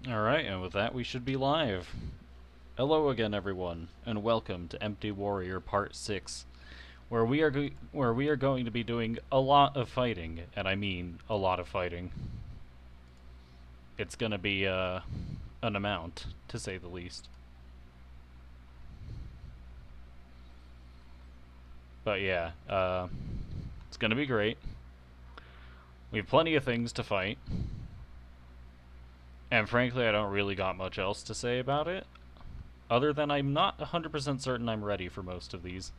Alright, and with that we should be live. Hello again everyone, and welcome to Empty Warrior Part 6, where we are going to be doing a lot of fighting, and I mean a lot of fighting. It's gonna be an amount, to say the least. But yeah, it's gonna be great. We have plenty of things to fight. And frankly, I don't really got much else to say about it, other than I'm not 100% certain I'm ready for most of these.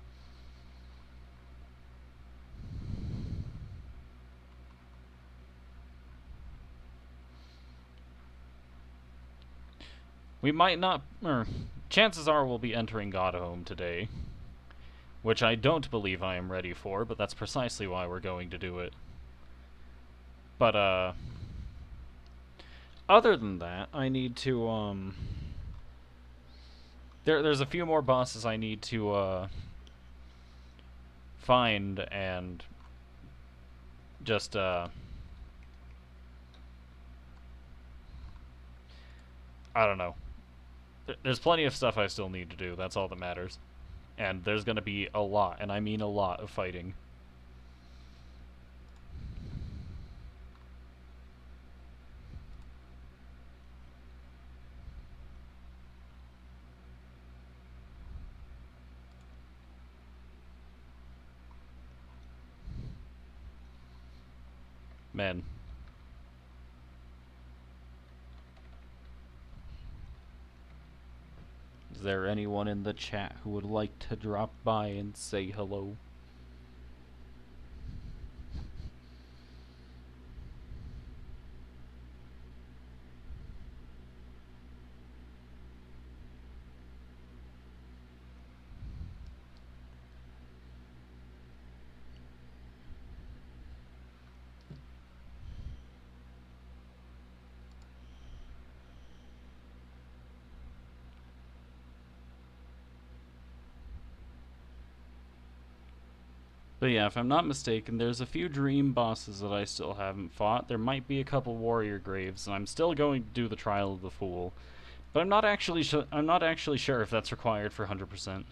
We might not, or chances are we'll be entering Godhome today, which I don't believe I am ready for, but that's precisely why we're going to do it. But, other than that, I need to, there's a few more bosses I need to, find and just, I don't know. There's plenty of stuff I still need to do, that's all that matters. And there's gonna be a lot, and I mean a lot, of fighting. Man. Is there anyone in the chat who would like to drop by and say hello? But yeah, if I'm not mistaken, there's a few dream bosses that I still haven't fought. There might be a couple warrior graves, and I'm still going to do the trial of the fool. But I'm not actually sure if that's required for 100%.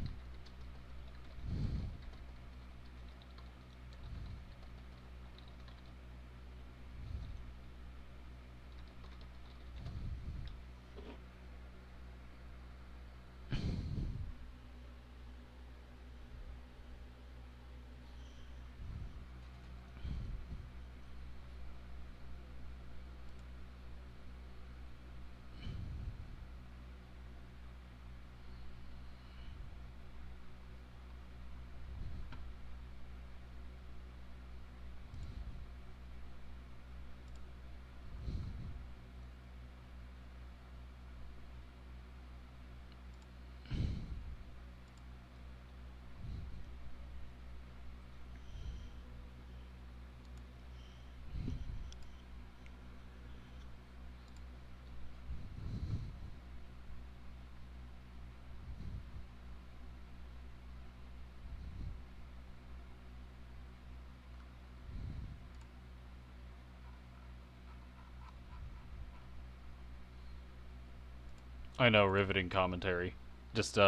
I know, riveting commentary. Just,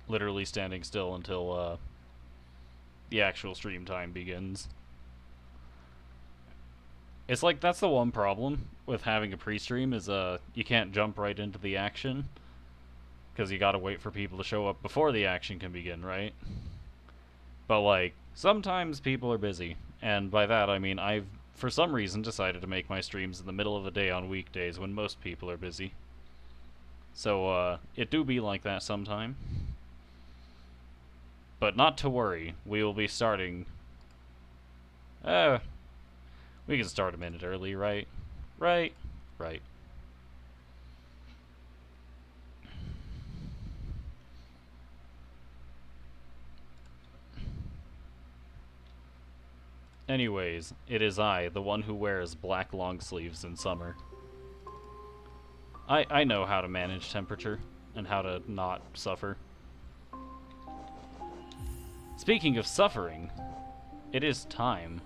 literally standing still until, the actual stream time begins. It's like, that's the one problem with having a pre-stream is, you can't jump right into the action. Because you gotta wait for people to show up before the action can begin, right? But, like, sometimes people are busy. And by that, I mean I've, for some reason, decided to make my streams in the middle of the day on weekdays when most people are busy. So, it do be like that sometime. But not to worry, we will be starting... we can start a minute early, right? Right? Right. Anyways, it is I, the one who wears black long sleeves in summer. I know how to manage temperature, and how to not suffer. Speaking of suffering, it is time.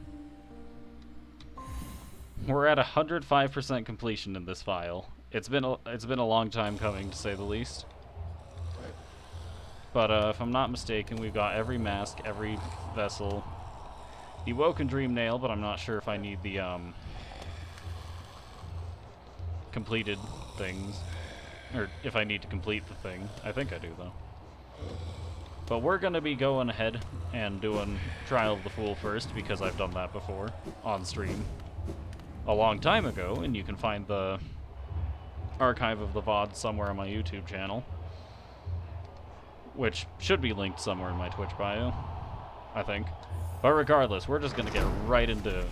We're at 105% completion in this file. It's been a long time coming, to say the least. But if I'm not mistaken, we've got every mask, every vessel, the Woken Dream Nail, but I'm not sure if I need the completed things, or if I need to complete the thing. I think I do though. But we're gonna be going ahead and doing Trial of the Fool first, because I've done that before on stream a long time ago, and you can find the archive of the VOD somewhere on my YouTube channel, which should be linked somewhere in my Twitch bio, I think. But regardless, we're just gonna get right into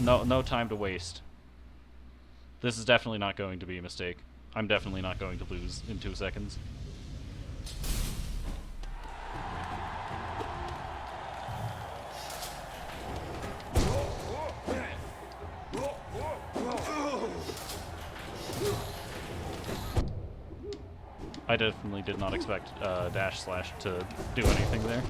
no time to waste. This is definitely not going to be a mistake. I'm definitely not going to lose in 2 seconds. I definitely did not expect dash slash to do anything there.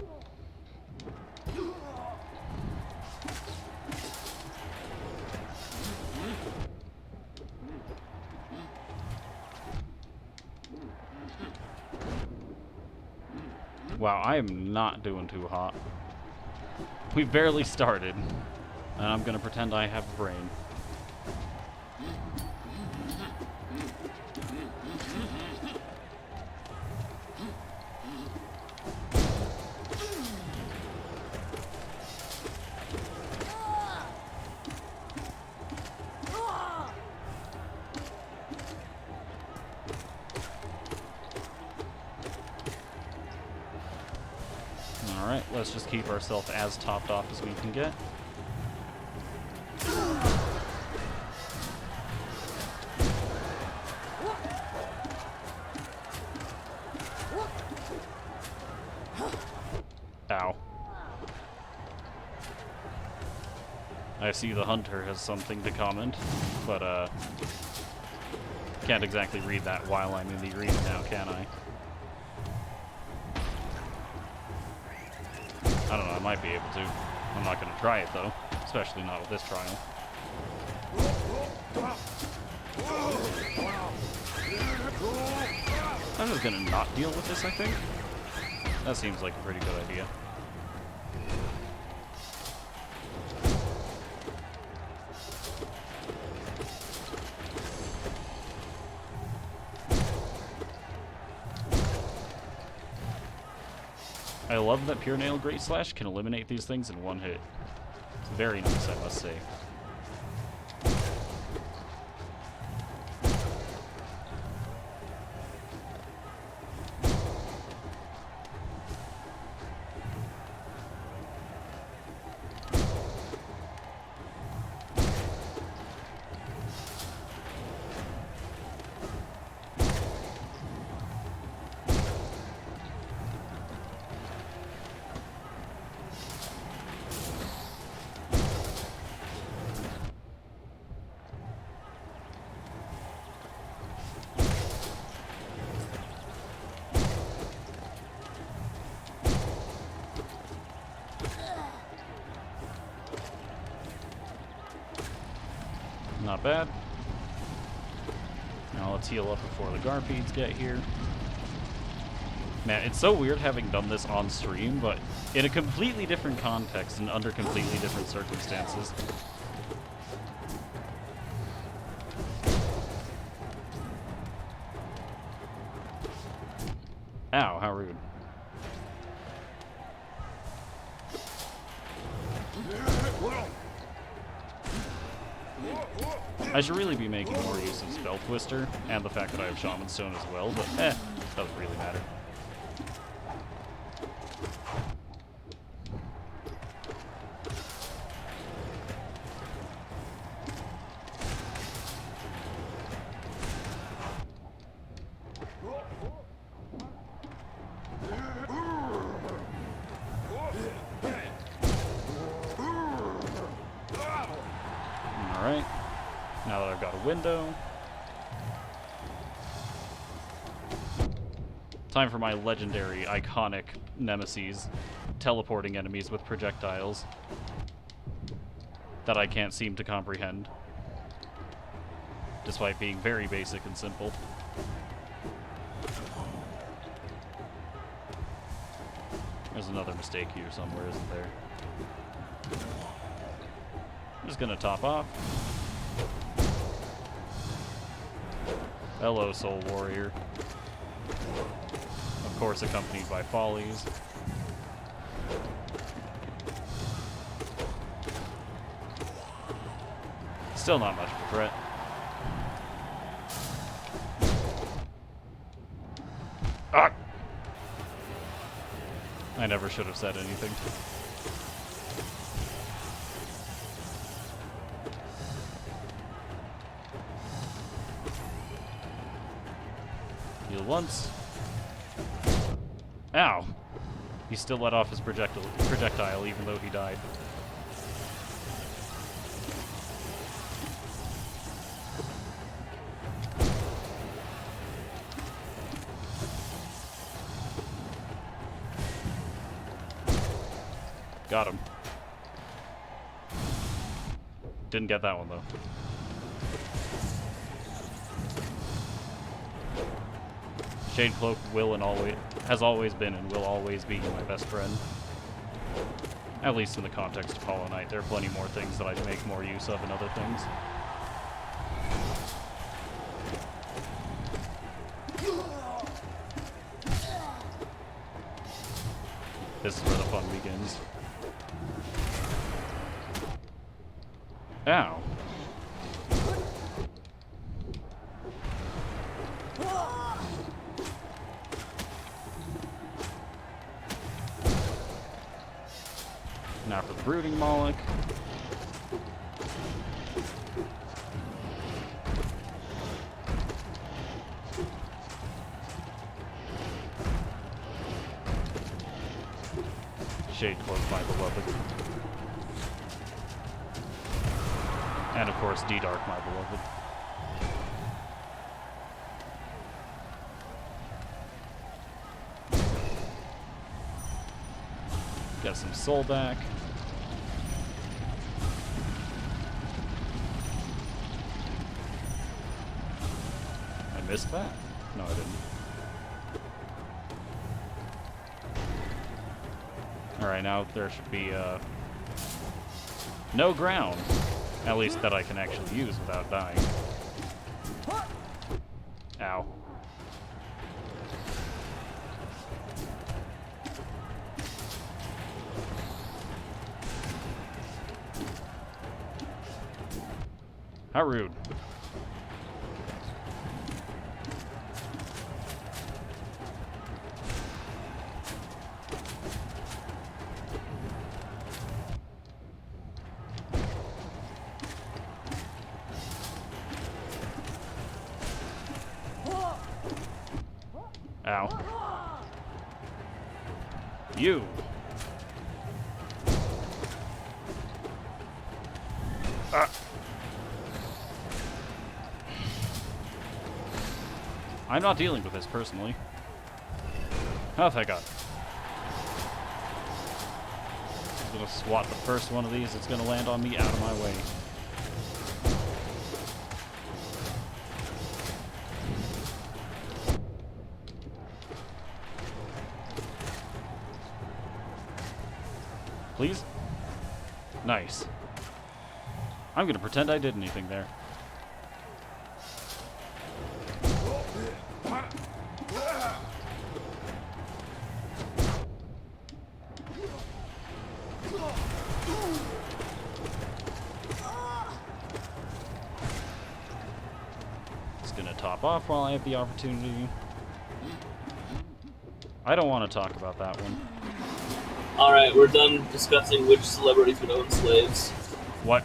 Wow, I am not doing too hot. We barely started, and I'm gonna pretend I have a brain. Alright, let's just keep ourselves as topped off as we can get. Ow. I see the hunter has something to comment, but can't exactly read that while I'm in the arena now, can I? I don't know, I might be able to. I'm not going to try it, though. Especially not with this trial. I'm just going to not deal with this, I think. That seems like a pretty good idea. I love that Pure Nail Great Slash can eliminate these things in one hit. It's very nice, I must say. Not bad. Now let's heal up before the Garfieds get here. Man, it's so weird having done this on stream, but in a completely different context and under completely different circumstances. Ow, how rude. I should really be making more use of Spell Twister, and the fact that I have Shaman Stone as well, but doesn't really matter. Alright, now that I've got a window, time for my legendary, iconic nemesis, teleporting enemies with projectiles that I can't seem to comprehend. despite being very basic and simple. There's another mistake here somewhere, isn't there? I'm just gonna top off. Hello, Soul Warrior. Of course, accompanied by Follies. Still not much of a threat. Ah! I never should have said anything. Heal once. Ow! He still let off his projectile even though he died. Got him. Didn't get that one though. Shade Cloak has always been and will always be my best friend. At least in the context of Hollow Knight. There are plenty more things that I'd make more use of in other things. This is where the fun begins. Ow. Now for the Brooding Moloch. Shade Cloak, my beloved. And of course, D-Dark, my beloved. Got some soul back. I missed that? No, I didn't. Alright, now there should be, no ground. At least that I can actually use without dying. Ow. How rude. Ow. You. I'm not dealing with this personally. Oh, thank God. I'm gonna swat the first one of these that's gonna land on me out of my way. Please? Nice. I'm gonna pretend I did anything there. Just gonna top off while I have the opportunity. I don't want to talk about that one. Alright, we're done discussing which celebrities would own slaves. What?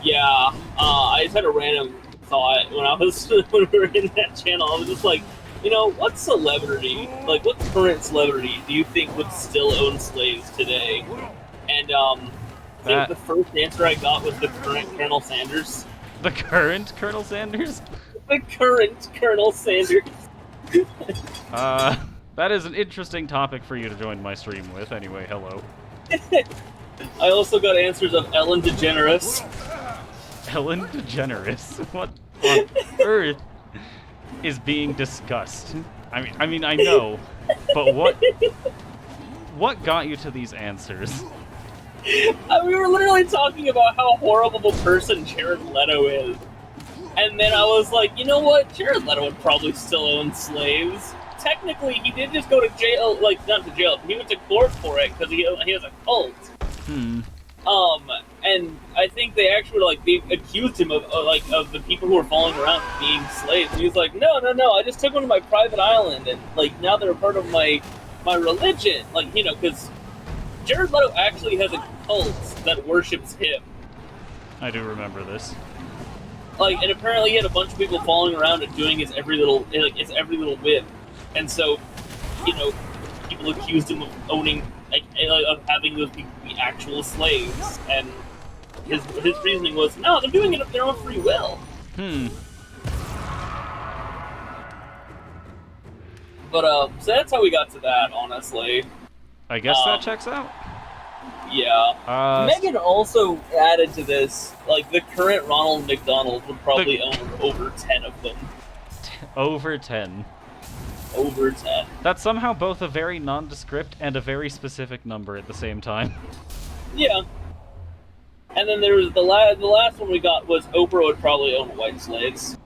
Yeah, I just had a random thought when we were in that channel. I was just like, you know, what celebrity, like what current celebrity do you think would still own slaves today? And I think the first answer I got was the current Colonel Sanders. The current Colonel Sanders? The current Colonel Sanders. That is an interesting topic for you to join my stream with. Anyway, hello. I also got answers of Ellen DeGeneres. Ellen DeGeneres? What on earth is being discussed? I mean, I know, but what got you to these answers? We were literally talking about how horrible of a person Jared Leto is. And then I was like, you know what? Jared Leto would probably still own slaves. Technically, he did just go to jail, like, not to jail, he went to court for it because he has a cult. And I think they actually, like, they accused him of the people who were following around being slaves. And he was like, no, I just took one to my private island, and, like, now they're a part of my religion. Like, you know, because Jared Leto actually has a cult that worships him. I do remember this. Like, and apparently he had a bunch of people following around and doing his every little whim. And so, you know, people accused him of owning, like, of having those people be actual slaves. And his reasoning was, no, they're doing it of their own free will. But, so that's how we got to that, honestly. I guess that checks out. Yeah. Megan also added to this, like, the current Ronald McDonald would probably own over 10 of them. Over 10. Over 10. That's somehow both a very nondescript and a very specific number at the same time. Yeah. And then there was the last one we got was Oprah would probably own white slaves.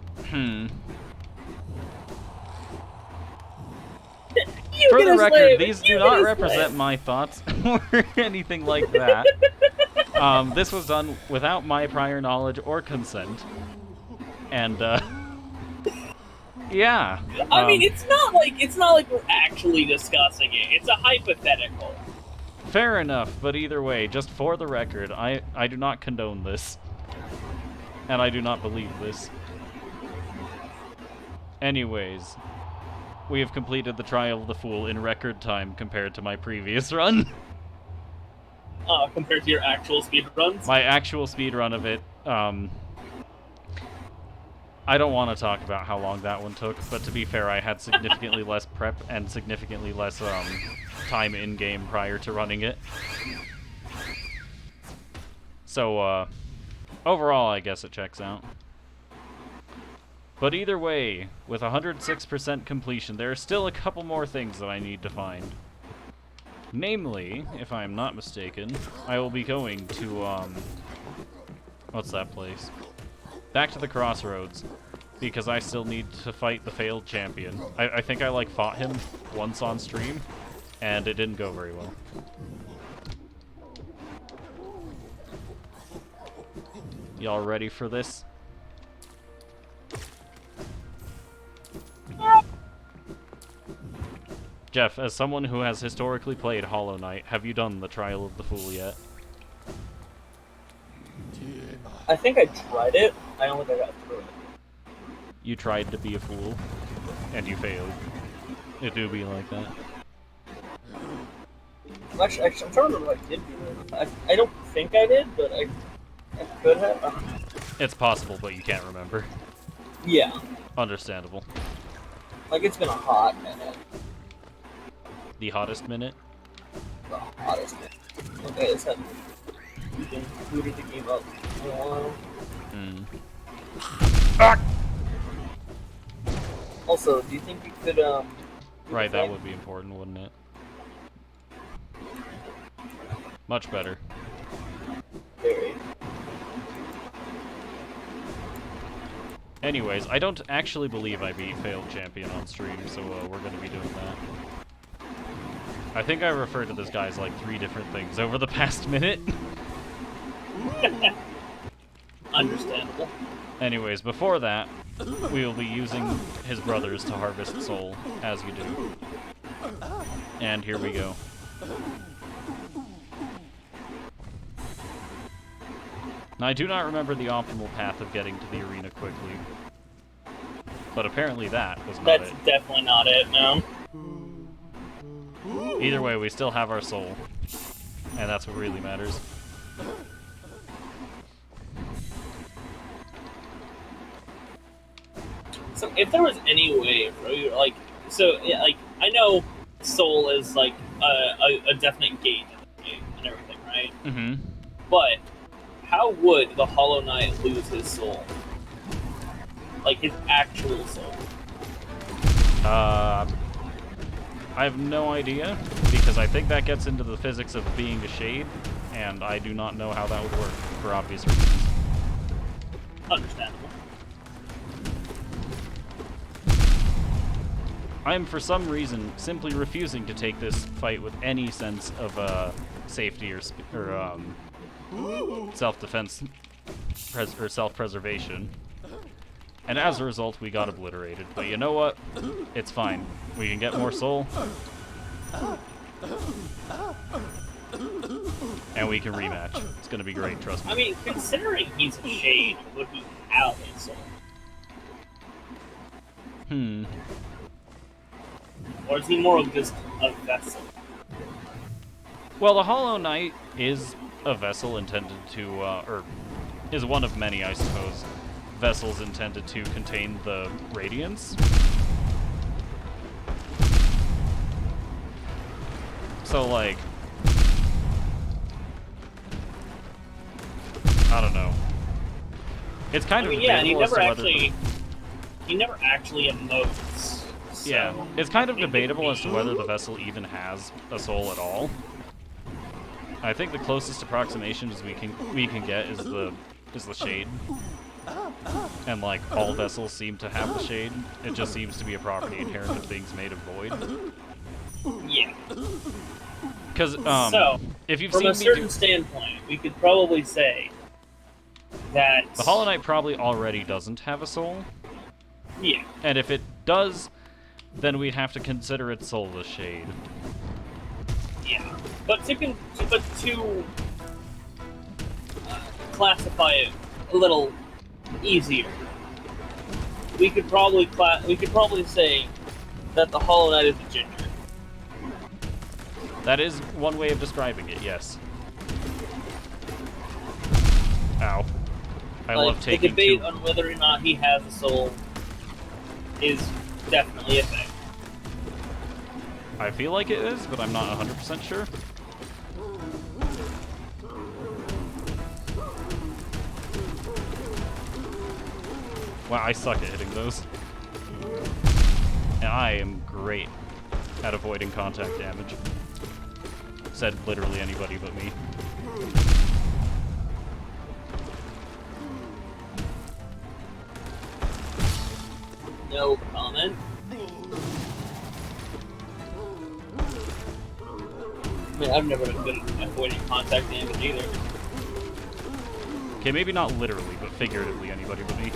For the record, these do not represent my thoughts or anything like that. This was done without my prior knowledge or consent. And, yeah. I mean, it's not like we're actually discussing it. It's a hypothetical. Fair enough, but either way, just for the record, I do not condone this. And I do not believe this. Anyways, we have completed the Trial of the Fool in record time compared to my previous run. Compared to your actual speed runs? My actual speed run of it, I don't want to talk about how long that one took, but to be fair, I had significantly less prep and significantly less time in-game prior to running it. So, overall, I guess it checks out. But either way, with 106% completion, there are still a couple more things that I need to find. Namely, if I am not mistaken, I will be going to, what's that place? Back to the Crossroads, because I still need to fight the failed champion. I think I, like, fought him once on stream, and it didn't go very well. Y'all ready for this? Jeff, as someone who has historically played Hollow Knight, have you done the Trial of the Fool yet? I think I tried it. I don't think I got through it. You tried to be a fool, and you failed. It do be like that. Actually, I'm trying to remember if I did do it. I don't think I did, but I could have. It's possible, but you can't remember. Yeah. Understandable. Like, it's been a hot minute. The hottest minute? The hottest minute. Okay, I just haven't booted the game up in a while. Ah! Also, do you think you could, Right, that would be important, wouldn't it? Much better. Very. Anyways, I don't actually believe I beat Failed Champion on stream, so we're gonna be doing that. I think I referred to this guy as like 3 different things over the past minute. Understandable. Anyways, before that, we will be using his brothers to harvest soul, as you do. And here we go. Now, I do not remember the optimal path of getting to the arena quickly. But apparently that was not it. That's definitely not it, no. Either way, we still have our soul. And that's what really matters. So if there was any way, bro, like, so, yeah, like, I know soul is, like, a definite gate in the game and everything, right? Mm-hmm. But how would the Hollow Knight lose his soul? Like his actual soul. I have no idea, because I think that gets into the physics of being a shade, and I do not know how that would work, for obvious reasons. Understandable. I am, for some reason, simply refusing to take this fight with any sense of safety or self-defense or self-preservation. And as a result, we got obliterated. But you know what? It's fine. We can get more soul. And we can rematch. It's gonna be great, trust me. I mean, considering he's a shade, would he have a soul? Or is he more of just a vessel? Well, the Hollow Knight is a vessel intended to, or is one of many, I suppose, vessels intended to contain the Radiance. So, like, I don't know. It's kind of yeah, and he debatable never as to whether he never actually emotes. So yeah, it's kind of debatable as to whether the vessel even has a soul at all. I think the closest approximations we can get is the shade. And like all vessels seem to have the shade. It just seems to be a property inherent of things made of void. Yeah. Because so, if you've from seen a certain standpoint, we could probably say that the Hollow Knight probably already doesn't have a soul. Yeah. And if it does, then we'd have to consider its soul the shade. Yeah. But to classify it a little easier, we could probably say that the Hollow Knight is a ginger. That is one way of describing it, yes. Ow. I love taking the debate on whether or not he has a soul is definitely a thing. I feel like it is, but I'm not 100% sure. Wow, I suck at hitting those. And I am great at avoiding contact damage. Said literally anybody but me. No comment. I mean, I've never been good at avoiding contact damage either. Okay, maybe not literally, but figuratively anybody but me.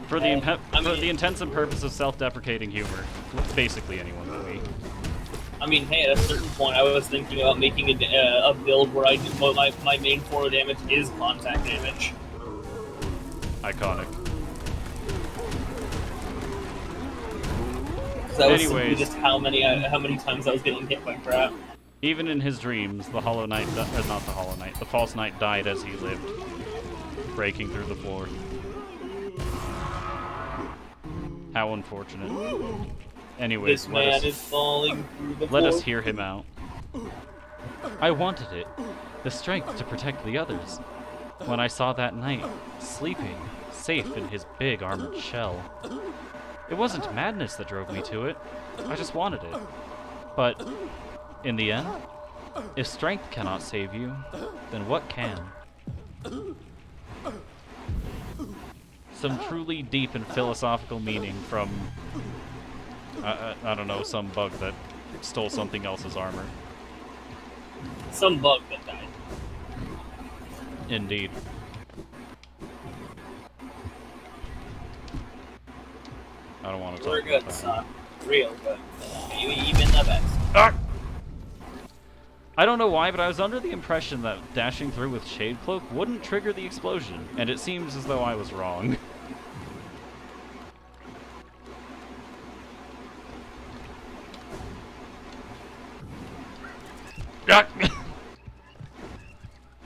For the intents and purposes of self-deprecating humor, basically anyone but me. I mean, hey, at a certain point, I was thinking about making a build where my main form of damage is contact damage. Iconic. That was simply just how many times I was getting hit by crap. Even in his dreams, the Hollow Knight, not the Hollow Knight, the False Knight died as he lived, breaking through the floor. How unfortunate. Anyways, this man is falling through the let floor. us hear him out. I wanted it, the strength to protect the others. When I saw that knight, sleeping, safe in his big armored shell. It wasn't madness that drove me to it, I just wanted it. But, in the end, if strength cannot save you, then what can? Some truly deep and philosophical meaning from, I don't know, some bug that stole something else's armor. Some bug that died. Indeed. I don't want to talk We're about good, that. son. Real good. Maybe even the best. Ah! I don't know why, but I was under the impression that dashing through with Shade Cloak wouldn't trigger the explosion, and it seems as though I was wrong.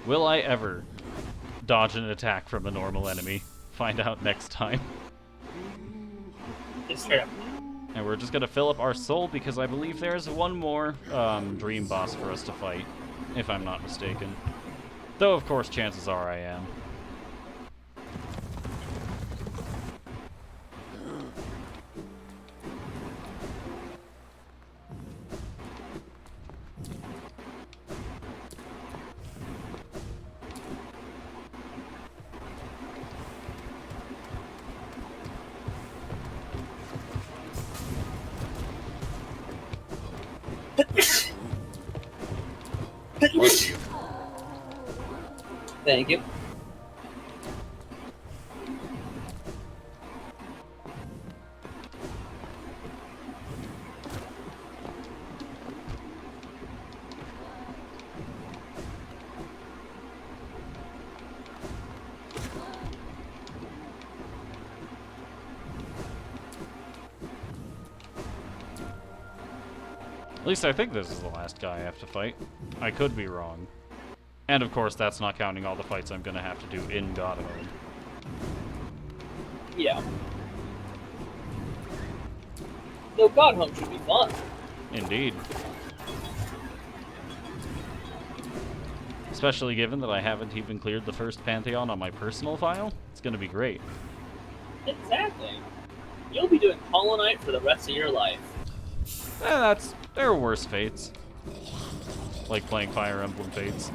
Will I ever dodge an attack from a normal enemy? Find out next time. It's fair. And we're just gonna fill up our soul because I believe there's one more dream boss for us to fight, if I'm not mistaken. Though, of course, chances are I am. Thank you. At least I think this is the last guy I have to fight. I could be wrong. And of course, that's not counting all the fights I'm gonna have to do in Godhood. Yeah. No, God Home should be fun. Indeed. Especially given that I haven't even cleared the first Pantheon on my personal file. It's gonna be great. Exactly. You'll be doing Hollow Knight for the rest of your life. There are worse fates. Like playing Fire Emblem Fates.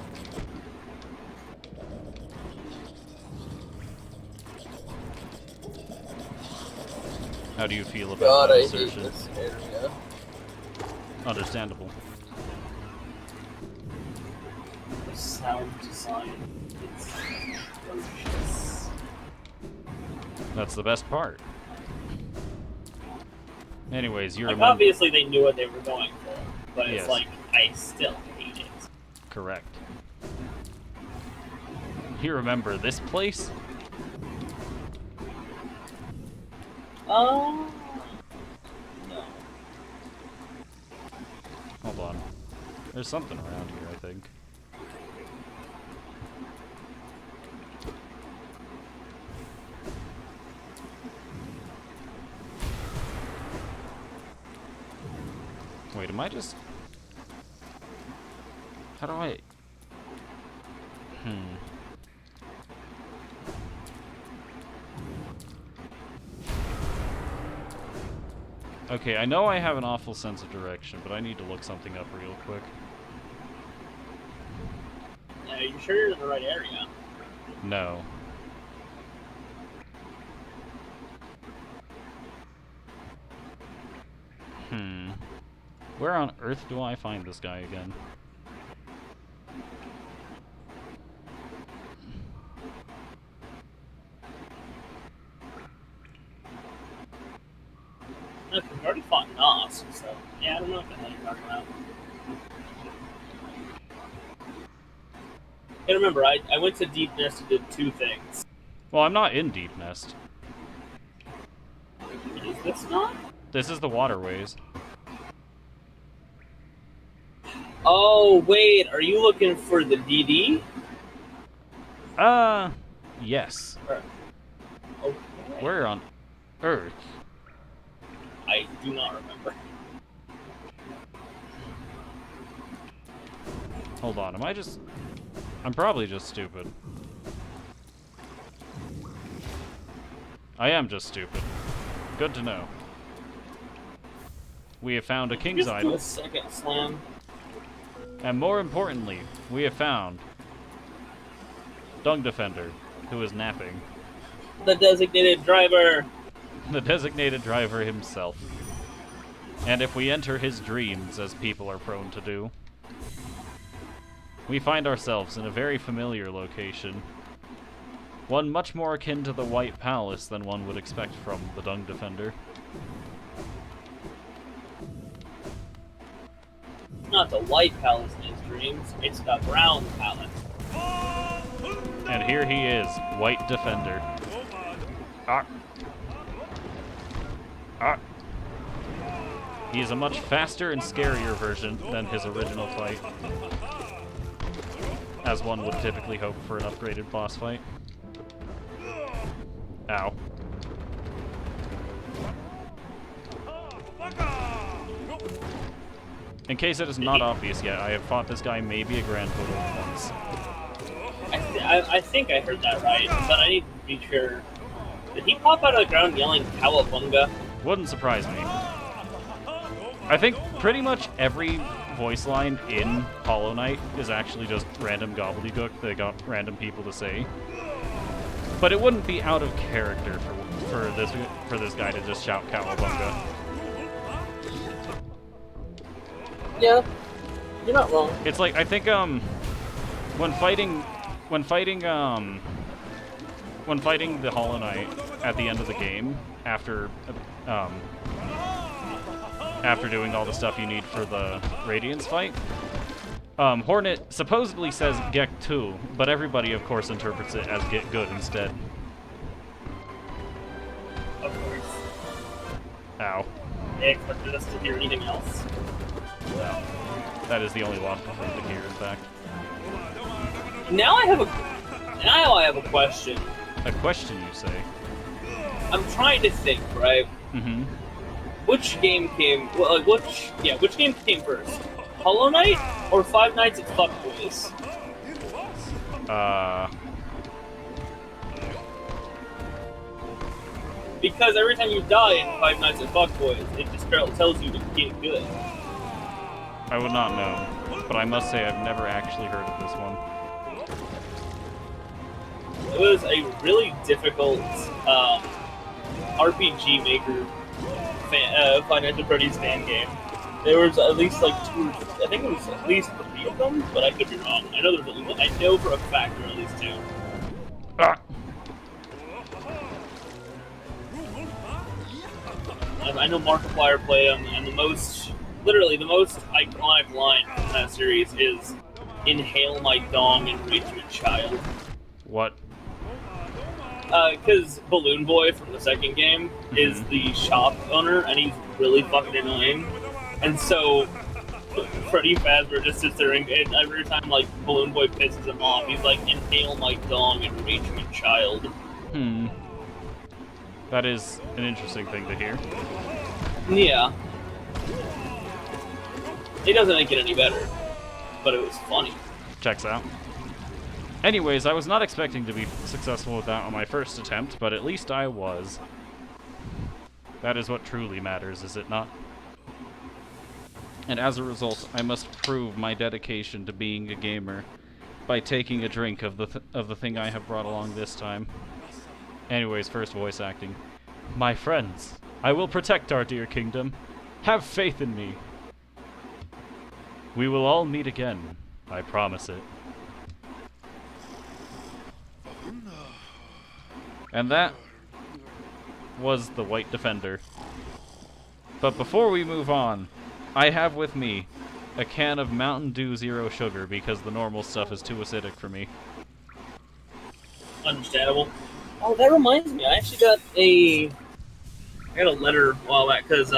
How do you feel about God, that I hate assertion? this area. Understandable. The sound design is atrocious. That's the best part. Anyways, you Like, remember... obviously they knew what they were going for, but Yes. it's like, I still hate it. Correct. You remember this place? No. Hold on. There's something around here, I think. Wait, am I just... How do I... Okay, I know I have an awful sense of direction, but I need to look something up real quick. Yeah, are you sure you're in the right area? No. Where on earth do I find this guy again? Look, we've already fought Nosk, so yeah, I don't know what the hell you're talking about. And remember, I went to Deep Nest and did 2 things. Well, I'm not in Deep Nest. Is this not? This is the waterways. Oh, wait, are you looking for the DD? Yes. Okay. Where on earth? I do not remember. Hold on, I'm probably just stupid. I am just stupid. Good to know. We have found a king's Just do idol, a second slam. and more importantly, we have found Dung Defender, who is napping. The designated driver. The designated driver himself. And if we enter his dreams, as people are prone to do, we find ourselves in a very familiar location. One much more akin to the White Palace than one would expect from the Dung Defender. Not the White Palace in his dreams, it's the Brown Palace. And here he is, White Defender. Ah. Ah. He is a much faster and scarier version than his original fight, as one would typically hope for an upgraded boss fight. Ow. In case it is not obvious yet, I have fought this guy maybe a grand total of once. I think I heard that right, but I need to be sure. Did he pop out of the ground yelling "Cowabunga"? Wouldn't surprise me. I think pretty much every voice line in Hollow Knight is actually just random gobbledygook they got random people to say. But it wouldn't be out of character for this guy to just shout "Cowabunga." Yeah, you're not wrong. It's like I think when fighting the Hollow Knight at the end of the game after doing all the stuff you need for the Radiance fight, Hornet supposedly says "Get 2," but everybody of course interprets it as "Get good" instead. Of course. Ow. They expected us to hear anything else. No. That is the only logical thing to hear, in fact. Now I have a question. A question, you say? I'm trying to think, right? Mm-hmm. Which game came? Well, like which game came first? Hollow Knight or Five Nights at Fuckboys? Because every time you die in Five Nights at Fuckboys, it just tells you to get good. I would not know, but I must say I've never actually heard of this one. It was a really difficult RPG Maker Five Nights at Freddy's fan game. There was at least like two, I think it was at least 3 of them, but I could be wrong. I know there's at least, I know for a fact there are at least 2. Ah! I know Markiplier played them, and literally the most iconic line from that series is "Inhale my dong and raise your child." What? Because Balloon Boy from the second game is the shop owner, and he's really fucking annoying. And so Freddy Fazbear just sits there, and every time like Balloon Boy pisses him off, he's like, "Inhale my dong and raise your child." That is an interesting thing to hear. Yeah. It doesn't make it any better, but it was funny. Checks out. Anyways, I was not expecting to be successful with that on my first attempt, but at least I was. That is what truly matters, is it not? And as a result, I must prove my dedication to being a gamer by taking a drink of the thing I have brought along this time. Anyways, first voice acting. My friends, I will protect our dear kingdom. Have faith in me. We will all meet again. I promise it. And that was the White Defender. But before we move on, I have with me a can of Mountain Dew Zero Sugar because the normal stuff is too acidic for me. Understandable. Oh, that reminds me. I actually got a letter a while back because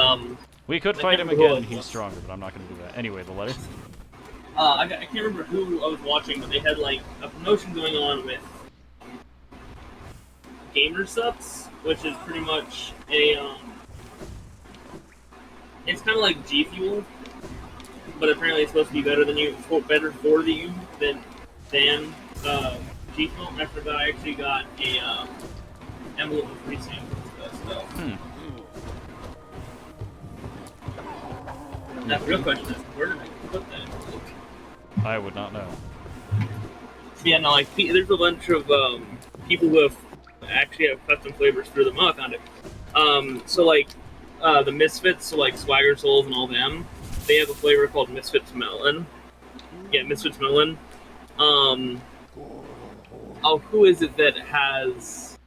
we could fight him again and he's stronger, but I'm not going to do that. Anyway, the letter. I can't remember who I was watching, but they had like a promotion going on with Gamer Subs, which is pretty much a it's kind of like G Fuel, but apparently it's supposed to be better than better for you than G Fuel. And after that, I actually got a envelope of free samples of that stuff. Now, the real question is, where did I put that? I would not know. Yeah, no, like there's a bunch of people who have actually have custom flavors through the month on it. So like the Misfits, so like Swagger Souls and all them, they have a flavor called Misfits Melon. Yeah, Misfits Melon. Oh, who is it that has?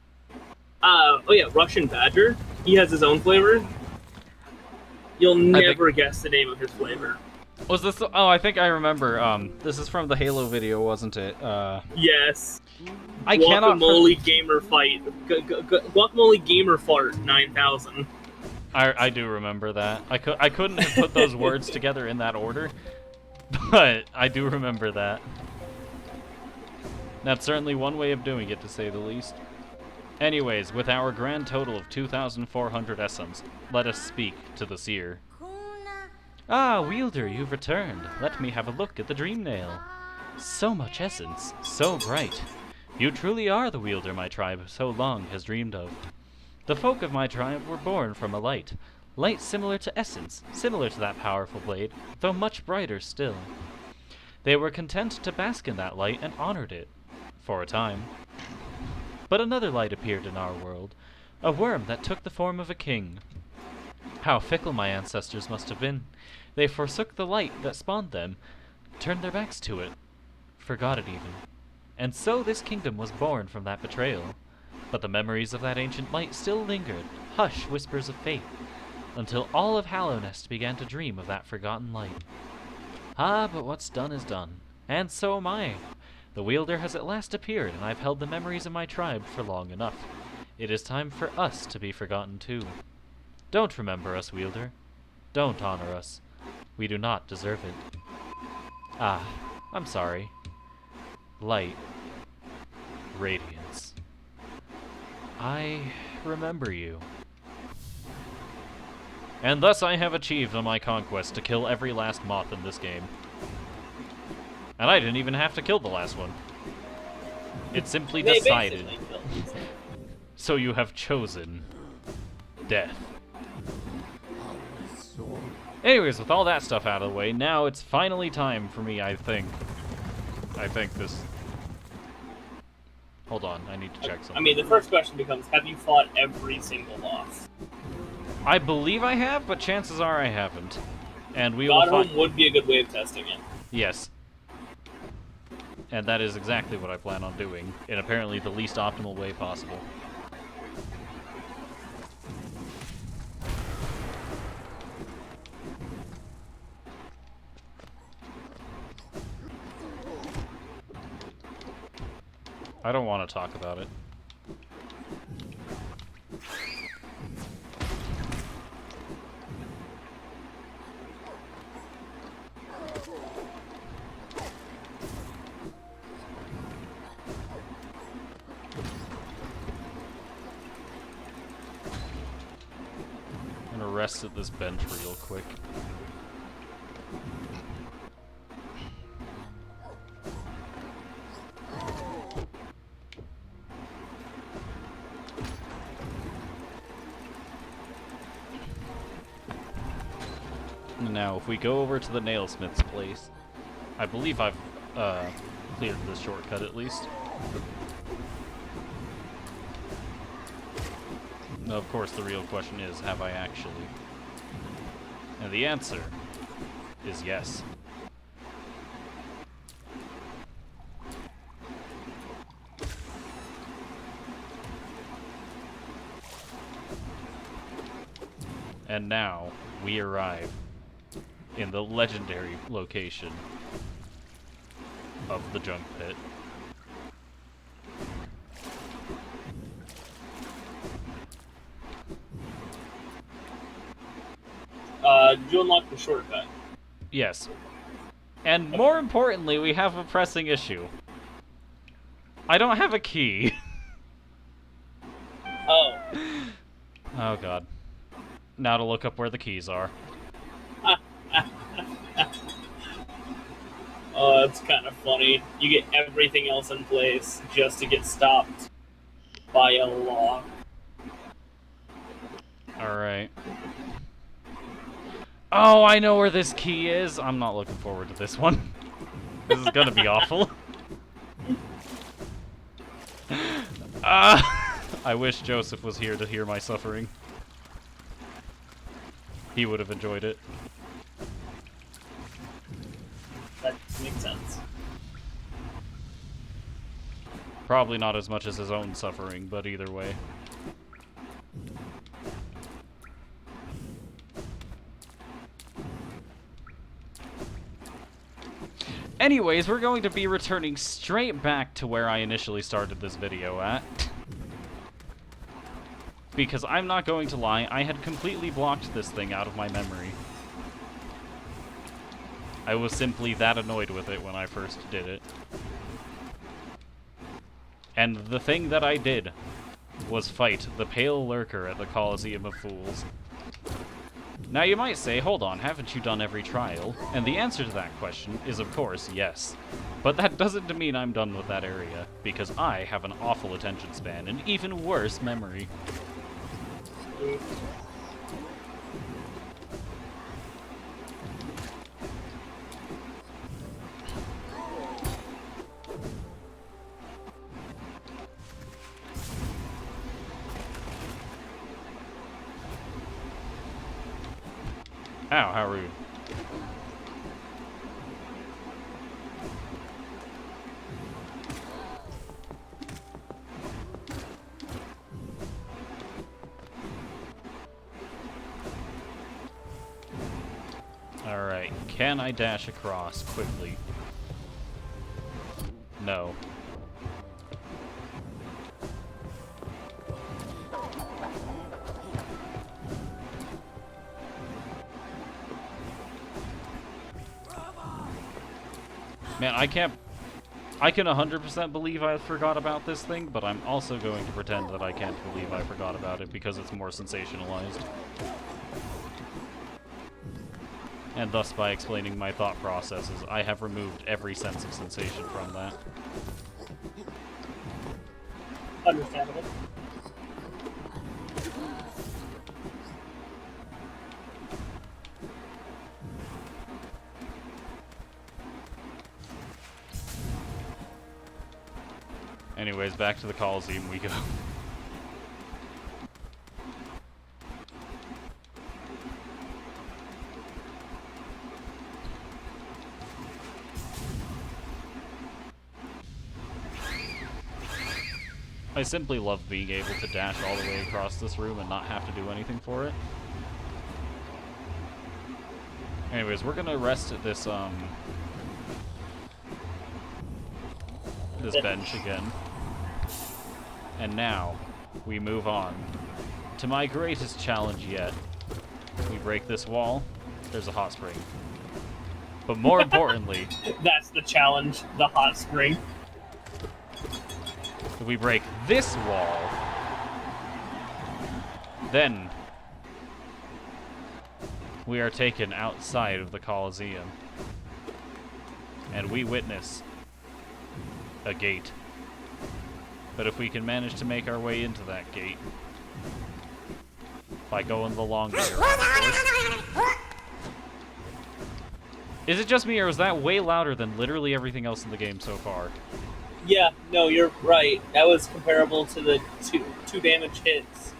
Oh yeah, Russian Badger. He has his own flavor. You'll never guess the name of his flavor. Was this? Oh, I think I remember. This is from the Halo video, wasn't it? Yes. I cannot. Guacamole Gamer Fight. Guacamole Gamer Fart 9000. I do remember that. I couldn't have put those words together in that order, but I do remember that. That's certainly one way of doing it, to say the least. Anyways, with our grand total of 2,400 essence, let us speak to the seer. Ah, Wielder, you've returned. Let me have a look at the dream nail. So much essence, so bright. You truly are the wielder my tribe so long has dreamed of. The folk of my tribe were born from a light. Light similar to essence, similar to that powerful blade, though much brighter still. They were content to bask in that light and honored it. For a time. But another light appeared in our world. A worm that took the form of a king. How fickle my ancestors must have been. They forsook the light that spawned them, turned their backs to it, forgot it even. And so this kingdom was born from that betrayal. But the memories of that ancient light still lingered, hush whispers of faith, until all of Hallownest began to dream of that forgotten light. Ah, but what's done is done. And so am I. The wielder has at last appeared, and I've held the memories of my tribe for long enough. It is time for us to be forgotten too. Don't remember us, wielder. Don't honor us. We do not deserve it. Ah, I'm sorry. Light. Radiance. I remember you. And thus I have achieved on my conquest to kill every last moth in this game. And I didn't even have to kill the last one. It simply decided. So you have chosen death. Anyways, with all that stuff out of the way, now it's finally time for me, I think. This... Hold on, I need to check something. I mean, the first question becomes, have you fought every single boss? I believe I have, but chances are I haven't. And we will Godhome would be a good way of testing it. Yes. And that is exactly what I plan on doing, in apparently the least optimal way possible. I don't want to talk about it. I'm gonna rest at this bench real quick. Now, if we go over to the nailsmith's place, I believe I've cleared this shortcut at least. Now, of course, the real question is, have I actually? And the answer is yes. And now, we arrive in the legendary location of the junk pit. Did you unlock the shortcut? Yes. And more importantly, we have a pressing issue. I don't have a key. Oh. Oh god. Now to look up where the keys are. Oh, that's kind of funny. You get everything else in place just to get stopped by a lock. Alright. Oh, I know where this key is! I'm not looking forward to this one. This is gonna be awful. I wish Joseph was here to hear my suffering. He would have enjoyed it. That makes sense. Probably not as much as his own suffering, but either way. Anyways, we're going to be returning straight back to where I initially started this video at. Because I'm not going to lie, I had completely blocked this thing out of my memory. I was simply that annoyed with it when I first did it. And the thing that I did was fight the Pale Lurker at the Colosseum of Fools. Now you might say, hold on, haven't you done every trial? And the answer to that question is of course yes. But that doesn't mean I'm done with that area, because I have an awful attention span and even worse memory. Ow, how rude. Alright, can I dash across quickly? No. Man, I can 100% believe I forgot about this thing, but I'm also going to pretend that I can't believe I forgot about it because it's more sensationalized. And thus, by explaining my thought processes, I have removed every sense of sensation from that. Understandable. Anyways, back to the Coliseum we go. I simply love being able to dash all the way across this room and not have to do anything for it. Anyways, we're gonna rest at this bench again. And now, we move on to my greatest challenge yet. We break this wall, there's a hot spring. But more importantly... That's the challenge, the hot spring. If we break this wall, then we are taken outside of the Coliseum. And we witness a gate. But if we can manage to make our way into that gate by going the long way around, of course. Is it just me, or is that way louder than literally everything else in the game so far? Yeah, no, you're right. That was comparable to the two damage hits.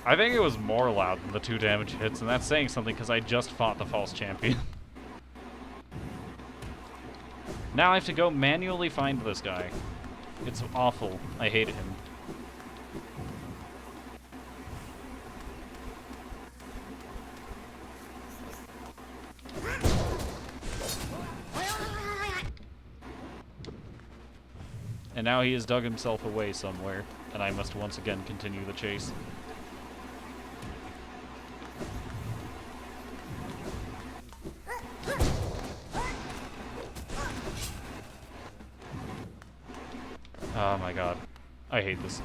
I think it was more loud than the 2 damage hits, and that's saying something because I just fought the false champion. Now I have to go manually find this guy. It's awful. I hate him. And now he has dug himself away somewhere, and I must once again continue the chase. Oh my god. I hate this.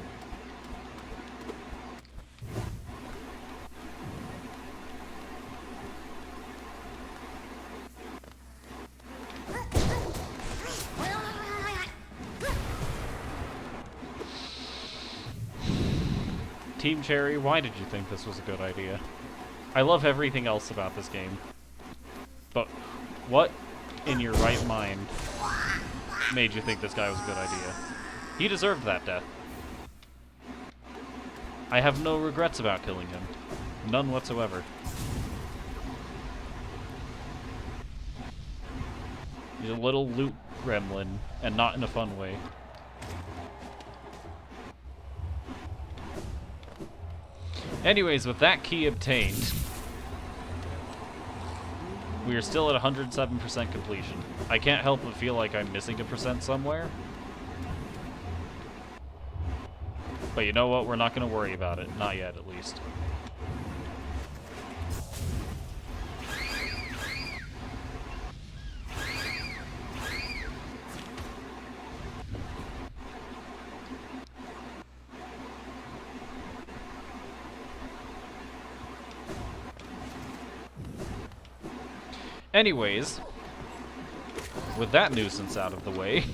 Team Cherry, why did you think this was a good idea? I love everything else about this game. But what in your right mind made you think this guy was a good idea? He deserved that death. I have no regrets about killing him. None whatsoever. He's a little loot gremlin, and not in a fun way. Anyways, with that key obtained, we are still at 107% completion. I can't help but feel like I'm missing a percent somewhere. But you know what? We're not going to worry about it. Not yet, at least. Anyways, with that nuisance out of the way,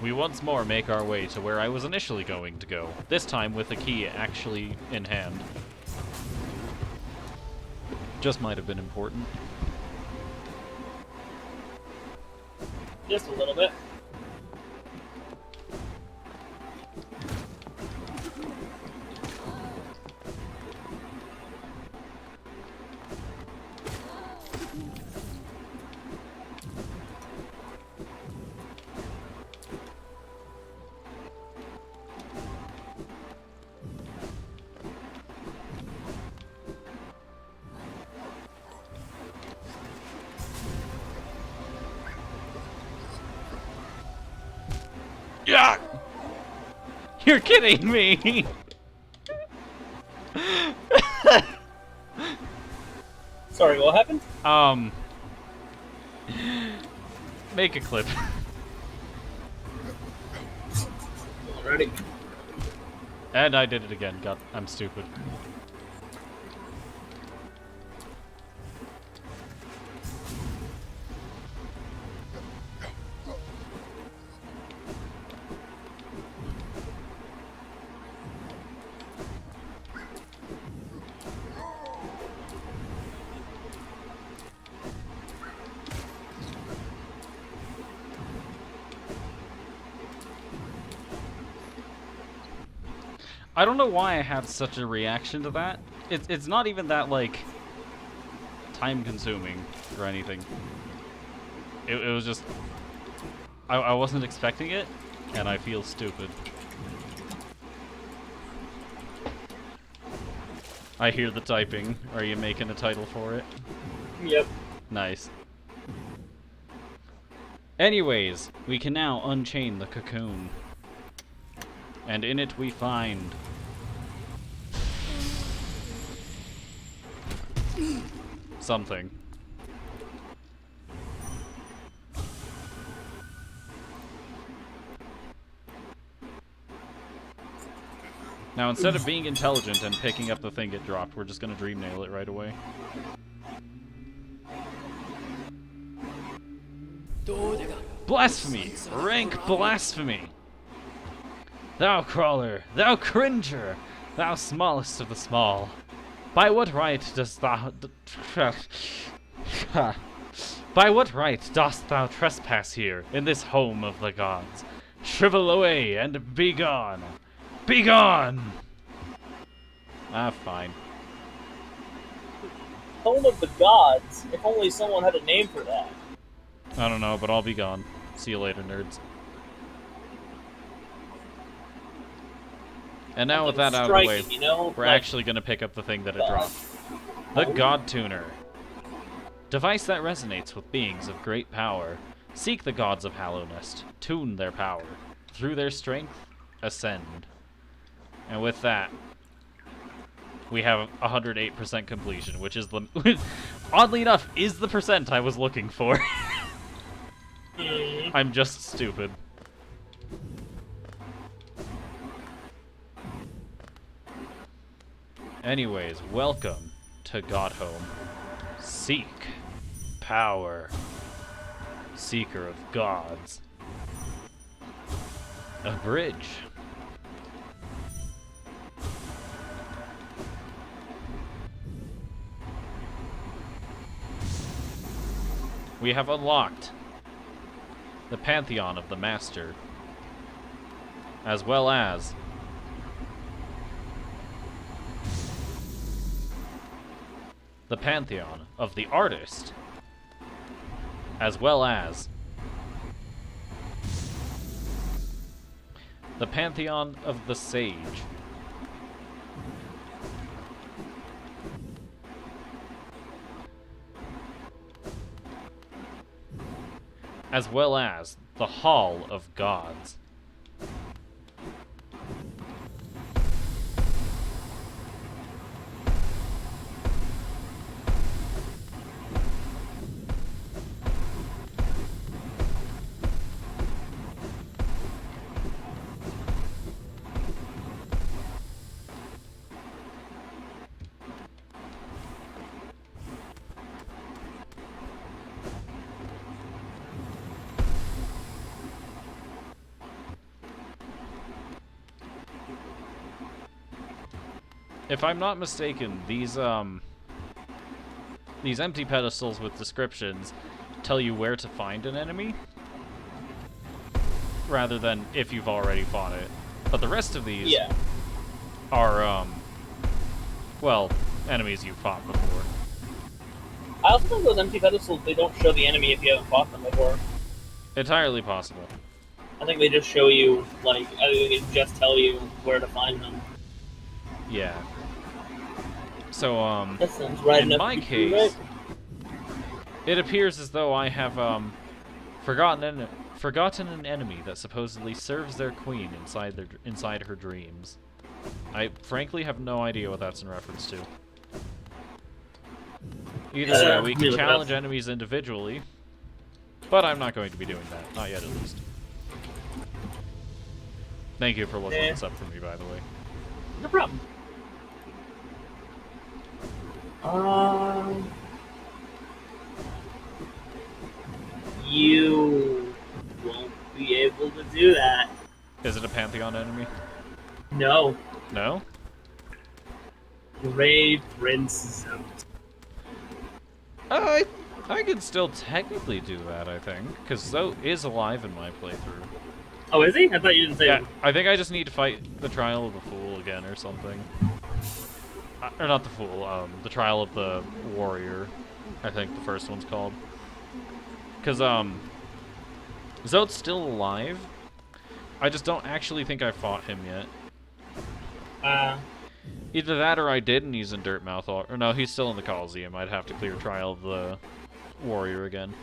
we once more make our way to where I was initially going to go, this time with the key actually in hand. Just might have been important. Just a little bit. Yeah! You're kidding me! Sorry, what happened? Make a clip. Already. And I did it again. God, I'm stupid. I don't know why I had such a reaction to that. It's not even that, like, time-consuming or anything. It was just... I wasn't expecting it, and I feel stupid. I hear the typing. Are you making a title for it? Yep. Nice. Anyways, we can now unchain the cocoon. And in it we find... something. Now, instead of being intelligent and picking up the thing it dropped, we're just gonna dream nail it right away. Blasphemy! Rank blasphemy! Thou crawler! Thou cringer! Thou smallest of the small! By what right dost thou... By what right dost thou trespass here, in this home of the gods? Shrivel away and be gone! Be gone! Ah, fine. Home of the gods. If only someone had a name for that. I don't know, but I'll be gone. See you later, nerds. And now with that out of the way, you know, we're like, actually going to pick up the thing that it dropped. The God Tuner. Device that resonates with beings of great power. Seek the gods of Hallownest. Tune their power. Through their strength, ascend. And with that, we have 108% completion, which is the... oddly enough, is the percent I was looking for. I'm just stupid. Anyways, welcome to Godhome. Seek power. Seeker of gods. A bridge. We have unlocked the Pantheon of the Master, as well as the Pantheon of the Artist, as well as the Pantheon of the Sage. As well as the Hall of Gods. if I'm not mistaken, these empty pedestals with descriptions tell you where to find an enemy, rather than if you've already fought it. But the rest of these are, well, enemies you've fought before. I also think those empty pedestals, they don't show the enemy if you haven't fought them before. Entirely possible. I think they just show you, like, I think they just tell you where to find them. Yeah. So, That sounds right in enough my to be case, right. it appears as though I have, forgotten an enemy that supposedly serves their queen inside her dreams. I frankly have no idea what that's in reference to. Either way, we can challenge enemies individually, but I'm not going to be doing that. Not yet, at least. Thank you for looking this up for me, by the way. No problem. You won't be able to do that. Is it a Pantheon enemy? No. No? Grey Prince Zote. I could still technically do that, I think, because Zote is alive in my playthrough. Oh, is he? I thought you didn't say Yeah, that. I think I just need to fight the Trial of the Fool again or something. Or not the Fool, the Trial of the Warrior, I think the first one's called. Because, Zote's still alive. I just don't actually think I fought him yet. Either that or I did and he's in Dirtmouth, or no, he's still in the Coliseum. I'd have to clear Trial of the Warrior again.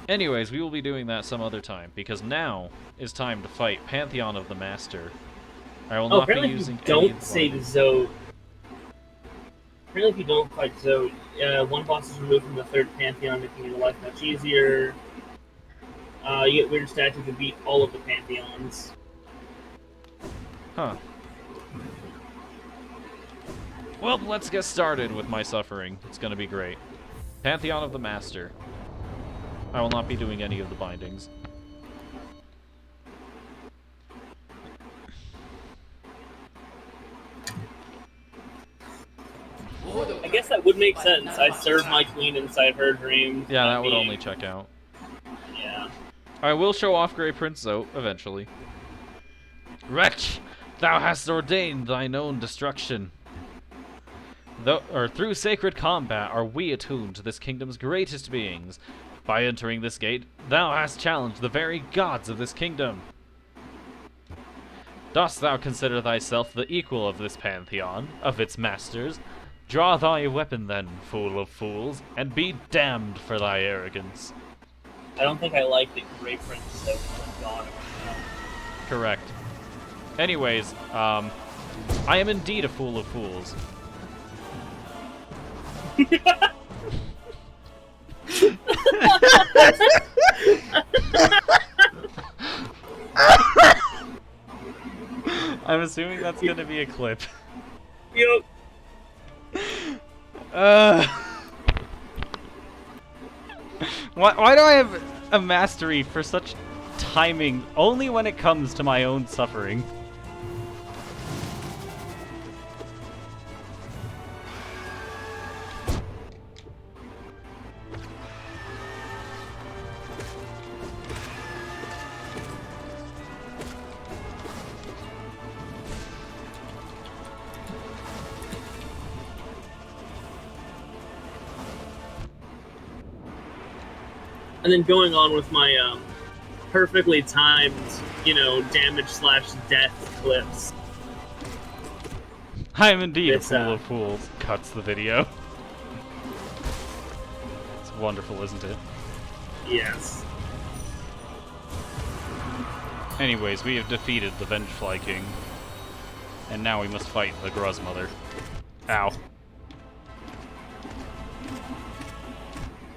Anyways, we will be doing that some other time, because now is time to fight Pantheon of the Master. I will not be using apparently if you don't save Zote. Apparently if you don't fight Zote, one boss is removed from the third Pantheon, making your life much easier. You get weird stats if you beat all of the Pantheons. Huh. Well, let's get started with my suffering. It's gonna be great. Pantheon of the Master. I will not be doing any of the bindings. I guess that would make sense. I serve my queen inside her dreams. Yeah, that would only check out. Yeah. I will show off Grey Prince Zote eventually. Wretch, thou hast ordained thine own destruction. Through sacred combat are we attuned to this kingdom's greatest beings. By entering this gate, thou hast challenged the very gods of this kingdom. Dost thou consider thyself the equal of this pantheon, of its masters? Draw thy weapon then, fool of fools, and be damned for thy arrogance. I don't think I like that Grey Prince is a god. Correct. Anyways, I am indeed a fool of fools. I'm assuming that's gonna be a clip. Yep. Why do I have a mastery for such timing only when it comes to my own suffering? And then going on with my perfectly timed, damage/death clips. I am indeed a fool of fools. Cuts the video. It's wonderful, isn't it? Yes. Anyways, we have defeated the Vengefly King. And now we must fight the Gruzmother. Ow.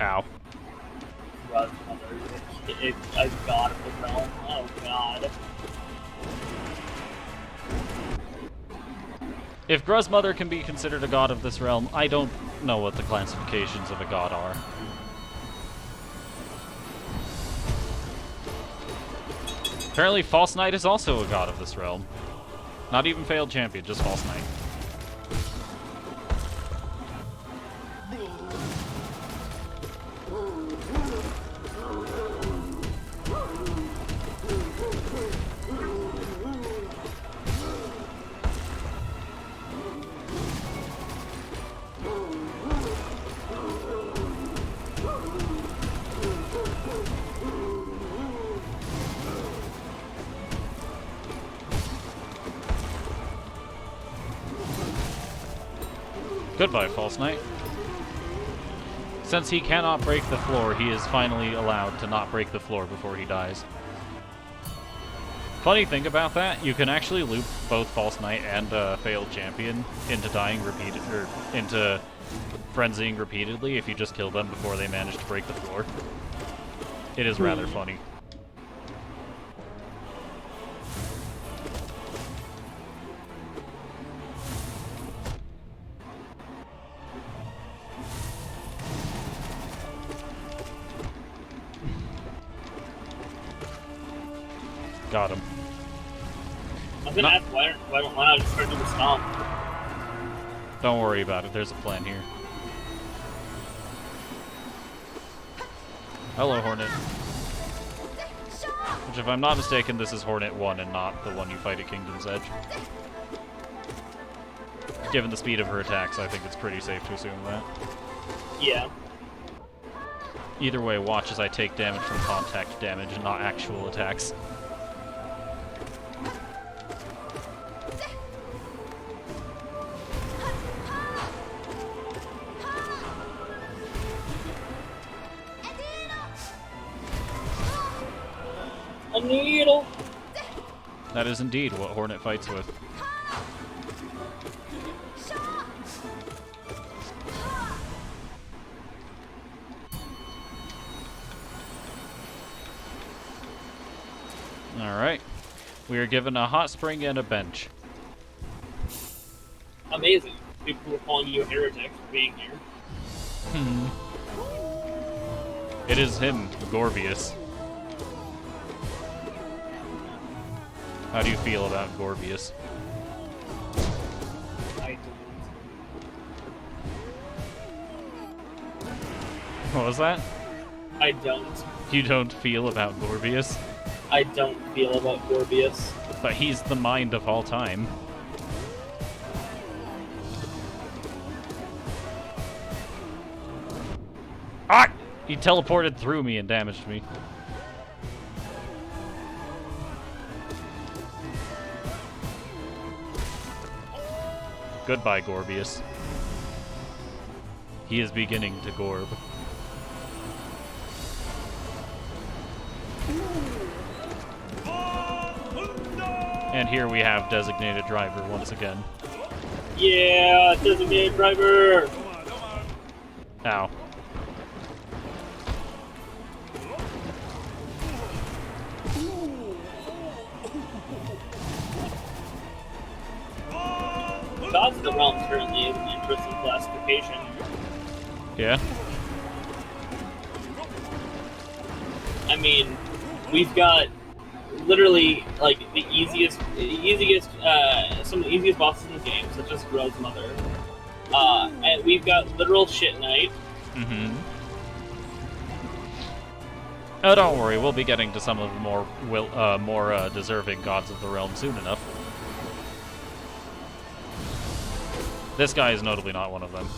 Ow. Gruzmother, a god of the realm. Oh god. If Gruzmother can be considered a god of this realm, I don't know what the classifications of a god are. Apparently False Knight is also a god of this realm. Not even Failed Champion, just False Knight. Goodbye, False Knight. Since he cannot break the floor, he is finally allowed to not break the floor before he dies. Funny thing about that, you can actually loop both False Knight and Failed Champion into dying into frenzying repeatedly if you just kill them before they manage to break the floor. It is rather funny. Got him. I was gonna ask why not just start doing the stomp? Don't worry about it, there's a plan here. Hello, Hornet. Which, if I'm not mistaken, this is Hornet 1 and not the one you fight at Kingdom's Edge. Given the speed of her attacks, I think it's pretty safe to assume that. Yeah. Either way, watch as I take damage from contact damage and not actual attacks. A needle! That is indeed what Hornet fights with. Alright. We are given a hot spring and a bench. Amazing. People were calling you a heretic for being here. It is him, Gorbius. How do you feel about Gorbius? I What was that? don't. You don't feel about Gorbius? I don't feel about Gorbius. But he's the mind of all time. Ah! He teleported through me and damaged me. Goodbye, Gorbius. He is beginning to gorb. And here we have Designated Driver once again. Yeah, designated driver! Ow. Gods of the Realm currently is an interesting classification. Yeah? I mean, we've got literally like some of the easiest bosses in the game, such as Rose Mother. And we've got literal Shit Knight. Mm-hmm. Oh, don't worry, we'll be getting to some of the more deserving Gods of the Realm soon enough. This guy is notably not one of them.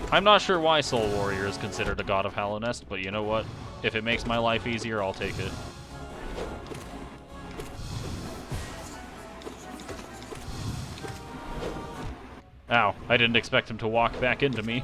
I'm not sure why Soul Warrior is considered a god of Hallownest, but you know what? If it makes my life easier, I'll take it. Ow, I didn't expect him to walk back into me.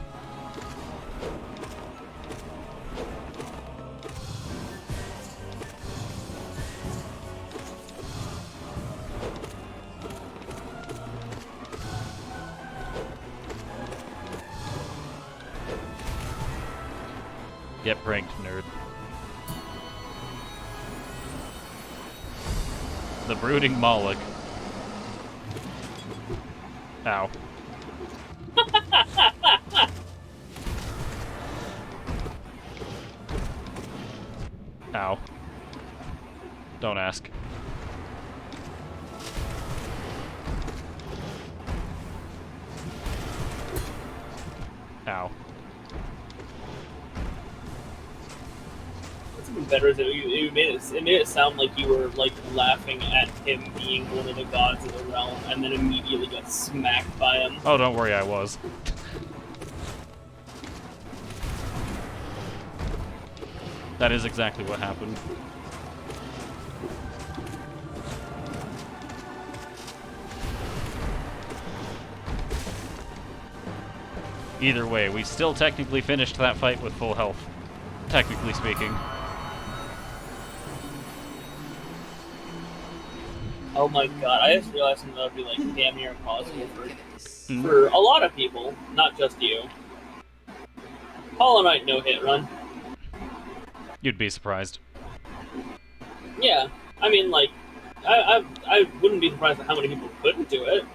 Get pranked, nerd. The Brooding Moloch. Ow. Ow. Don't ask. Ow. What's even better is it made it sound like you were like laughing at him being one of the gods of the realm, and then immediately got smacked by him. Oh, don't worry, I was. That is exactly what happened. Either way, we still technically finished that fight with full health. Technically speaking. Oh my god, I just realized something that would be like damn near impossible for a lot of people, not just you. Hollow Knight no hit run. You'd be surprised. Yeah, I mean, like, I wouldn't be surprised at how many people couldn't do it.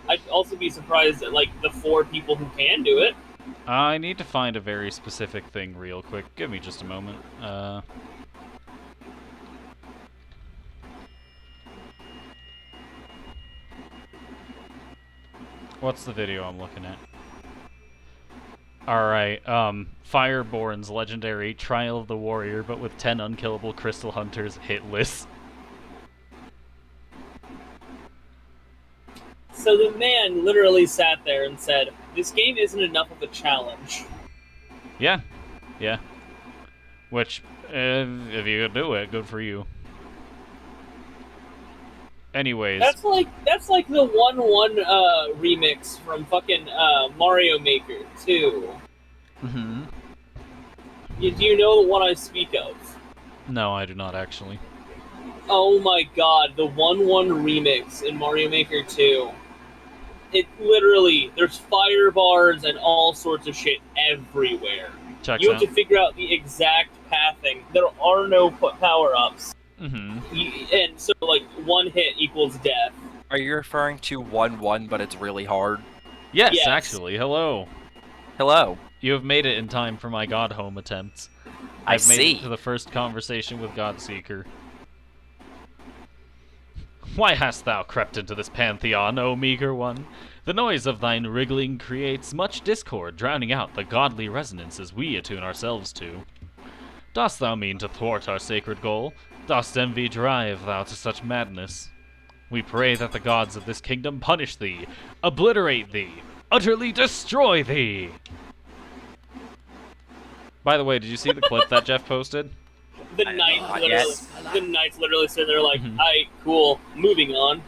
I'd also be surprised at, like, the 4 people who can do it. I need to find a very specific thing real quick. Give me just a moment. What's the video I'm looking at? Alright, Fireborn's legendary Trial of the Warrior, but with 10 unkillable Crystal Hunters hitless. So the man literally sat there and said, this game isn't enough of a challenge. Yeah. Yeah. Which, if you could do it, good for you. Anyways. That's like the 1-1 remix from fucking Mario Maker 2. Mm-hmm. Do you know the one I speak of? No, I do not actually. Oh my god, the 1-1 remix in Mario Maker 2. It literally, there's fire bars and all sorts of shit everywhere. Checks You have out. to figure out the exact pathing. There are no power-ups. Mm-hmm. And so, like, 1 hit equals death. Are you referring to 1-1, but it's really hard? Yes, Yes. actually. Hello. Hello. You have made it in time for my God Home attempts. I I've made see. it to the first conversation with Godseeker. Why hast thou crept into this pantheon, O meager one? The noise of thine wriggling creates much discord, drowning out the godly resonances we attune ourselves to. Dost thou mean to thwart our sacred goal? Dost envy drive thou to such madness? We pray that the gods of this kingdom punish thee, obliterate thee, utterly destroy thee! By the way, did you see the clip that Jeff posted? The knight's literally sitting there like, Mhm. aight, cool, moving on.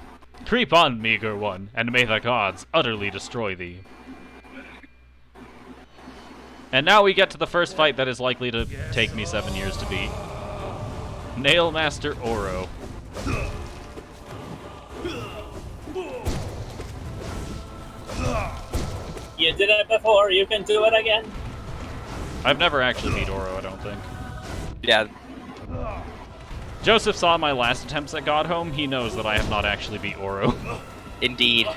Creep on, meager one, and may the gods utterly destroy thee. And now we get to the first fight that is likely to take me 7 years to beat. Nail Master Oro. You did it before, you can do it again. I've never actually beat Oro, I don't think. Yeah. Joseph saw my last attempts at Godhome. He knows that I have not actually beat Oro. Indeed.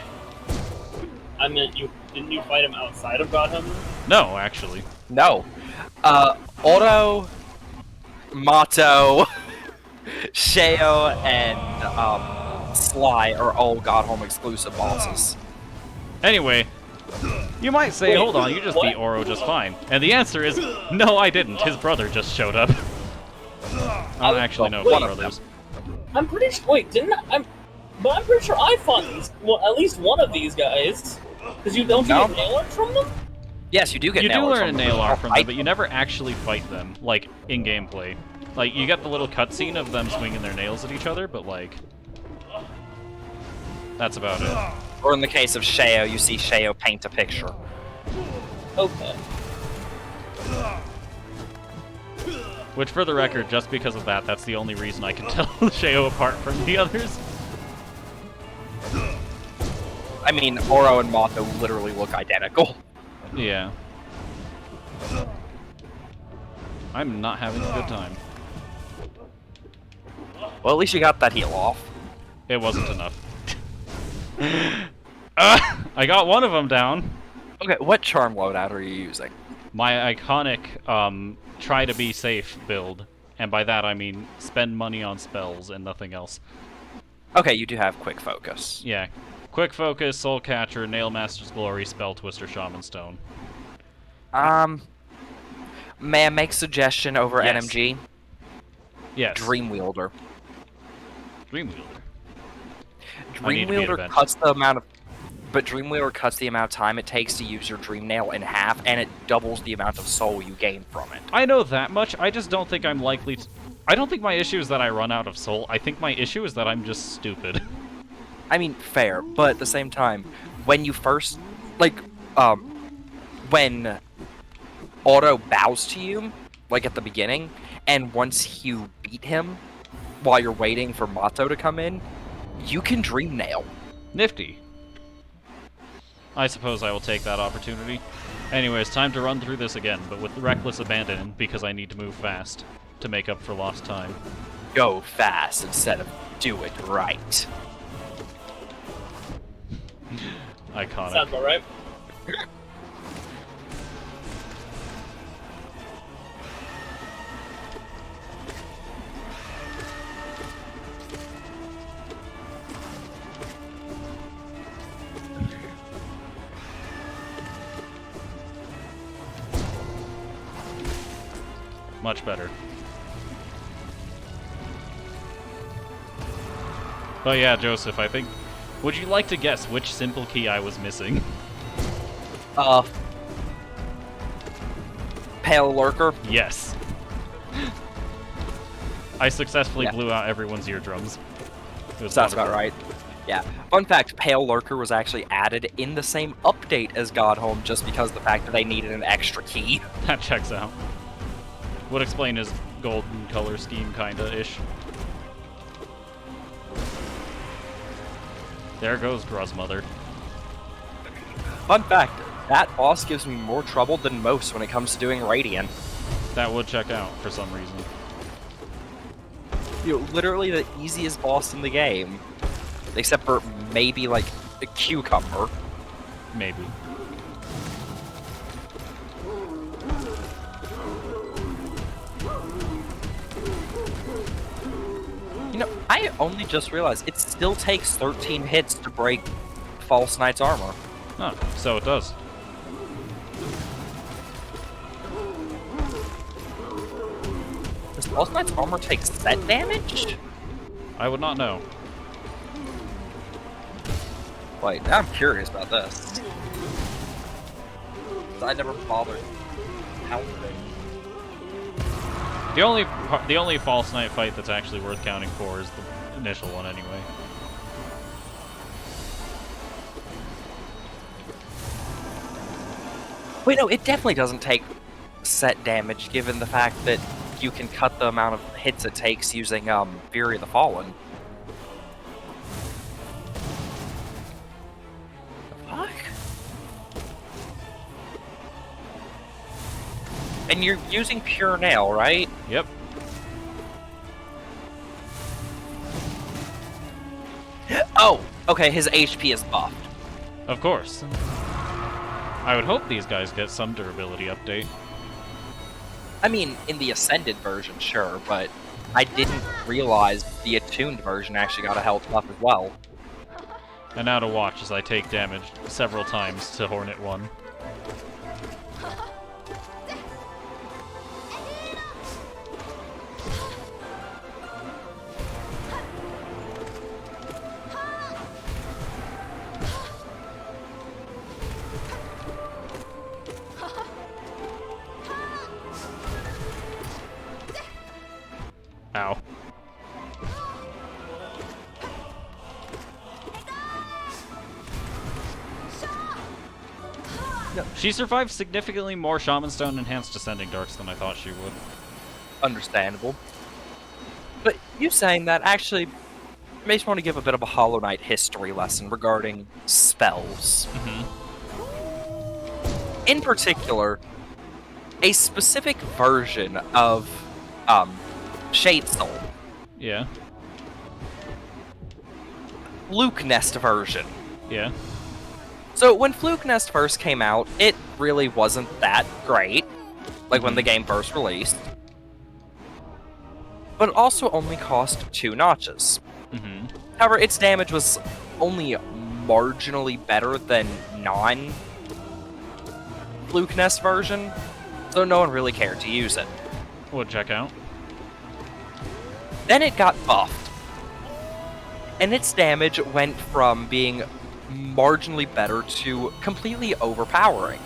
I meant, didn't you fight him outside of Godham? No, actually. No. Oro, Mato, Sheo, and Sly are all Godhome exclusive bosses. Anyway, you might say, Wait, hold on, you just what? beat Oro just fine. And the answer is, no, I didn't. His brother just showed up. I don't actually know if One they're of them. brothers. I'm pretty sure. Wait, didn't I? But I'm pretty sure I fought these. Well, at least one of these guys. Because you don't No. get nail art from them. Yes, you do get You do nail learn a from nail them. art from them, but you never actually fight them, like, in gameplay. Like, you get the little cutscene of them swinging their nails at each other, but, like, that's about it. Or in the case of Sheo, you see Sheo paint a picture. Okay. Which, for the record, just because of that, that's the only reason I can tell Sheo apart from the others. I mean, Oro and Mato literally look identical. Yeah. I'm not having a good time. Well, at least you got that heal off. It wasn't enough. I got one of them down. Okay, what charm loadout are you using? My iconic, try to be safe build. And by that I mean spend money on spells and nothing else. Okay, you do have quick focus. Yeah. Quick Focus, Soul Catcher, Nail Master's Glory, Spell Twister, Shaman Stone. May I make suggestion over Yes. NMG? Yes. Dream Wielder. Dreamwielder. I Dream need to be at Wielder event. cuts the amount of... But Dream Wielder cuts the amount of time it takes to use your Dream Nail in half, and it doubles the amount of soul you gain from it. I know that much, I just don't think I'm likely to... I don't think my issue is that I run out of soul, I think my issue is that I'm just stupid. I mean, fair, but at the same time, when you first... Like, when Auto bows to you, like at the beginning, and once you beat him, while you're waiting for Mato to come in, you can Dream Nail. Nifty. I suppose I will take that opportunity. Anyways, time to run through this again, but with reckless abandon, because I need to move fast to make up for lost time. Go fast instead of do it right. Iconic. Sounds about right. Much better. But yeah, Joseph, I think... Would you like to guess which simple key I was missing? Pale Lurker. Yes. I successfully blew out everyone's eardrums. It was Sounds wonderful. about right. Yeah. Fun fact, Pale Lurker was actually added in the same update as Godhome just because of the fact that they needed an extra key. That checks out. Would explain his golden color scheme, kinda-ish. There goes Gruzmother. Fun fact, that boss gives me more trouble than most when it comes to doing Radiant. That would check out for some reason. You know, literally the easiest boss in the game. Except for maybe, like, a cucumber. Maybe. You know, I only just realized it still takes 13 hits to break False Knight's armor. Huh, so it does. Does False Knight's armor take set damage? I would not know. Wait, I'm curious about this. I never bothered counting. The only False Knight fight that's actually worth counting for is the initial one, anyway. Wait, no, it definitely doesn't take set damage, given the fact that you can cut the amount of hits it takes using Fury of the Fallen. Fuck? And you're using Pure Nail, right? Yep. Oh, okay, his HP is buffed. Of course. I would hope these guys get some durability update. I mean, in the Ascended version, sure, but I didn't realize the Attuned version actually got a health buff as well. And now to watch as I take damage several times to Hornet 1. Ow. No. She survived significantly more Shaman Stone Enhanced Descending Darks than I thought she would. Understandable. But you saying that actually makes me want to give a bit of a Hollow Knight history lesson regarding spells. In particular, a specific version of Shade Soul. Yeah. Fluke Nest version. Yeah. So when Fluke Nest first came out, it really wasn't that great, like when the game first released. But it also only cost 2 notches. However, its damage was only marginally better than non-Fluke Nest version, so no one really cared to use it. Would check out. Then it got buffed, and its damage went from being marginally better to completely overpowering,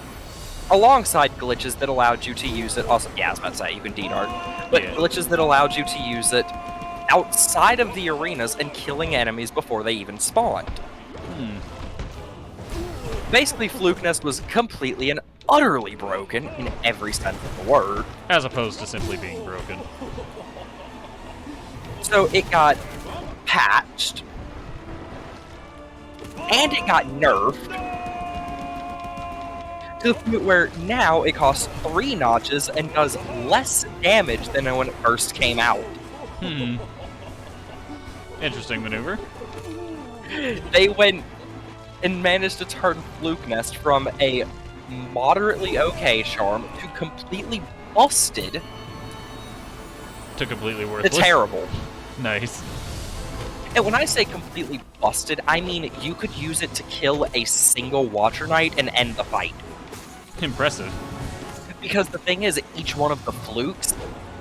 alongside glitches that allowed you to use it. Also, yeah, I was about to say you can D-dart, but Yeah. glitches that allowed you to use it outside of the arenas and killing enemies before they even spawned. Basically, Fluke Nest was completely and utterly broken in every sense of the word. As opposed to simply being broken. So it got patched, and it got nerfed, to the point where now it costs 3 notches and does less damage than when it first came out. Interesting maneuver. They went and managed to turn Fluke Nest from a moderately okay charm to completely busted To completely to worthless. terrible. Nice. And when I say completely busted, I mean you could use it to kill a single Watcher Knight and end the fight. Impressive. Because the thing is, each one of the flukes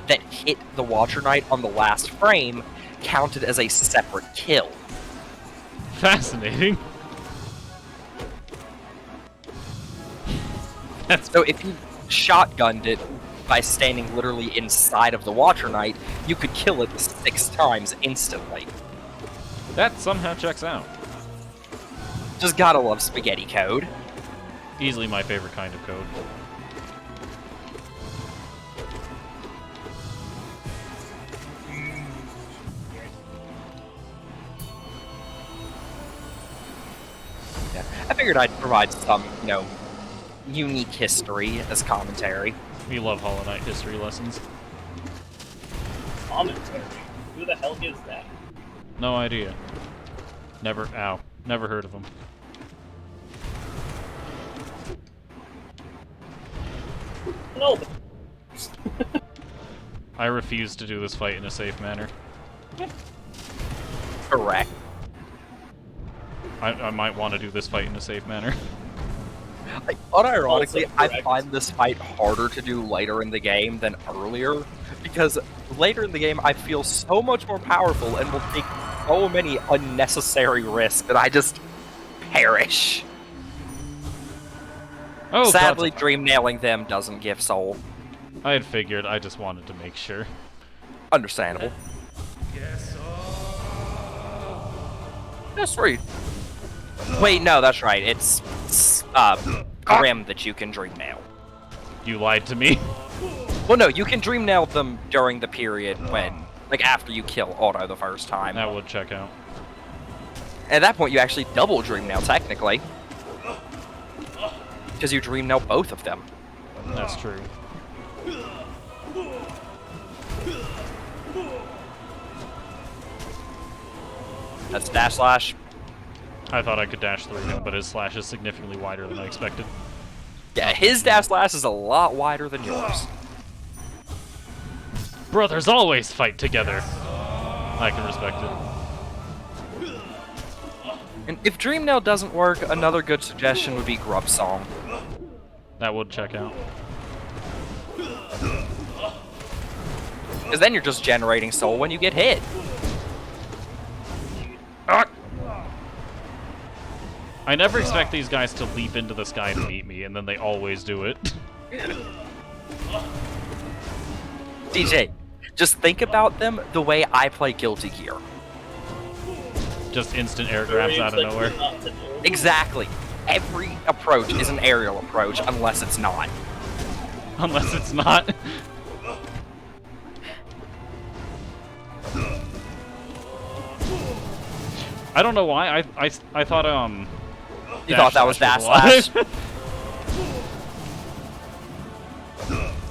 that hit the Watcher Knight on the last frame counted as a separate kill. Fascinating. That's So if you shotgunned it by standing literally inside of the Watcher Knight, you could kill it 6 times instantly. that somehow checks out. Just gotta love spaghetti code. Easily my favorite kind of code. Yeah. I figured I'd provide some, unique history as commentary. We love Hollow Knight history lessons. Commentary. Who the hell is that? No idea. Never heard of them. No. I refuse to do this fight in a safe manner. Correct. I might want to do this fight in a safe manner. Like, unironically, Also I correct. find this fight harder to do later in the game than earlier, because later in the game I feel so much more powerful and will take so many unnecessary risks that I just perish. Oh, Sadly, God. dream nailing them doesn't give soul. I had figured, I just wanted to make sure. Understandable. That's right. Wait, no, that's right. It's Grim that you can dream nail. You lied to me. Well, no, you can dream nail them during the period when, after you kill Otto the first time. That would check out. At that point, you actually double dream nail, technically. Because you dream nail both of them. That's true. That's dash slash. I thought I could dash through him, but his slash is significantly wider than I expected. Yeah, his dash slash is a lot wider than yours. Brothers always fight together. I can respect it. And if dream nail doesn't work, another good suggestion would be Grub Song. That would check out. Because then you're just generating soul when you get hit. Ah! I never expect these guys to leap into the sky to meet me, and then they always do it. DJ, just think about them the way I play Guilty Gear. Just instant air grabs out of nowhere. Exactly. Every approach is an aerial approach unless it's not. Unless it's not. I don't know why. I thought You thought that was dash alive. slash?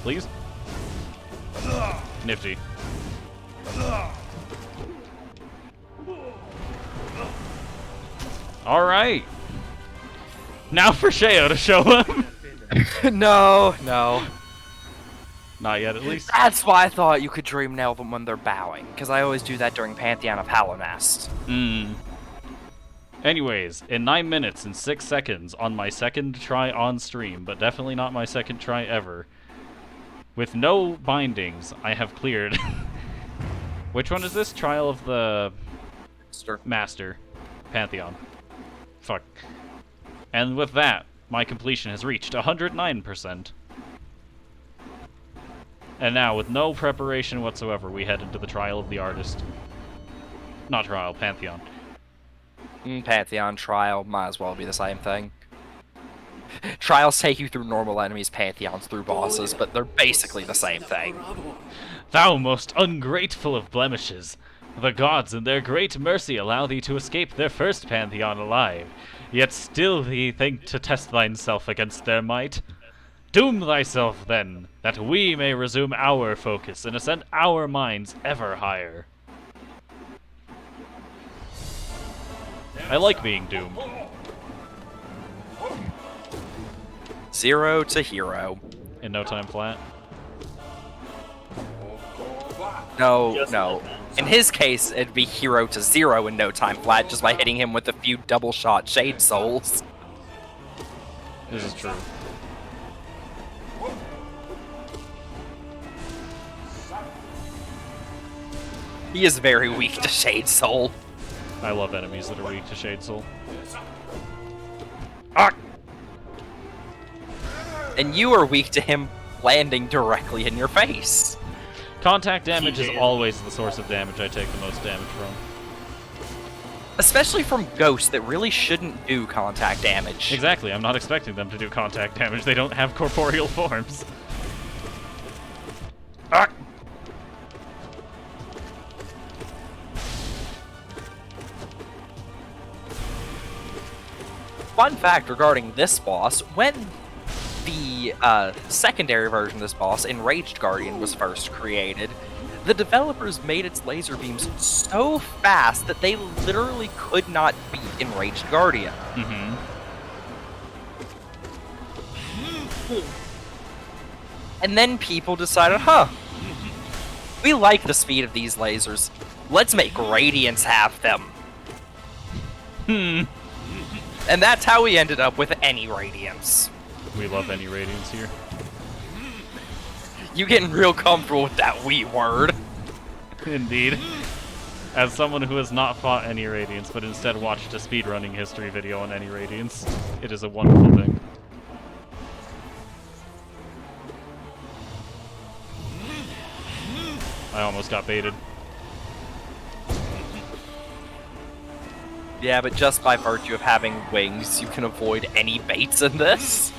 Please. Nifty. All right. Now for Sheo to show up. No. Not yet, at least. That's why I thought you could dream nail them when they're bowing, because I always do that during Pantheon of Hallownest. Anyways, in 9 minutes and 6 seconds on my second try on stream, but definitely not my second try ever, with no bindings, I have cleared. Which one is this? Trial of the Master. Pantheon. Fuck. And with that, my completion has reached 109%. And now, with no preparation whatsoever, we head into the Trial of the Artist. Not Trial, Pantheon. Pantheon trial might as well be the same thing. Trials take you through normal enemies, Pantheons through bosses, but they're basically the same thing. Thou most ungrateful of blemishes! The gods in their great mercy allow thee to escape their first pantheon alive, yet still thee think to test thyself against their might. Doom thyself, then, that we may resume our focus and ascend our minds ever higher. I like being doomed. 0 to hero. In no time flat. No, Just no. like that. In his case, it'd be hero to 0 in no time flat just by hitting him with a few double shot Shade Souls. This is true. He is very weak to Shade Soul. I love enemies that are weak to Shade Soul. Ah! And you are weak to him landing directly in your face. Contact damage is always the source of damage I take the most damage from. Especially from ghosts that really shouldn't do contact damage. Exactly, I'm not expecting them to do contact damage. They don't have corporeal forms. Ah! Fun fact regarding this boss, when the secondary version of this boss, Enraged Guardian, was first created, the developers made its laser beams so fast that they literally could not beat Enraged Guardian. Mm-hmm. And then people decided, we like the speed of these lasers. Let's make Radiants have them. Hmm. And that's how we ended up with any Radiants. We love any radiance here. You getting real comfortable with that "we" word. Indeed. As someone who has not fought any Radiance, but instead watched a speedrunning history video on any Radiance, it is a wonderful thing. I almost got baited. Yeah, but just by virtue of having wings, you can avoid any baits in this.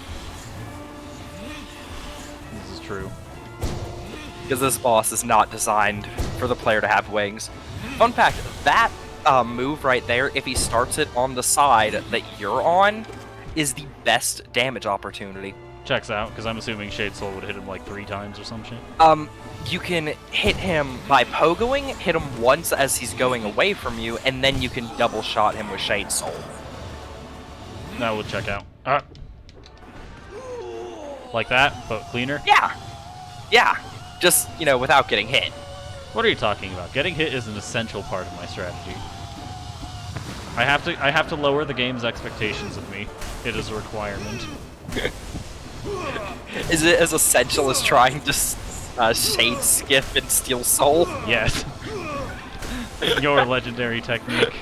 This is true. Because this boss is not designed for the player to have wings. Fun fact, that move right there, if he starts it on the side that you're on, is the best damage opportunity. Checks out, because I'm assuming Shade Soul would hit him like 3 times or some shit. You can hit him by pogoing, hit him once as he's going away from you, and then you can double shot him with Shade Soul. That would check out. Ah. Like that, but cleaner? Yeah! Yeah! Just, without getting hit. What are you talking about? Getting hit is an essential part of my strategy. I have to lower the game's expectations of me. It is a requirement. Is it as essential as trying to Shade Skip and Steal Soul? Yes. Your legendary technique.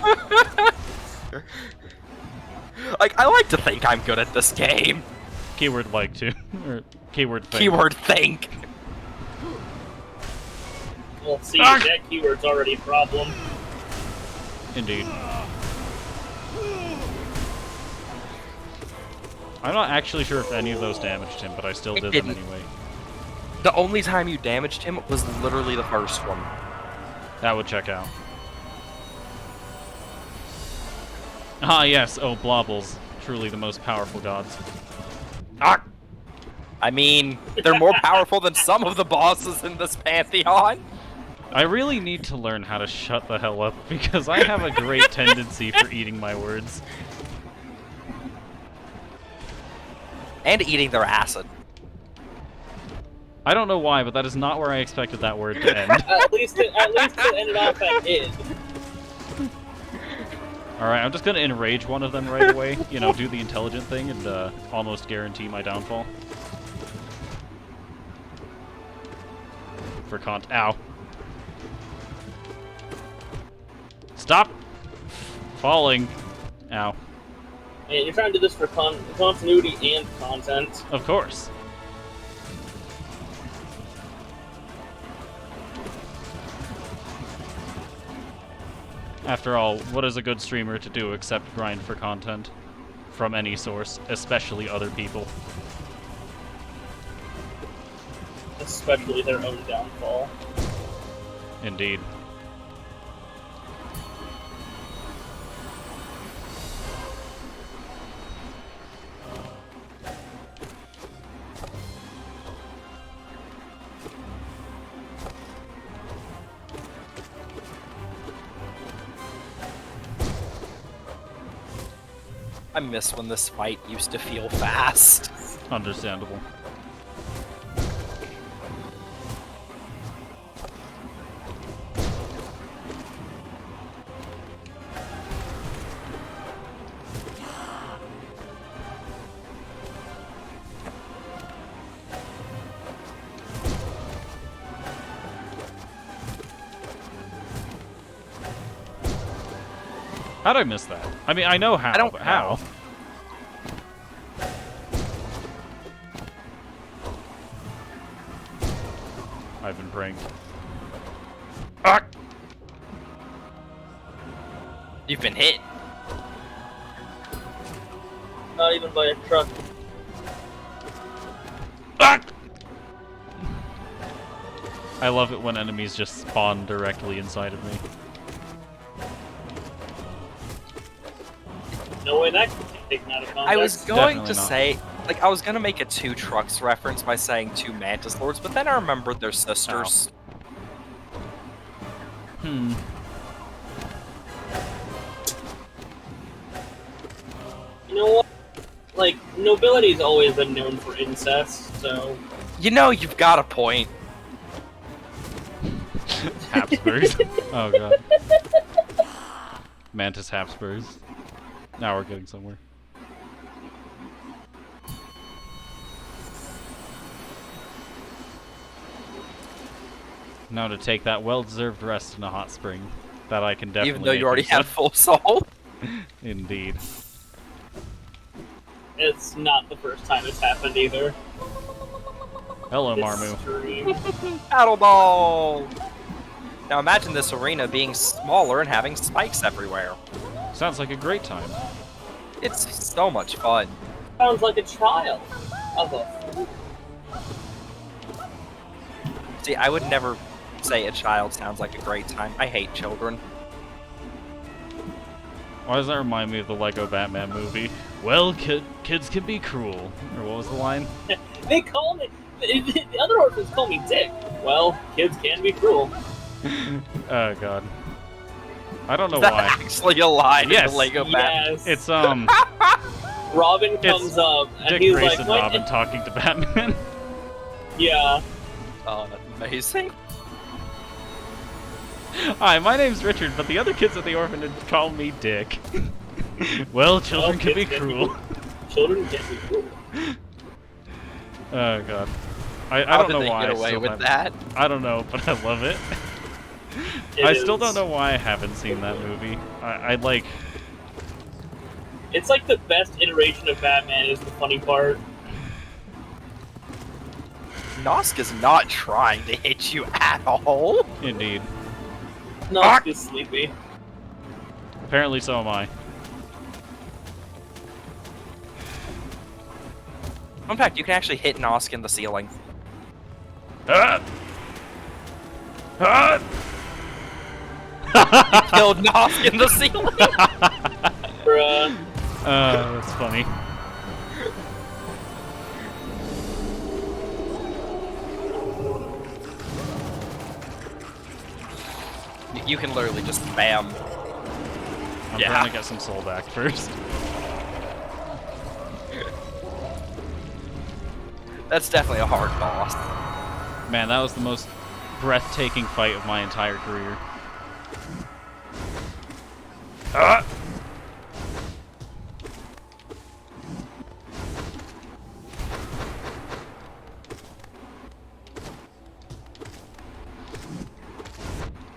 I like to think I'm good at this game. Keyword like to. Or keyword think. Keyword think. Well, see, Ah! that keyword's already a problem. Indeed. I'm not actually sure if any of those damaged him, but I still It did them didn't. anyway. The only time you damaged him was literally the first one. That would check out. Ah, yes. Oh, Blobbles. Truly the most powerful gods. Ah! I mean, they're more powerful than some of the bosses in this pantheon. I really need to learn how to shut the hell up, because I have a great tendency for eating my words. And eating their acid. I don't know why, but that is not where I expected that word to end. At least it ended off at id. Alright, I'm just gonna enrage one of them right away. You know, do the intelligent thing and almost guarantee my downfall. For Ow. Stop! Falling. Ow. And you're trying to do this for continuity and content. Of course. After all, what is a good streamer to do except grind for content? from any source, especially other people. Especially their own downfall. Indeed. I miss when this fight used to feel fast. Understandable. How'd I miss that? I mean, I know how, I don't but know. how? I've been pranked. Ah! You've been hit. Not even by a truck. Ah! I love it when enemies just spawn directly inside of me. No way that could be taken out of context. I was going to Definitely not. say, like, I was gonna make a two trucks reference by saying two Mantis Lords, but then I remembered they're sisters. Hmm. You know what? Like, nobility's always been known for incest, so... You know, you've got a point. Habsburgs. Oh god. Mantis Habsburgs. Now we're getting somewhere. Now to take that well-deserved rest in a hot spring that I can definitely Even though you make already use have of. full soul. Indeed. It's not the first time it's happened either. Hello, It's Marmu. extreme. Battle Ball! Now imagine this arena being smaller and having spikes everywhere. Sounds like a great time. It's so much fun. Sounds like a child. Of a... See, I would never say a child sounds like a great time. I hate children. Why does that remind me of the Lego Batman movie? Well, kids can be cruel. Or what was the line? They call me... The other orphans call me Dick. Well, kids can be cruel. Oh god. I don't know Is that why. actually a line in Yes. the Lego Batman? Yes. It's Robin comes up, and Dick he's Grayson like... Robin talking to Batman. Yeah. Oh, that's amazing. Hi, my name's Richard, but the other kids at the orphanage call me Dick. Well, children can be kids cruel. Children can be cruel. Oh god. I How don't did know they why get I away still with haven't- that? I don't know, but I love it. I still don't know why I haven't seen that movie. I'd like... It's like the best iteration of Batman is the funny part. Nosk is not trying to hit you at all. Indeed. Nosk is sleepy. Apparently so am I. Fun fact, you can actually hit Nosk in the ceiling. Ah! Ah! Killed Nosk in the ceiling. Bruh. That's funny. You can literally just spam. I'm Yeah. trying to get some soul back first. That's definitely a hard boss. Man, that was the most breathtaking fight of my entire career. Ah!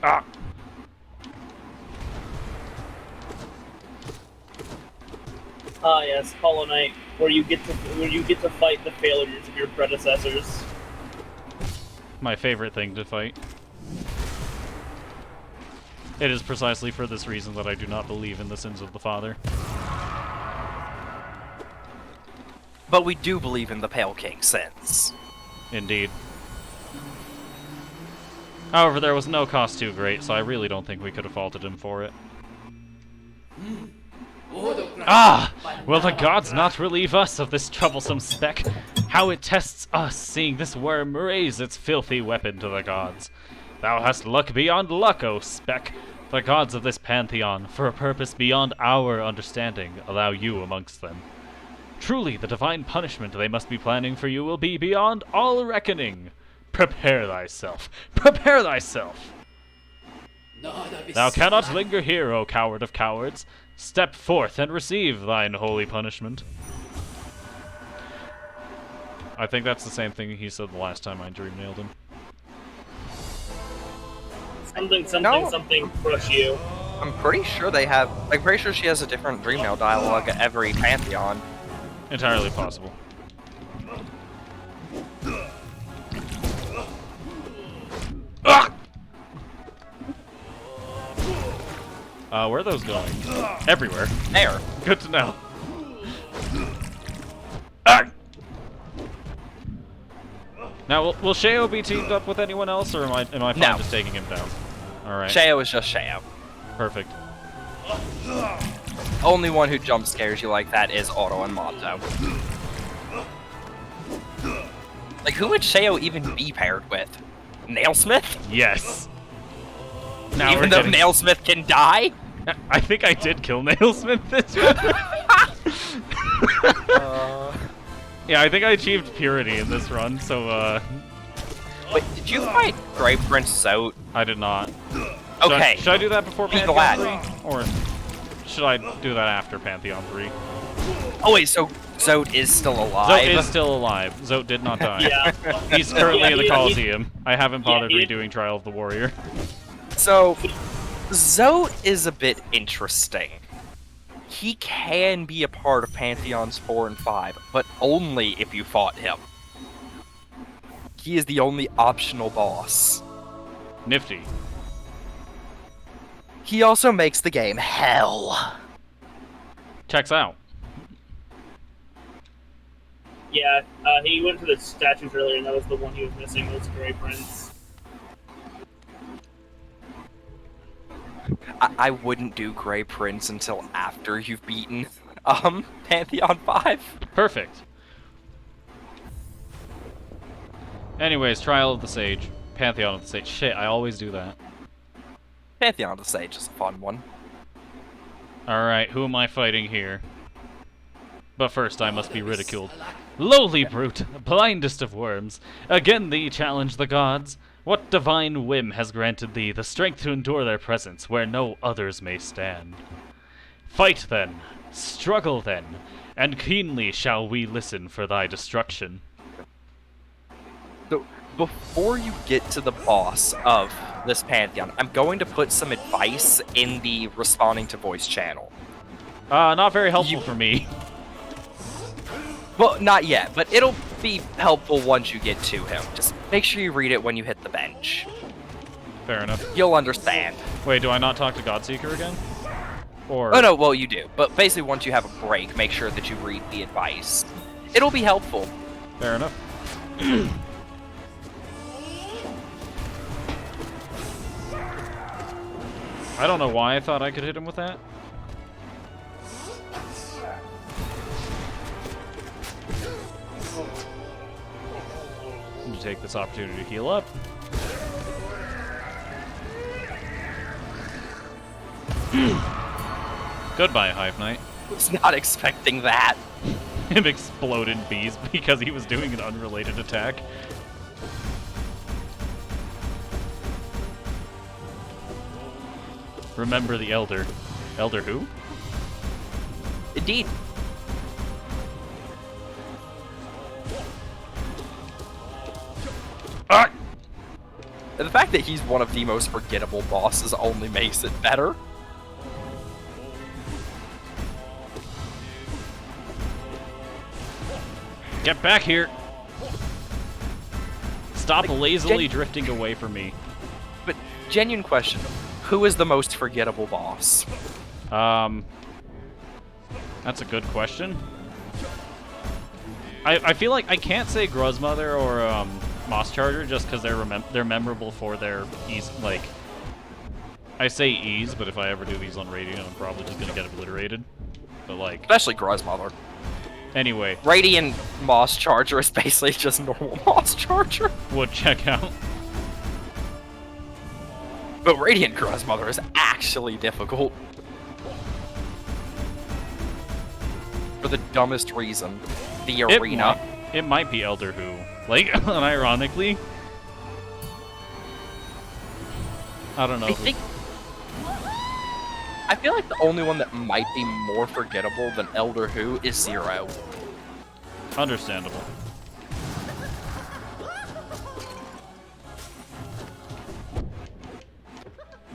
Ah! Ah yes, Hollow Knight, where you get to fight the failures of your predecessors. My favorite thing to fight. It is precisely for this reason that I do not believe in the sins of the father. but we do believe in the Pale King since. Indeed. However, there was no cost too great, so I really don't think we could have faulted him for it. Ah! Will the gods not relieve us of this troublesome speck? How it tests us, seeing this worm raise its filthy weapon to the gods. Thou hast luck beyond luck, O speck. The gods of this pantheon, for a purpose beyond our understanding, allow you amongst them. Truly, the divine punishment they must be planning for you will be beyond all reckoning. Prepare thyself. Prepare thyself. Thou cannot linger here, O coward of cowards. Step forth and receive thine holy punishment. I think that's the same thing he said the last time I dream nailed him. Something, crush you. I'm pretty sure they have. I'm pretty sure she has a different dream nail dialogue at every pantheon. Entirely possible. Ah! Where are those going? Everywhere. There. Good to know. Ah! Now, will Sheo be teamed up with anyone else, or am I fine No. just taking him down? All right. Sheo is just Sheo. Perfect. Only one who jump scares you like that is Otto and Monto. Like, who would Sheo even be paired with? Nailsmith? Yes. Now Even we're though getting... Nailsmith can die? I think I did kill Nailsmith this run. Yeah, I think I achieved purity in this run, so, Wait, did you fight Grey Prince Zote? I did not. Okay. Should I do that before Be Pantheon glad. 3? Or should I do that after Pantheon 3? Oh wait, so Zote is still alive? Zote is still alive. Zote did not die. Yeah. He's currently Yeah, in the he- Coliseum. I haven't bothered he- redoing Trial of the Warrior. So, Zote is a bit interesting. He can be a part of Pantheons 4 and 5, but only if you fought him. He is the only optional boss. Nifty. He also makes the game hell. Checks out. Yeah, he went to the statues earlier, and that was the one he was missing, was Grey Prince. I wouldn't do Grey Prince until after you've beaten Pantheon 5. Perfect. Anyways, Trial of the Sage. Pantheon of the Sage. Shit, I always do that. Pantheon of the Sage is a fun one. Alright, who am I fighting here? But first I must be ridiculed. Lowly brute, blindest of worms, again thee challenge the gods. What divine whim has granted thee the strength to endure their presence where no others may stand? Fight then, struggle then, and keenly shall we listen for thy destruction. So, before you get to the boss of this Pantheon, I'm going to put some advice in the responding to voice channel. Not very helpful for me. Well, not yet, but it'll be helpful once you get to him. Just make sure you read it when you hit the bench. Fair enough. You'll understand. Wait, do I not talk to Godseeker again? Or... Oh no, well you do. But basically once you have a break, make sure that you read the advice. It'll be helpful. Fair enough. I don't know why I thought I could hit him with that. I'm gonna take this opportunity to heal up. Goodbye, Hive Knight. Was not expecting that. Him exploded bees because he was doing an unrelated attack. Remember the Elder. Elder who? Indeed. Ah! The fact that he's one of the most forgettable bosses only makes it better. Get back here! Stop Like, lazily drifting away from me. But genuine question, who is the most forgettable boss? That's a good question. I feel like I can't say Gruzmother or Moss Charger just because they're memorable for their ease. Like, I say ease, but if I ever do these on Radiant, I'm probably just gonna get obliterated. But like, Especially Gruzmother. anyway, Radiant Moss Charger is basically just normal Moss Charger. would check out. But Radiant Gruzmother is actually difficult. For the dumbest reason. The arena. It might be Elder Who. Like, unironically. I don't know. I feel like the only one that might be more forgettable than Elder Who is Zero. Understandable.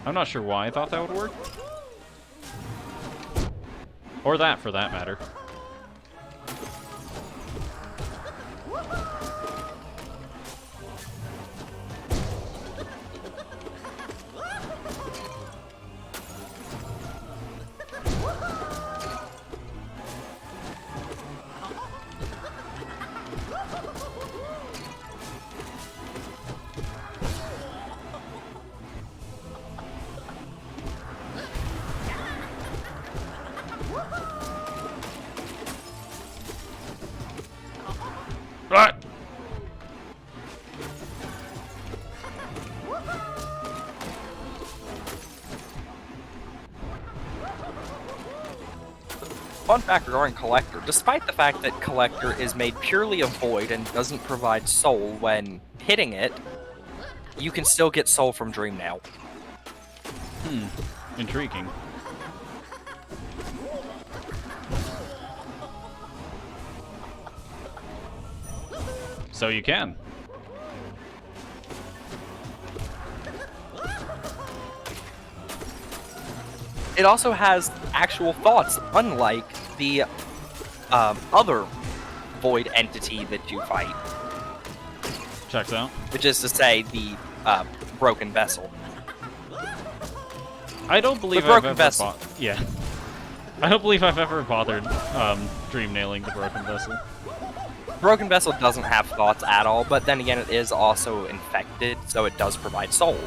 I'm not sure why I thought that would work. Or that, for that matter. Right. Fun fact regarding Collector, despite the fact that Collector is made purely of Void and doesn't provide Soul when hitting it, you can still get Soul from Dreamnail. Intriguing. So you can. It also has actual thoughts, unlike the other Void entity that you fight, Checks out. which is to say the Broken Vessel. I don't believe The I've Broken ever Vessel. Yeah. I don't believe I've ever bothered dream nailing the Broken Vessel. Broken Vessel doesn't have thoughts at all, but then again, it is also infected, so it does provide Soul.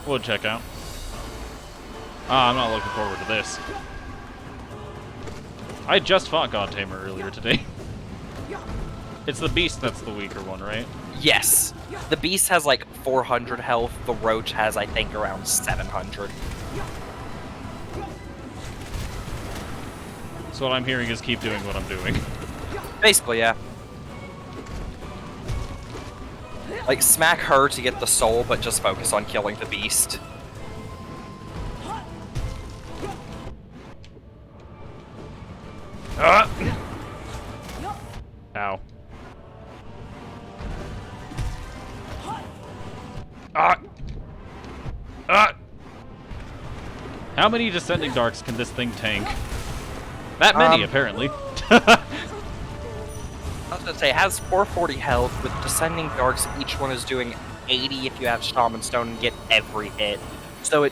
We'll check out. I'm not looking forward to this. I just fought God Tamer earlier today. It's the Beast that's the weaker one, right? Yes. The Beast has like 400 health, the Roach has, I think, around 700. So what I'm hearing is keep doing what I'm doing. Basically, yeah. Like, smack her to get the Soul, but just focus on killing the Beast. Ah! Ow. Ah! Ah! How many Descending Darks can this thing tank? That many, apparently. I was gonna say, it has 440 health, with Descending Darks, each one is doing 80 if you have Shaman Stone and get every hit. So it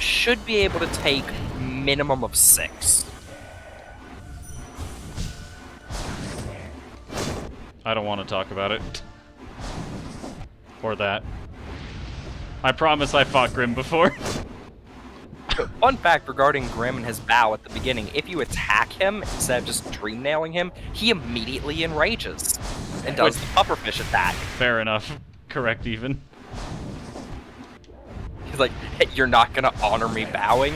should be able to take minimum of 6. I don't want to talk about it. Or that. I promise I fought Grim before. Fun fact regarding Grim and his bow at the beginning, if you attack him instead of just dream nailing him, he immediately enrages and does the pufferfish attack. Fair enough. Correct even. He's like, hey, you're not gonna honor me bowing?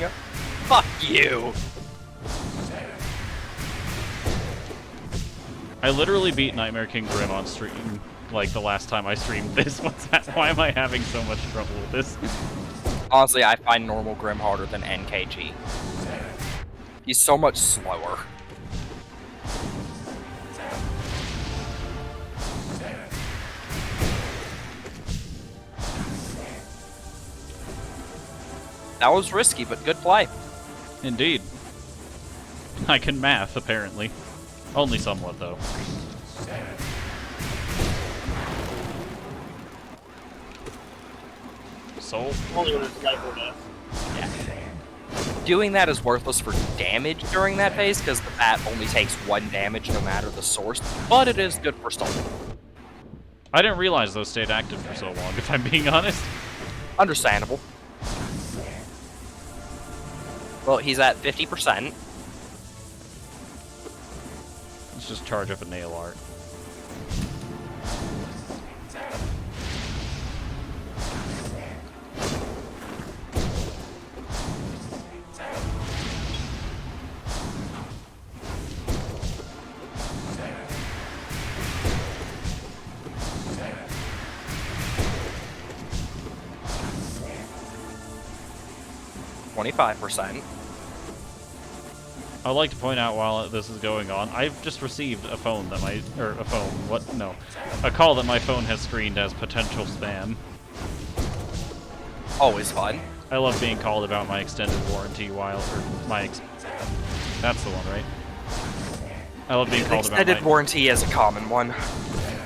Fuck you! I literally beat Nightmare King Grim on stream, like, the last time I streamed this. Why am I having so much trouble with this? Honestly, I find normal Grim harder than NKG. He's so much slower. That was risky, but good play. Indeed. I can math, apparently. Only somewhat, though. Soul? Only when it's sniper death. Yeah. doing that is worthless for damage during that phase, because the bat only takes 1 damage no matter the source, but it is good for stalling. I didn't realize those stayed active for so long, if I'm being honest. Understandable. Well, he's at 50%. Let's just charge up a nail art. %. I'd like to point out while this is going on, I've just received a phone that a call that my phone has screened as potential spam. Always fun. I love being called about my extended warranty that's the one, right? I love being called about Extended warranty is a common one.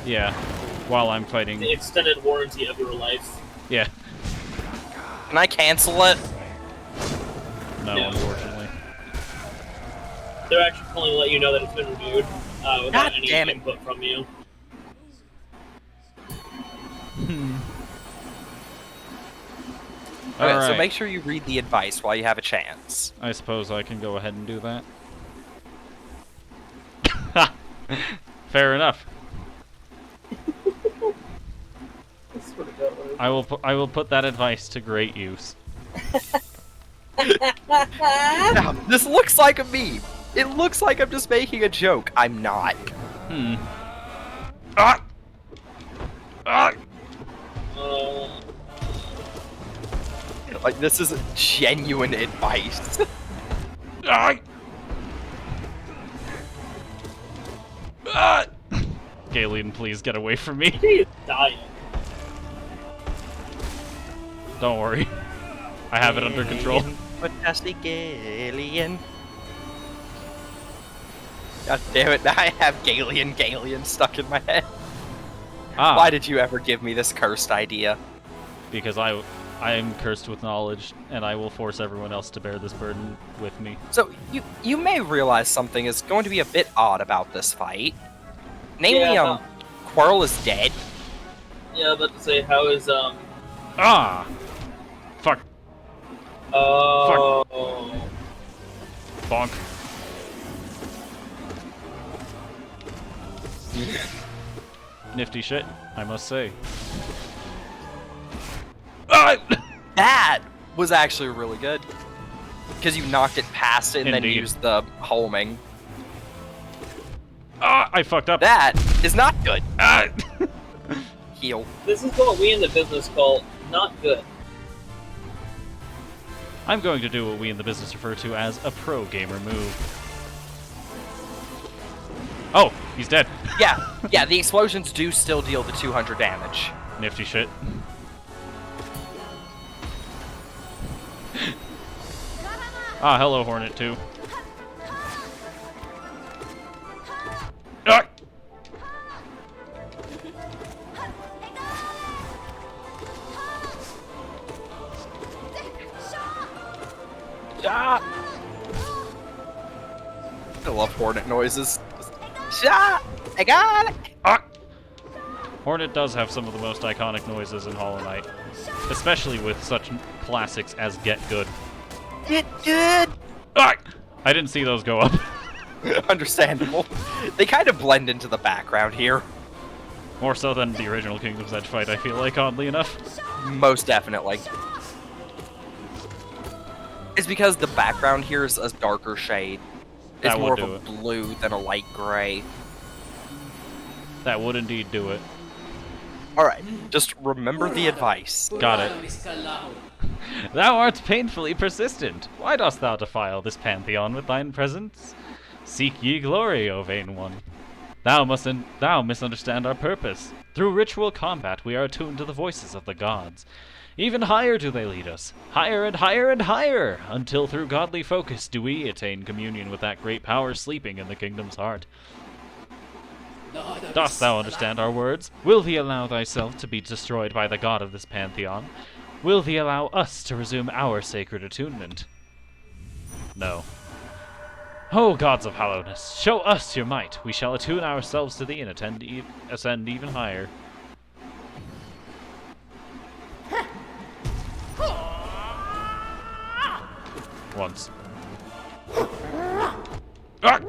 Yeah, while I'm fighting. The extended warranty of your life. Yeah. Can I cancel it? No, unfortunately. They're actually calling to let you know that it's been reviewed without God any damn it. input from you. Okay, All so right. make sure you read the advice while you have a chance. I suppose I can go ahead and do that. Fair enough. I will put that advice to great use. Now, this looks like a meme. It looks like I'm just making a joke. I'm not. Ah! Ah! Like, this is genuine advice. Ah! Ah! Galen, please get away from me. He is dying. Don't worry. I have it under control. Fantastic alien. God damn it, now I have Galen stuck in my head. Ah, Why did you ever give me this cursed idea? because I am cursed with knowledge, and I will force everyone else to bear this burden with me. So, you may realize something is going to be a bit odd about this fight. Namely, Yeah, Quirrell is dead. Yeah, I was about to say, how is, Ah! Fuck. Oh. Bonk. Nifty shit, I must say. Ah! That was actually really good. Because you knocked it past it and then Indeed. used the homing. Ah! I fucked up. That is not good. Ah! Heal. This is what we in the business call not good. I'm going to do what we in the business refer to as a pro gamer move. Oh, he's dead. Yeah, the explosions do still deal the 200 damage. Nifty shit. Ah, hello, Hornet 2. Ah! Ah! I love Hornet noises. Shot! I got it! Ah! Hornet does have some of the most iconic noises in Hollow Knight, especially with such classics as Get Good. Get good! Ah! I didn't see those go up. Understandable. They kind of blend into the background here. More so than the original Kingdom's Edge fight, I feel like, oddly enough. Most definitely. It's because the background here is a darker shade. It's That more would of do a it. blue than a light gray. That would indeed do it. Alright, just remember the advice. Got it. Thou art painfully persistent. Why dost thou defile this pantheon with thine presence? Seek ye glory, O vain one. Thou misunderstand our purpose. Through ritual combat we are attuned to the voices of the gods. Even higher do they lead us, higher and higher and higher, until through godly focus do we attain communion with that great power sleeping in the kingdom's heart. Dost thou understand our words? Will thee allow thyself to be destroyed by the god of this pantheon? Will thee allow us to resume our sacred attunement? No. Oh, gods of hollowness, show us your might. We shall attune ourselves to thee and ascend even higher. Once. Ah!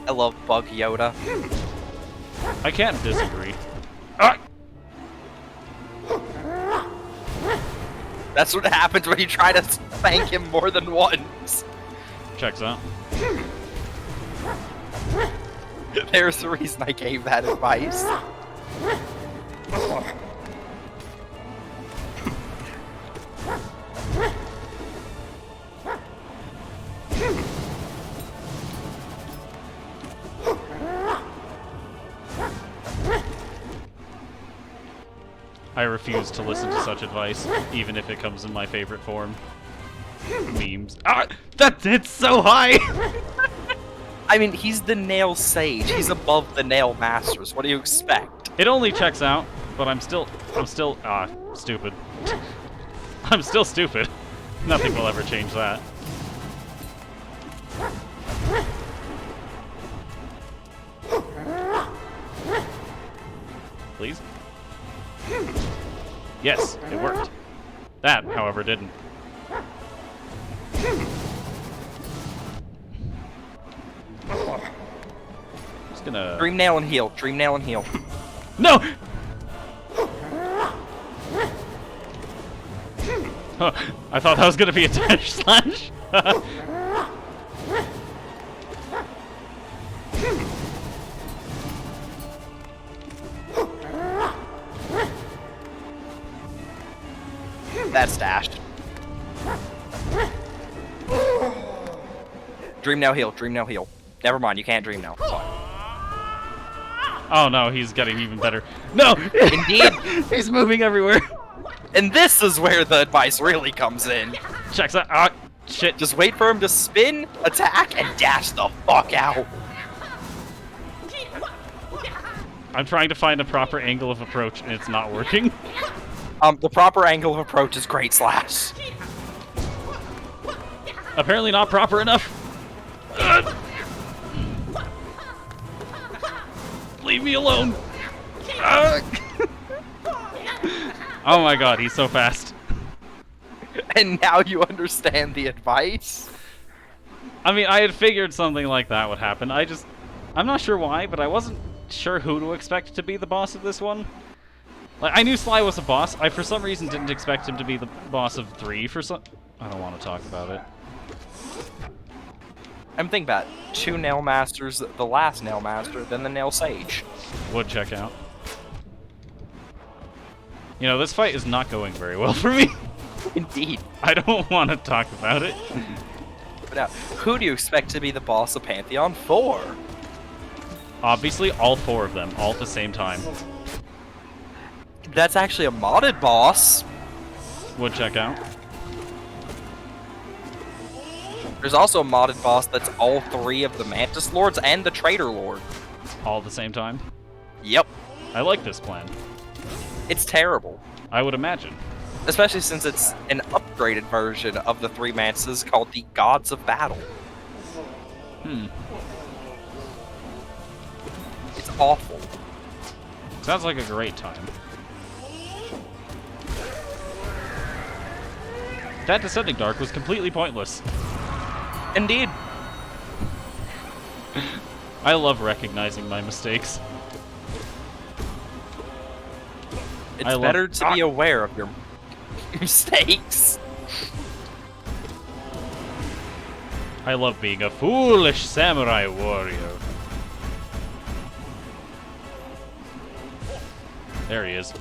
I love Bug Yoda. I can't disagree. Ah! That's what happens when you try to spank him more than once. Checks out. There's the reason I gave that advice. I refuse to listen to such advice, even if it comes in my favorite form. Memes. Ah! That hits so high! I mean, he's the Nail Sage. He's above the Nail Masters. What do you expect? It only checks out, but I'm still, stupid. I'm still stupid. Nothing will ever change that. Please? Yes, it worked. That, however, didn't. Just gonna... Dream Nail and heal. Dream Nail and heal. No! Huh, I thought that was gonna be a dash slash. That's dashed. Dream Nail heal. Dream Nail heal. Never mind, you can't Dream Nail. Oh no, he's getting even better. No! Indeed. He's moving everywhere. And this is where the advice really comes in. Checks out. Ah, shit. Just wait for him to spin, attack, and dash the fuck out. I'm trying to find a proper angle of approach, and it's not working. The proper angle of approach is Great Slash. Apparently not proper enough. Leave me alone. Oh my god, he's so fast. And now you understand the advice? I mean, I had figured something like that would happen. I'm not sure why, but I wasn't sure who to expect to be the boss of this one. Like, I knew Sly was a boss. I, for some reason, didn't expect him to be the boss of 3 for some... I don't want to talk about it. I'm thinking about it. 2 Nail Masters, the last Nail Master, then the Nail Sage. Would check out. You know, this fight is not going very well for me. Indeed. I don't want to talk about it. But now, who do you expect to be the boss of Pantheon 4? Obviously, all 4 of them, all at the same time. That's actually a modded boss. Would check out. There's also a modded boss that's all 3 of the Mantis Lords and the Traitor Lord. All at the same time. Yep. I like this plan. It's terrible. I would imagine. Especially since it's an upgraded version of the 3 Mantises called the Gods of Battle. It's awful. Sounds like a great time. That Descending Dark was completely pointless. Indeed. I love recognizing my mistakes. It's better to be aware of your mistakes. I love being a foolish samurai warrior. There he is.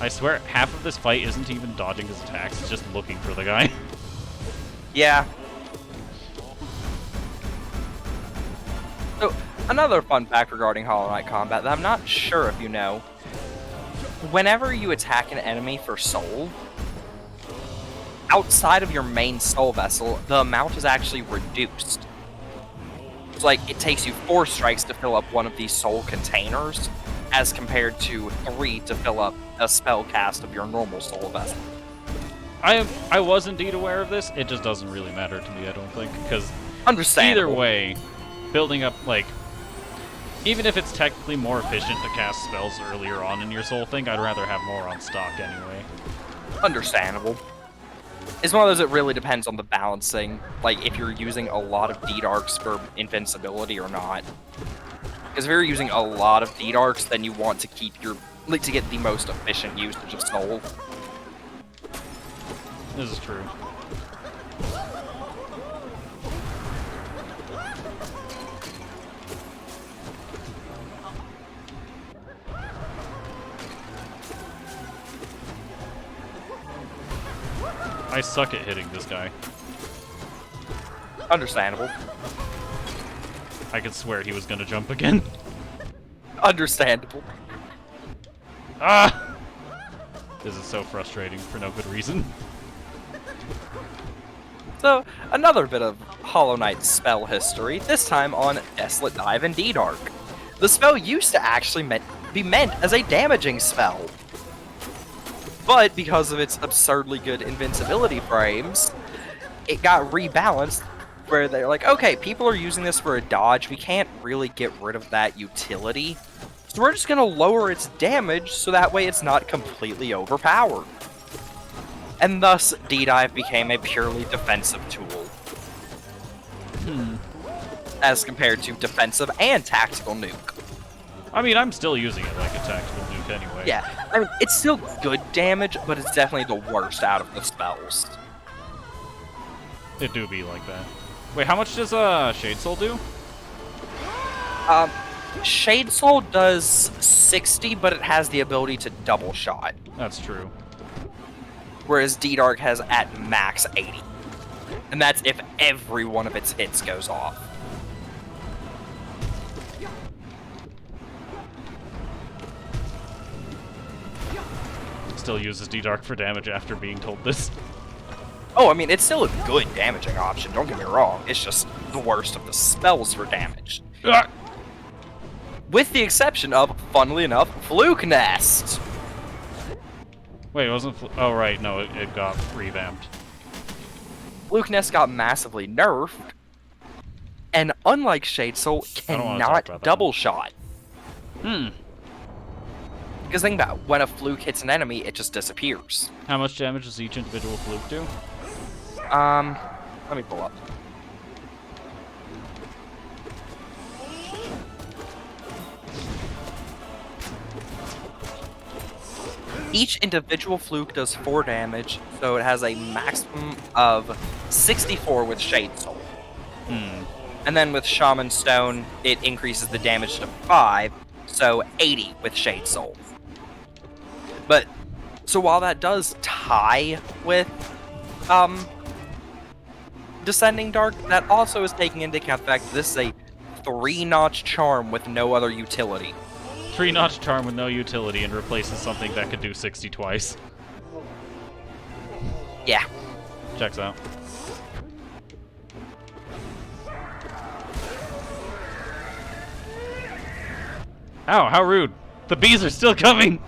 I swear, half of this fight isn't even dodging his attacks, it's just looking for the guy. Yeah. So, another fun fact regarding Hollow Knight combat that I'm not sure if you know. whenever you attack an enemy for soul, outside of your main soul vessel, the amount is actually reduced. It's like it takes you 4 strikes to fill up one of these soul containers, as compared to 3 to fill up a spell cast of your normal soul vessel. I was indeed aware of this. It just doesn't really matter to me, I don't think, because either Understandable. way, building up, like, even if it's technically more efficient to cast spells earlier on in your soul thing, I'd rather have more on stock anyway. Understandable. It's one of those that really depends on the balancing, like if you're using a lot of D-Darks for invincibility or not. Because if you're using a lot of D-Darks, then you want to keep your, like, to get the most efficient usage of soul. This is true. I suck at hitting this guy. Understandable. I could swear he was gonna jump again. Understandable. Ah! This is so frustrating for no good reason. So, another bit of Hollow Knight spell history, this time on Desolate Dive and D-Dark. The spell used to actually be meant as a damaging spell. But because of its absurdly good invincibility frames, it got rebalanced where they're like, okay, people are using this for a dodge, we can't really get rid of that utility, so we're just gonna lower its damage so that way it's not completely overpowered. And thus, D-Dive became a purely defensive tool. As compared to defensive and tactical nuke. I mean, I'm still using it like a tactical nuke anyway. Yeah, I mean, it's still good damage, but it's definitely the worst out of the spells. It do be like that. Wait, how much does Shade Soul do? Shade Soul does 60, but it has the ability to double shot. That's true. Whereas D-Dark has at max 80. And that's if every one of its hits goes off. Still uses D-Dark for damage after being told this. Oh, I mean, it's still a good damaging option, don't get me wrong. It's just the worst of the spells for damage. Ah! With the exception of, funnily enough, Fluke Nest. Wait, it wasn't... oh, right, no, it got revamped. Fluke Nest got massively nerfed, and unlike Shade Soul, don't wanna talk about cannot that double one. shot. Because think about it, when a Fluke hits an enemy, it just disappears. How much damage does each individual fluke do? Let me pull up. Each individual fluke does 4 damage, so it has a maximum of 64 with Shade Soul. And then with Shaman Stone, it increases the damage to 5, so 80 with Shade Soul. But, so while that does tie with, Descending Dark, that also is taking into account the fact that this is a 3-notch charm with no other utility. 3-notch charm with no utility and replaces something that could do 60 twice. Yeah. Checks out. Ow, how rude. The bees are still coming!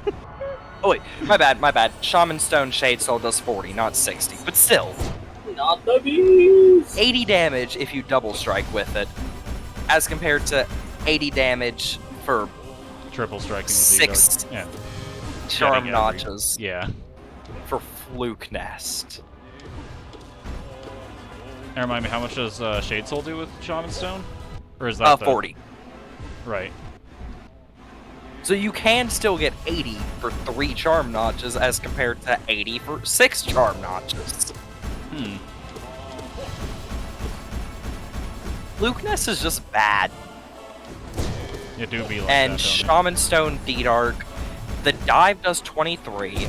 Oh wait, my bad. Shaman Stone Shade Soul does 40, not 60, but still. Not the bees! 80 damage if you double strike with it, as compared to 80 damage for Triple striking with 6 D-Dark. Yeah. charm Getting every- notches Yeah. for Fluke Nest. And remind me, how much does Shade Soul do with Shaman Stone? Or is that 40. Right. So you can still get 80 for 3 charm notches as compared to 80 for 6 charm notches. Fluke Nest is just bad. It do be like And that, don't Shaman Stone D-Dark, the dive does 23,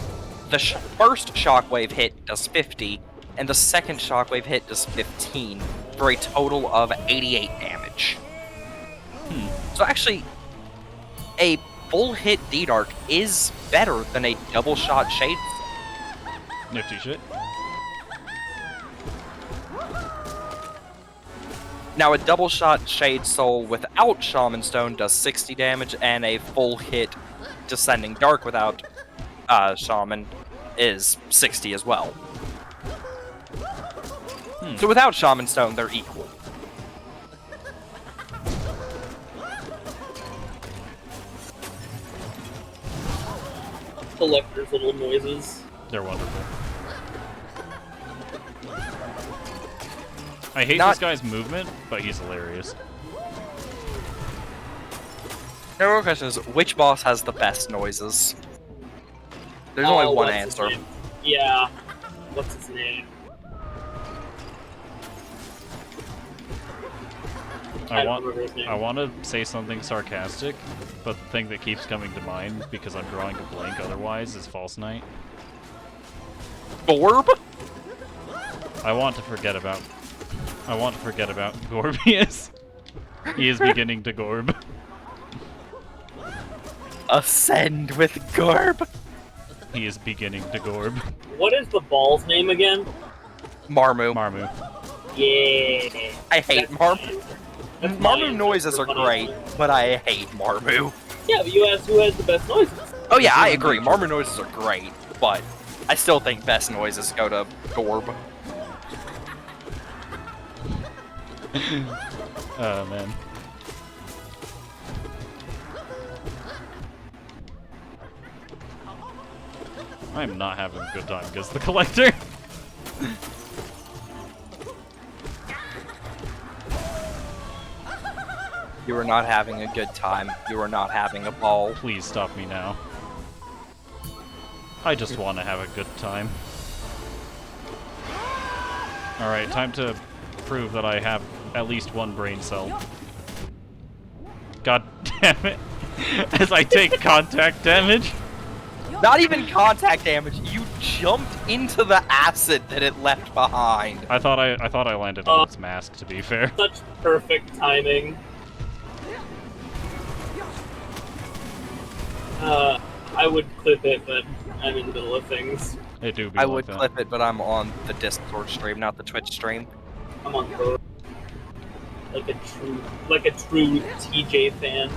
the first shockwave hit does 50, and the second shockwave hit does 15, for a total of 88 damage. So actually, a full hit D-Dark is better than a double shot Shade. Nifty shit. Now, a double shot Shade Soul without Shaman Stone does 60 damage, and a full hit Descending Dark without Shaman is 60 as well. So without Shaman Stone, they're equal. Collector's little noises. They're wonderful. I hate Not- this guy's movement, but he's hilarious. The real question is, which boss has the best noises? There's only one What's his answer. name? Yeah. What's his name? I don't remember his name. want to say something sarcastic, but the thing that keeps coming to mind, because I'm drawing a blank otherwise, is False Knight. Gorb? I want to forget about Gorbius. He is beginning to Gorb. Ascend with Gorb? He is beginning to Gorb. What is the ball's name again? Marmu. Marmu. Yeah. I hate That's Marmu. mine. That's my Marmu answer noises for are one great, answer. but I hate Marmu. Yeah, but you asked who has the best noises. Oh yeah, I This is agree. nature. Marmu noises are great, but I still think best noises go to Gorb. Oh man. I'm not having a good time because the collector. You are not having a good time. You are not having a ball. Please stop me now. I just want to have a good time. Alright, time to prove that I have at least one brain cell. God damn it. As I take contact damage. Not even contact damage. You jumped into the acid that it left behind. I thought I landed on its mask, to be fair. Such perfect timing. I would clip it, but I'm in the middle of things. It do be I like would that. clip it, but I'm on the Discord stream, not the Twitch stream. I'm on both. Like a true TJ fan.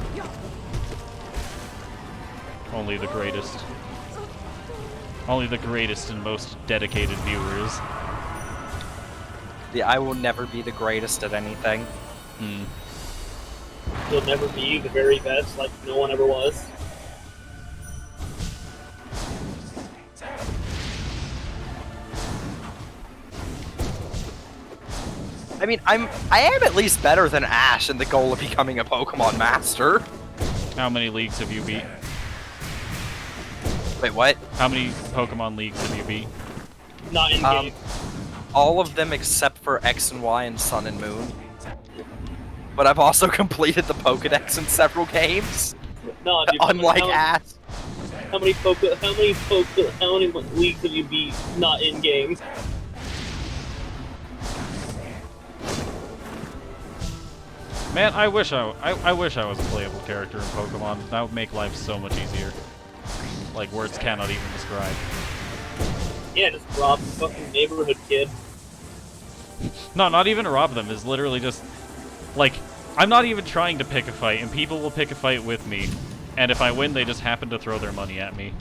Only the greatest. Only the greatest and most dedicated viewers. Yeah, I will never be the greatest at anything. Hmm. You'll never be the very best, like no one ever was. I mean, I am at least better than Ash in the goal of becoming a Pokemon Master. How many leagues have you beat? Wait, what? How many Pokemon leagues have you beat? Not in game. All of them except for X and Y and Sun and Moon. But I've also completed the Pokedex in several games. No, dude, Unlike Ash. how many leagues have you beat not in game? Man, I wish I wish I was a playable character in Pokemon. That would make life so much easier. Like words cannot even describe. Yeah, just rob the fucking neighborhood kid. No, not even to rob them. Is literally just like I'm not even trying to pick a fight, and people will pick a fight with me. And if I win, they just happen to throw their money at me.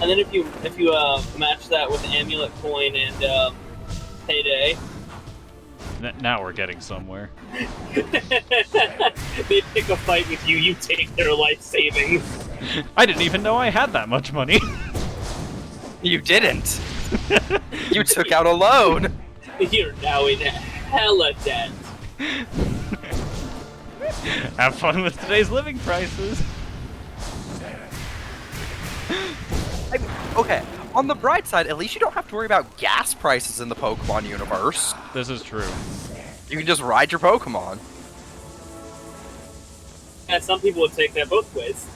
And then if you match that with Amulet Coin and Payday, Now we're getting somewhere. they pick a fight with you, you take their life savings. I didn't even know I had that much money. You didn't. You took out a loan. You're now in hella debt. Have fun with today's living prices. I mean, okay, on the bright side, at least you don't have to worry about gas prices in the Pokemon universe. This is true. You can just ride your Pokemon. And some people would take that both ways.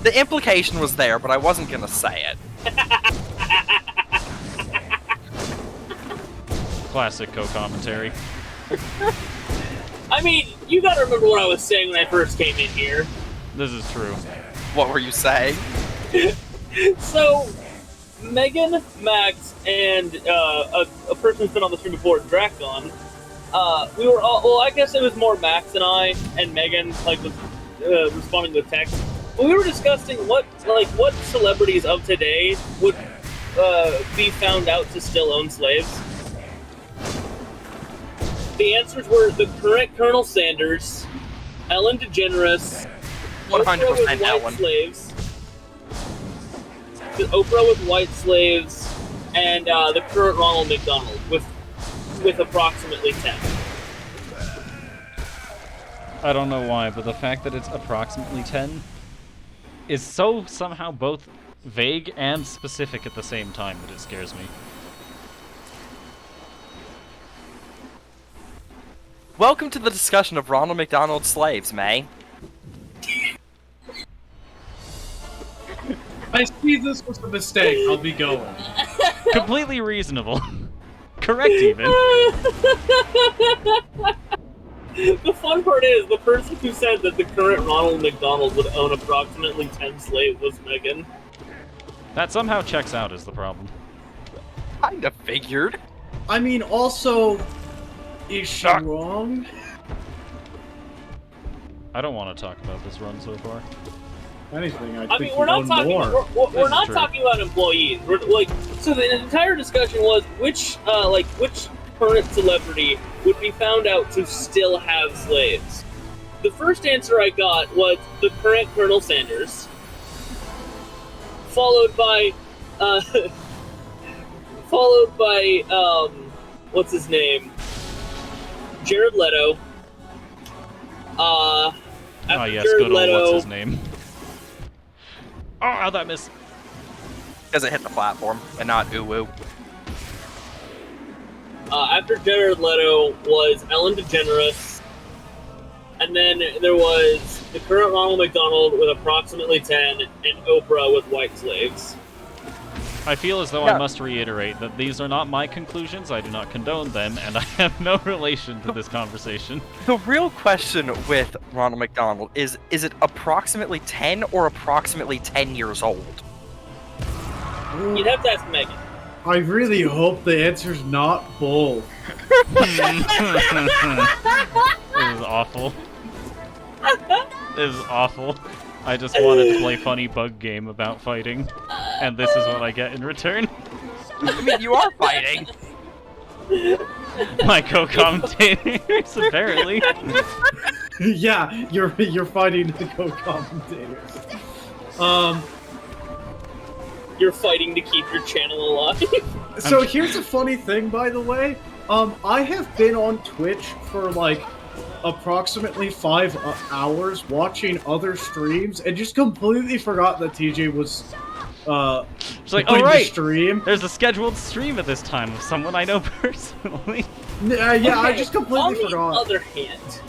The implication was there, but I wasn't gonna say it. Classic co-commentary. I mean, you gotta remember what I was saying when I first came in here. This is true. What were you saying? So, Megan, Max, and a person who's been on the stream before, Dracon, we were all, well, I guess it was more Max and I, and Megan, like, was responding with text. But we were discussing what celebrities of today would be found out to still own slaves. The answers were the current Colonel Sanders, Ellen DeGeneres, 100% Oprah with white Ellen. slaves, the Oprah with white slaves, and the current Ronald McDonald with approximately 10. I don't know why, but the fact that it's approximately 10 is so somehow both vague and specific at the same time that it scares me. Welcome to the discussion of Ronald McDonald's slaves, May. I see this was a mistake. I'll be going. Completely reasonable. Correct, even. The fun part is, the person who said that the current Ronald McDonald would own approximately 10 slaves was Megan. That somehow checks out is the problem. Kinda figured. I mean, also, is she wrong? I don't want to talk about this run so far. If anything, I I think mean, you we're not own talking. more. We're is not true. talking about employees. We're like, so the entire discussion was which current celebrity would be found out to still have slaves. The first answer I got was the current Colonel Sanders, followed by, what's his name? Jared Leto. Ah, After yes, Jared good old Leto, what's his name. Oh, how'd that miss? Because it hit the platform, and not ooh-woo. After Jared Leto was Ellen DeGeneres, and then there was the current Ronald McDonald with approximately 10, and Oprah with white slaves. I feel as though Yeah. I must reiterate that these are not my conclusions, I do not condone them, and I have no relation to this conversation. The real question with Ronald McDonald is it approximately 10 or approximately 10 years old? You'd have to ask Megan. I really hope the answer's not both. This is awful. This is awful. I just wanted to play funny bug game about fighting, and this is what I get in return. I mean, you are fighting. My co-commentators, apparently. Yeah, you're fighting the co-commentators. You're fighting to keep your channel alive. So here's a funny thing, by the way. I have been on Twitch for like approximately 5 hours watching other streams and just completely forgot that TJ was It's like, going oh to right, stream. there's a scheduled stream at this time of someone I know personally. Yeah, I Okay, just completely forgot. On the other hand,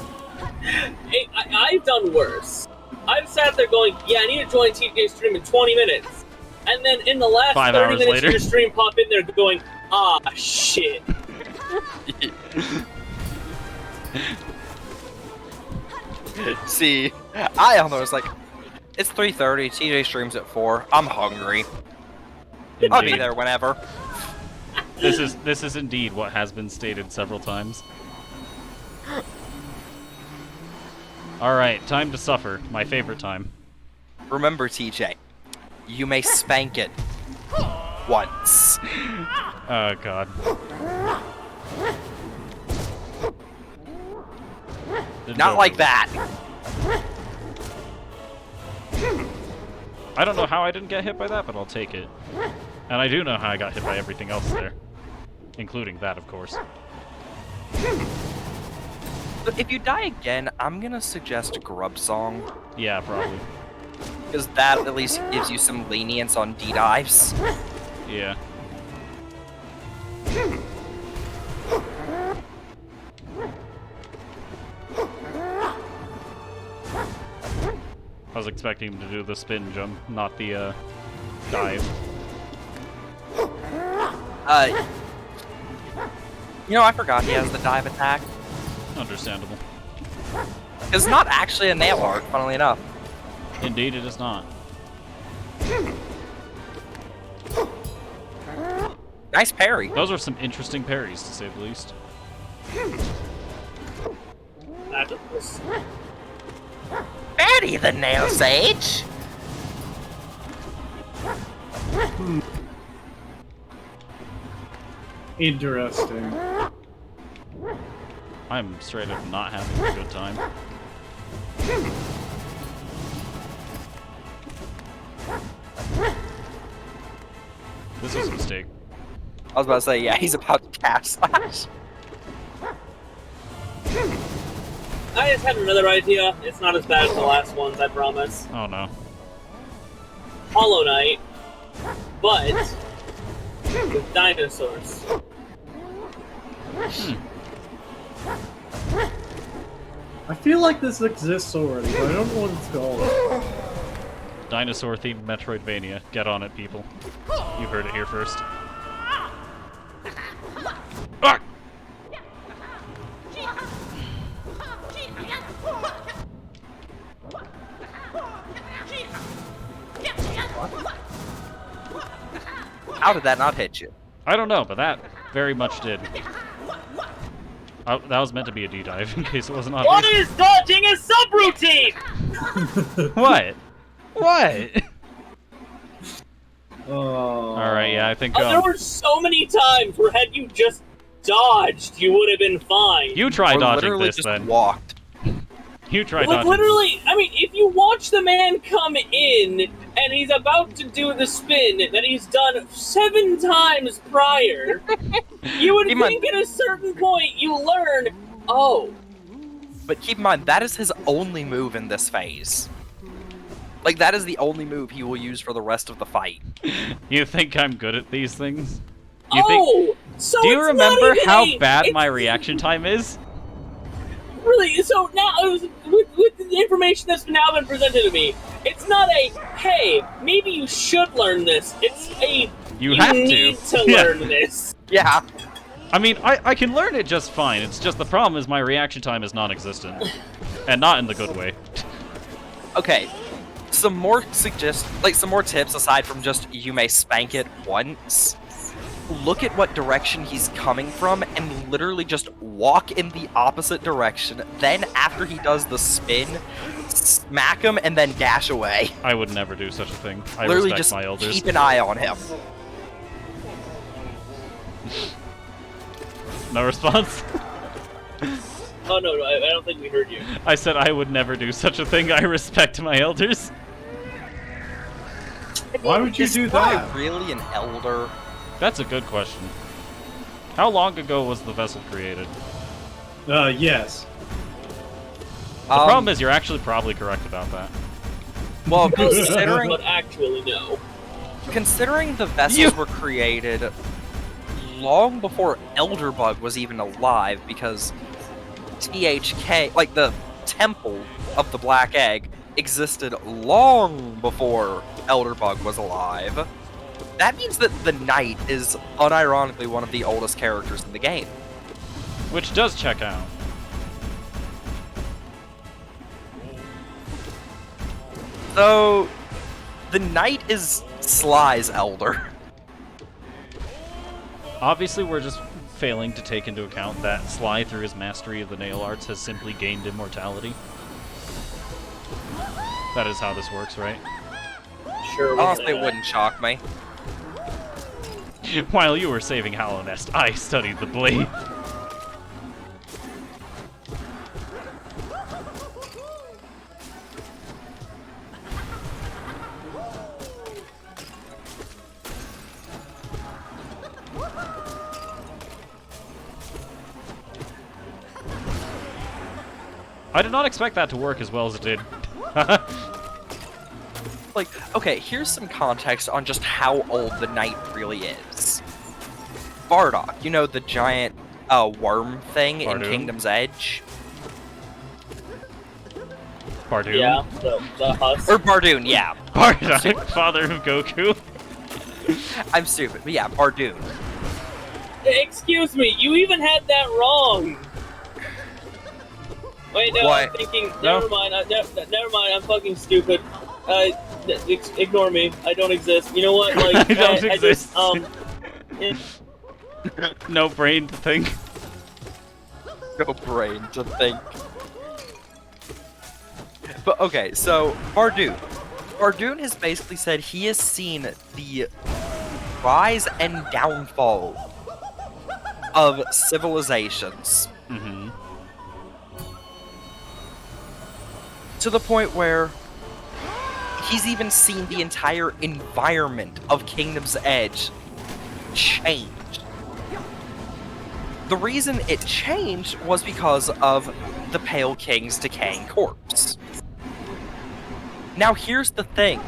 I've done worse. I've sat there going, yeah, I need to join TJ's stream in 20 minutes. And then in the last 5 30 hours minutes later. of your stream, pop in there going, ah, shit. See, I don't know, it's like, it's 3:30, TJ streams at 4, I'm hungry. I'll be Indeed. there whenever. This is indeed what has been stated several times. Alright, time to suffer. My favorite time. Remember, TJ, you may spank it once. Oh god. Didn't Not go like over. that. I don't know how I didn't get hit by that, but I'll take it. And I do know how I got hit by everything else there. Including that, of course. But if you die again, I'm gonna suggest Grub Song, Yeah, probably. because that at least gives you some lenience on D-dives. Yeah. I was expecting him to do the spin jump, not the, dive. You know, I forgot he has the dive attack. Understandable. It's not actually a nail art, funnily enough. Indeed, it is not. Nice parry. Those are some interesting parries, to say the least. Betty the Nail Sage! Interesting. I'm straight up not having a good time. This was a mistake. I was about to say, yeah, he's about to cast slash. I just had another idea. It's not as bad as the last ones, I promise. Oh no. Hollow Knight, but with dinosaurs. I feel like this exists already, but I don't know what it's called. Dinosaur-themed Metroidvania. Get on it, people. You heard it here first. Ah! How did that not hit you? I don't know, but that very much did. That was meant to be a D-dive, in case it wasn't obvious. What is dodging a subroutine? What? What? Alright, yeah, I think There were so many times where had you just dodged, you would have been fine. you try Or dodging literally this just then. walked. You try Like, dodging. literally, I mean, if you watch the man come in and he's about to do the spin that he's done 7 times prior, you would think at a certain point you learn, oh. But keep in mind, that is his only move in this phase. Like, that is the only move he will use for the rest of the fight. You think I'm good at these things? So Do you it's remember not even how a- bad it's- my reaction time is? Really, so now, with the information that's now been presented to me, it's not a, hey, maybe you should learn this. It's a, You have to. need to Yeah. learn this. Yeah. I mean, I can learn it just fine. It's just the problem is my reaction time is non-existent. And not in the good way. Okay. Some more tips aside from just you may spank it once. Look at what direction he's coming from and literally just walk in the opposite direction. Then after he does the spin, smack him and then dash away. I would never do such a thing. I Literally respect just my elders. keep an eye on him. No response? Oh, no, I don't think we heard you. I said I would never do such a thing. I respect my elders. Why would you Is do Fly that? really an elder? That's a good question. How long ago was the vessel created? Yes. The problem is you're actually probably correct about that. Well, considering But actually, no. considering the vessels were created long before Elderbug was even alive, because THK, like the Temple of the Black Egg, existed long before Elderbug was alive. That means that the Knight is unironically one of the oldest characters in the game. Which does check out. So, the Knight is Sly's elder. Obviously, we're just failing to take into account that Sly, through his mastery of the nail arts, has simply gained immortality. That is how this works, right? Sure. Honestly, it wouldn't shock me. While you were saving Hollow Nest, I studied the blade. I did not expect that to work as well as it did. Like, okay, here's some context on just how old the Knight really is. Bardock, you know, the giant worm thing in Bardoon. Kingdom's Edge? Bardoon. Yeah, the husk. Or Bardoon, yeah. Bardock, father of Goku. I'm stupid, but yeah, Bardoon. Excuse me, you even had that wrong. Wait, no, What? I'm thinking. No. Never mind. Never mind. I'm fucking stupid. Ignore me. I don't exist. You know what? Like, I don't I exist. just eh, No brain to think. No brain to think. But okay, so Bardoon. Bardoon has basically said he has seen the rise and downfall of civilizations Mm-hmm. to the point where he's even seen the entire environment of Kingdom's Edge change. The reason it changed was because of the Pale King's decaying corpse. Now here's the thing.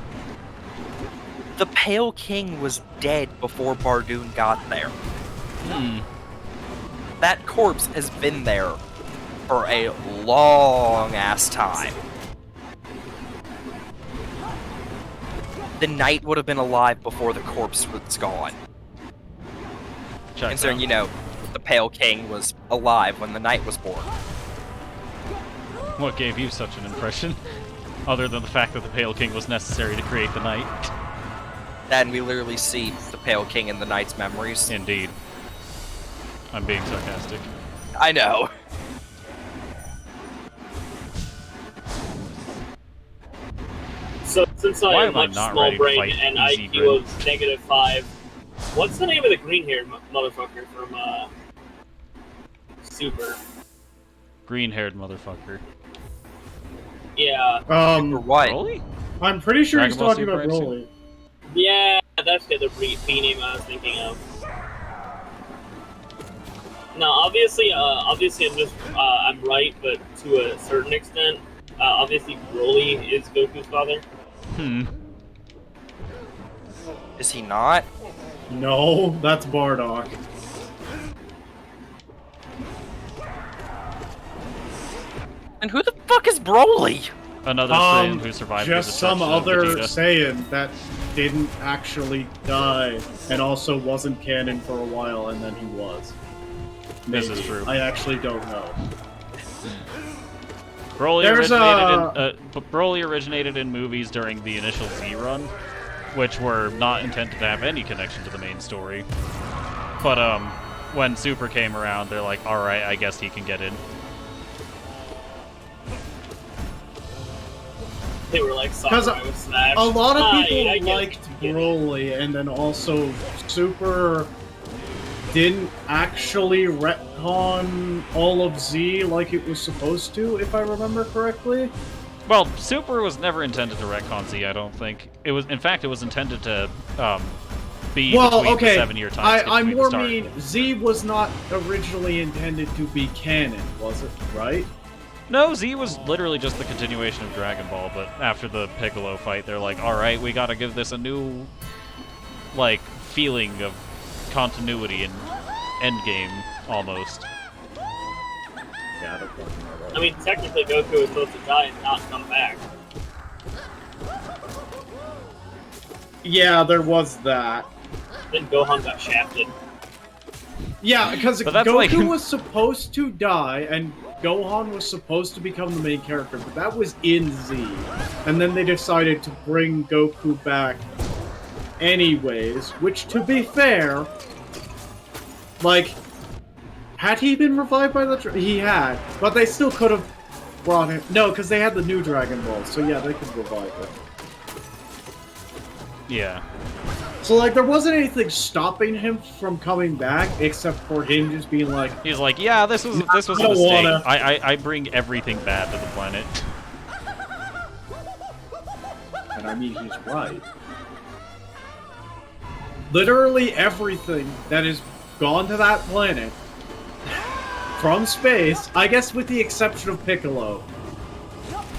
The Pale King was dead before Bardoon got there. Hmm. That corpse has been there for a long-ass time. The knight would have been alive before the corpse was gone. Check Considering, you know, the Pale King was alive when the knight was born. What gave you such an impression? Other than the fact that the Pale King was necessary to create the knight. And we literally see the Pale King in the knight's memories. Indeed. I'm being sarcastic. I know. So since I Why have am I much not small ready to brain fight and easy IQ grid? of -5, what's the name of the green-haired motherfucker from Super? Green-haired motherfucker. Yeah, For Um, what? Broly? I'm pretty sure he's Dragon Ball talking Super about X? Broly. yeah, that's the other B name I was thinking of. No, obviously, I'm just I'm right, but to a certain extent, obviously Broly is Goku's father. Hmm. Is he not? No, that's Bardock. And who the fuck is Broly? Another Saiyan who survived the Just some destruction of other Vegeta. Saiyan that didn't actually die, and also wasn't canon for a while, and then he was. This is Maybe. true. I actually don't know. Broly There's Broly originated in movies during the initial Z run, which were not intended to have any connection to the main story. But when Super came around, they're like, all right, I guess he can get in. They were like, 'Cause Sakurai was smashed. A lot of I people get it, liked I get it. Broly, and then also Super didn't actually retcon all of Z like it was supposed to, if I remember correctly. Well, Super was never intended to retcon Z, I don't think. It was, in fact, it was intended to be Well, between okay, the 7-year time skip I between more the start. mean Z was not originally intended to be canon, was it? Right? No, Z was literally just the continuation of Dragon Ball, but after the Piccolo fight, they're like, alright, we gotta give this a new, like, feeling of continuity and endgame, almost. Yeah, I don't fucking know that. I mean, technically Goku was supposed to die and not come back. Yeah, there was that. Then Gohan got shafted. Yeah, because But that's Goku like- was supposed to die, and Gohan was supposed to become the main character, but that was in Z. And then they decided to bring Goku back anyways, which, to be fair, like, had he been revived by the... He had, but they still could have brought him... No, because they had the new Dragon Ball, so yeah, they could revive him. Yeah. So, like, there wasn't anything stopping him from coming back, except for him just being like, He's like, yeah, this was a I don't mistake. wanna. I bring everything bad to the planet. and I mean, he's right. Literally everything that has gone to that planet from space, I guess with the exception of Piccolo,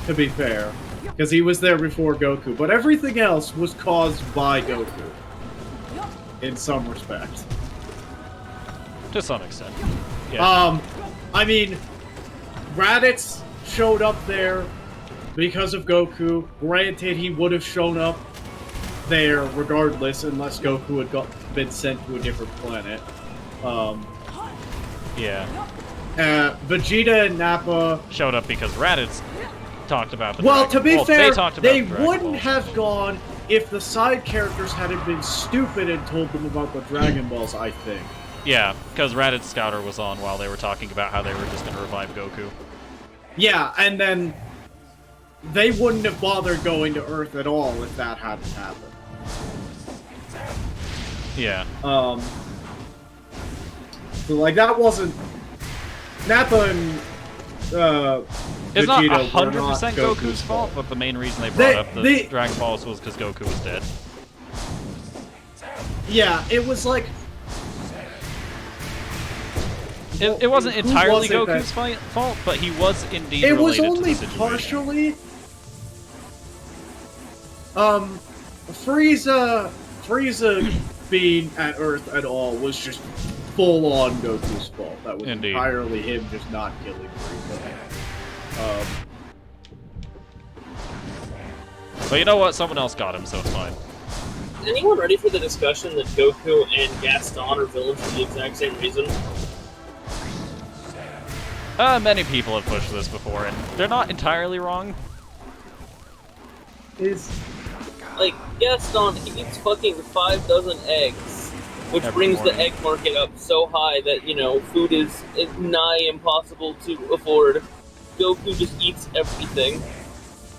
to be fair, because he was there before Goku, but everything else was caused by Goku, in some respects. To some extent. Yeah. I mean, Raditz showed up there because of Goku. Granted, he would have shown up there regardless, unless Goku had been sent to a different planet. Yeah. Vegeta and Nappa. Showed up because Raditz talked about the Well, Dragon to be Ball. fair, they, talked about they the Dragon wouldn't Balls. have gone if the side characters hadn't been stupid and told them about the Dragon Balls, I think. Yeah, because Raditz Scouter was on while they were talking about how they were just going to revive Goku. Yeah, and then they wouldn't have bothered going to Earth at all if that hadn't happened. Yeah. So, like, that wasn't... Nappa and, It's not Vegeta were 100% not Goku's fault, but the main reason they brought up the they- Dragon Balls was because Goku was dead. Yeah, it was like... It wasn't Who entirely was it that- Goku's fault, but he was indeed It was related only to the situation. partially... Frieza being at Earth at all was just full-on Goku's fault. That was Indeed. entirely him just not killing Frieza. But you know what? Someone else got him, so it's fine. Is anyone ready for the discussion that Goku and Gaston are villains for the exact same reason? Many people have pushed this before, and they're not entirely wrong. Like, Gaston eats fucking 5 dozen eggs, which Every brings morning. the egg market up so high that, you know, food is nigh impossible to afford. Goku just eats everything,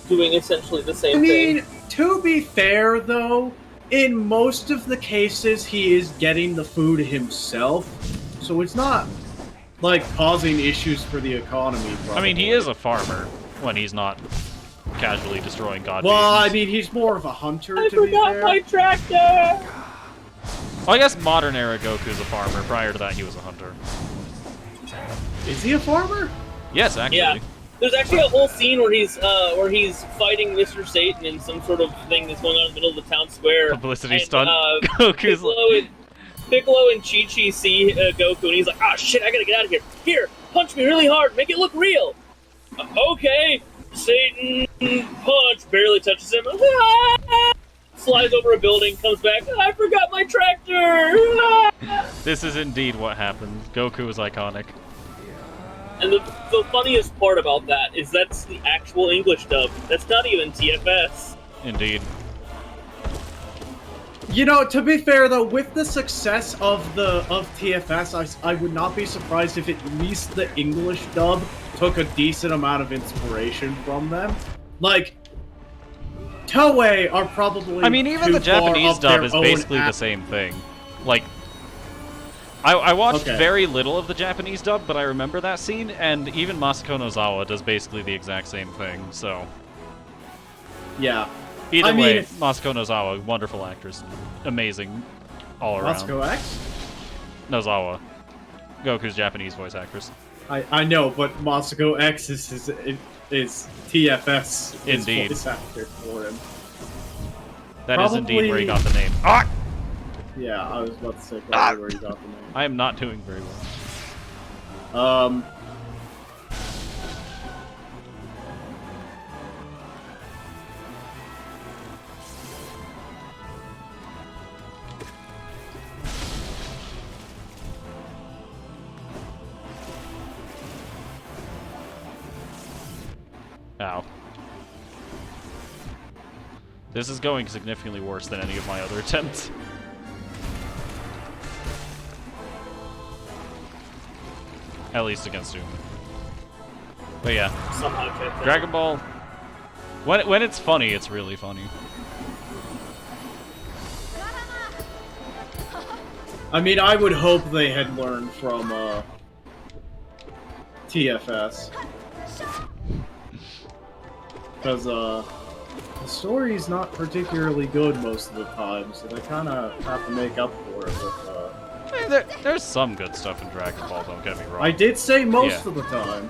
doing essentially the same I mean, thing. to be fair, though, in most of the cases, he is getting the food himself, so it's not, like, causing issues for the economy, probably. I mean, he is a farmer when he's not casually destroying god Well, I beings. mean, he's more of a hunter, I to be forgot fair. my tractor! Well, I guess modern era Goku's a farmer. Prior to that, he was a hunter. Is he a farmer? Yes, actually. Yeah. There's actually a whole scene where he's fighting Mr. Satan in some sort of thing that's going on in the middle of the town square. Publicity And, stunt. Goku's Piccolo and Chi-Chi see Goku, and he's like, "Ah, shit! I gotta get out of here. Here, punch me really hard, make it look real." Okay, Satan punch barely touches him. Flies over a building, comes back. I forgot my tractor. This is indeed what happened. Goku is iconic. And the funniest part about that is that's the actual English dub. That's not even TFS. Indeed. You know, to be fair though, with the success of TFS, I would not be surprised if at least the English dub took a decent amount of inspiration from them. Like, Toei are probably I mean, even too the Japanese far up dub their is own basically the app- same thing. Like, I watched Okay. very little of the Japanese dub, but I remember that scene, and even Masako Nozawa does basically the exact same thing, so... Yeah. Either I way, mean- Masako Nozawa, wonderful actress. Amazing all around. Moscow X? Nozawa. Goku's Japanese voice actress. I know, but Moscow X is TFS his Indeed. voice actor for him. That is indeed where he Probably- got the name. Ah! Yeah, I was about to say probably where he got the name. I am not doing very well. Ow. This is going significantly worse than any of my other attempts. At least against Doom. But yeah, Somehow checked that. Dragon Ball. When it's funny, it's really funny. I mean, I would hope they had learned from TFS. Because the story's not particularly good most of the time, so they kind of have to make up for it with... There's some good stuff in Dragon Ball, don't get me wrong. I did say most Yeah. of the time.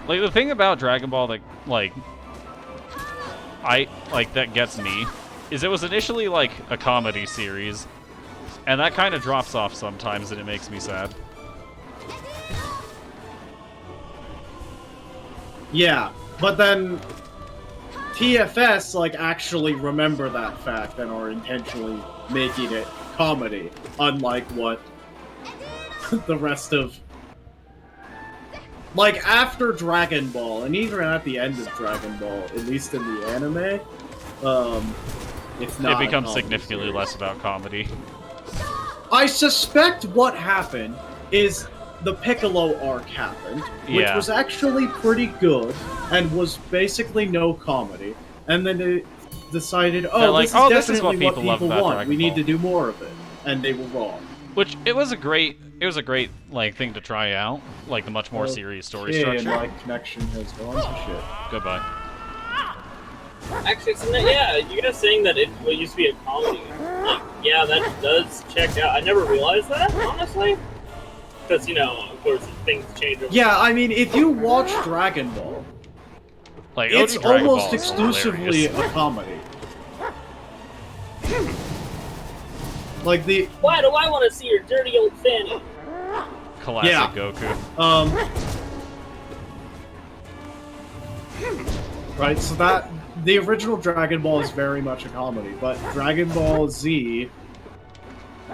Like, the thing about Dragon Ball that, that gets me is it was initially, like, a comedy series, and that kind of drops off sometimes, and it makes me sad. Yeah, but then TFS, like, actually remember that fact and are intentionally making it comedy, unlike what the rest of... Like, after Dragon Ball, and even at the end of Dragon Ball, at least in the anime, it's not It becomes a comedy significantly series. less about comedy. I suspect what happened is the Piccolo arc happened, which Yeah. was actually pretty good, and was basically no comedy, and then they decided, They're oh, like, this is "Oh, definitely this is what people love about want, Dragon we need Ball." to do more of it, and they were wrong. Which it was a great like thing to try out, like the much more serious story Okay, and structure. my connection has gone to shit. Goodbye. Actually, so yeah, you guys saying that it used to be a comedy. Like, yeah, that does check out. I never realized that, honestly. Because, you know, of course, things change over Yeah, I mean, if you watch Dragon Ball, Like it's OG Dragon almost Ball is exclusively hilarious. a comedy. Like the Why do I want to see your dirty old fanny? Classic Yeah. Goku. Right, so that the original Dragon Ball is very much a comedy, but Dragon Ball Z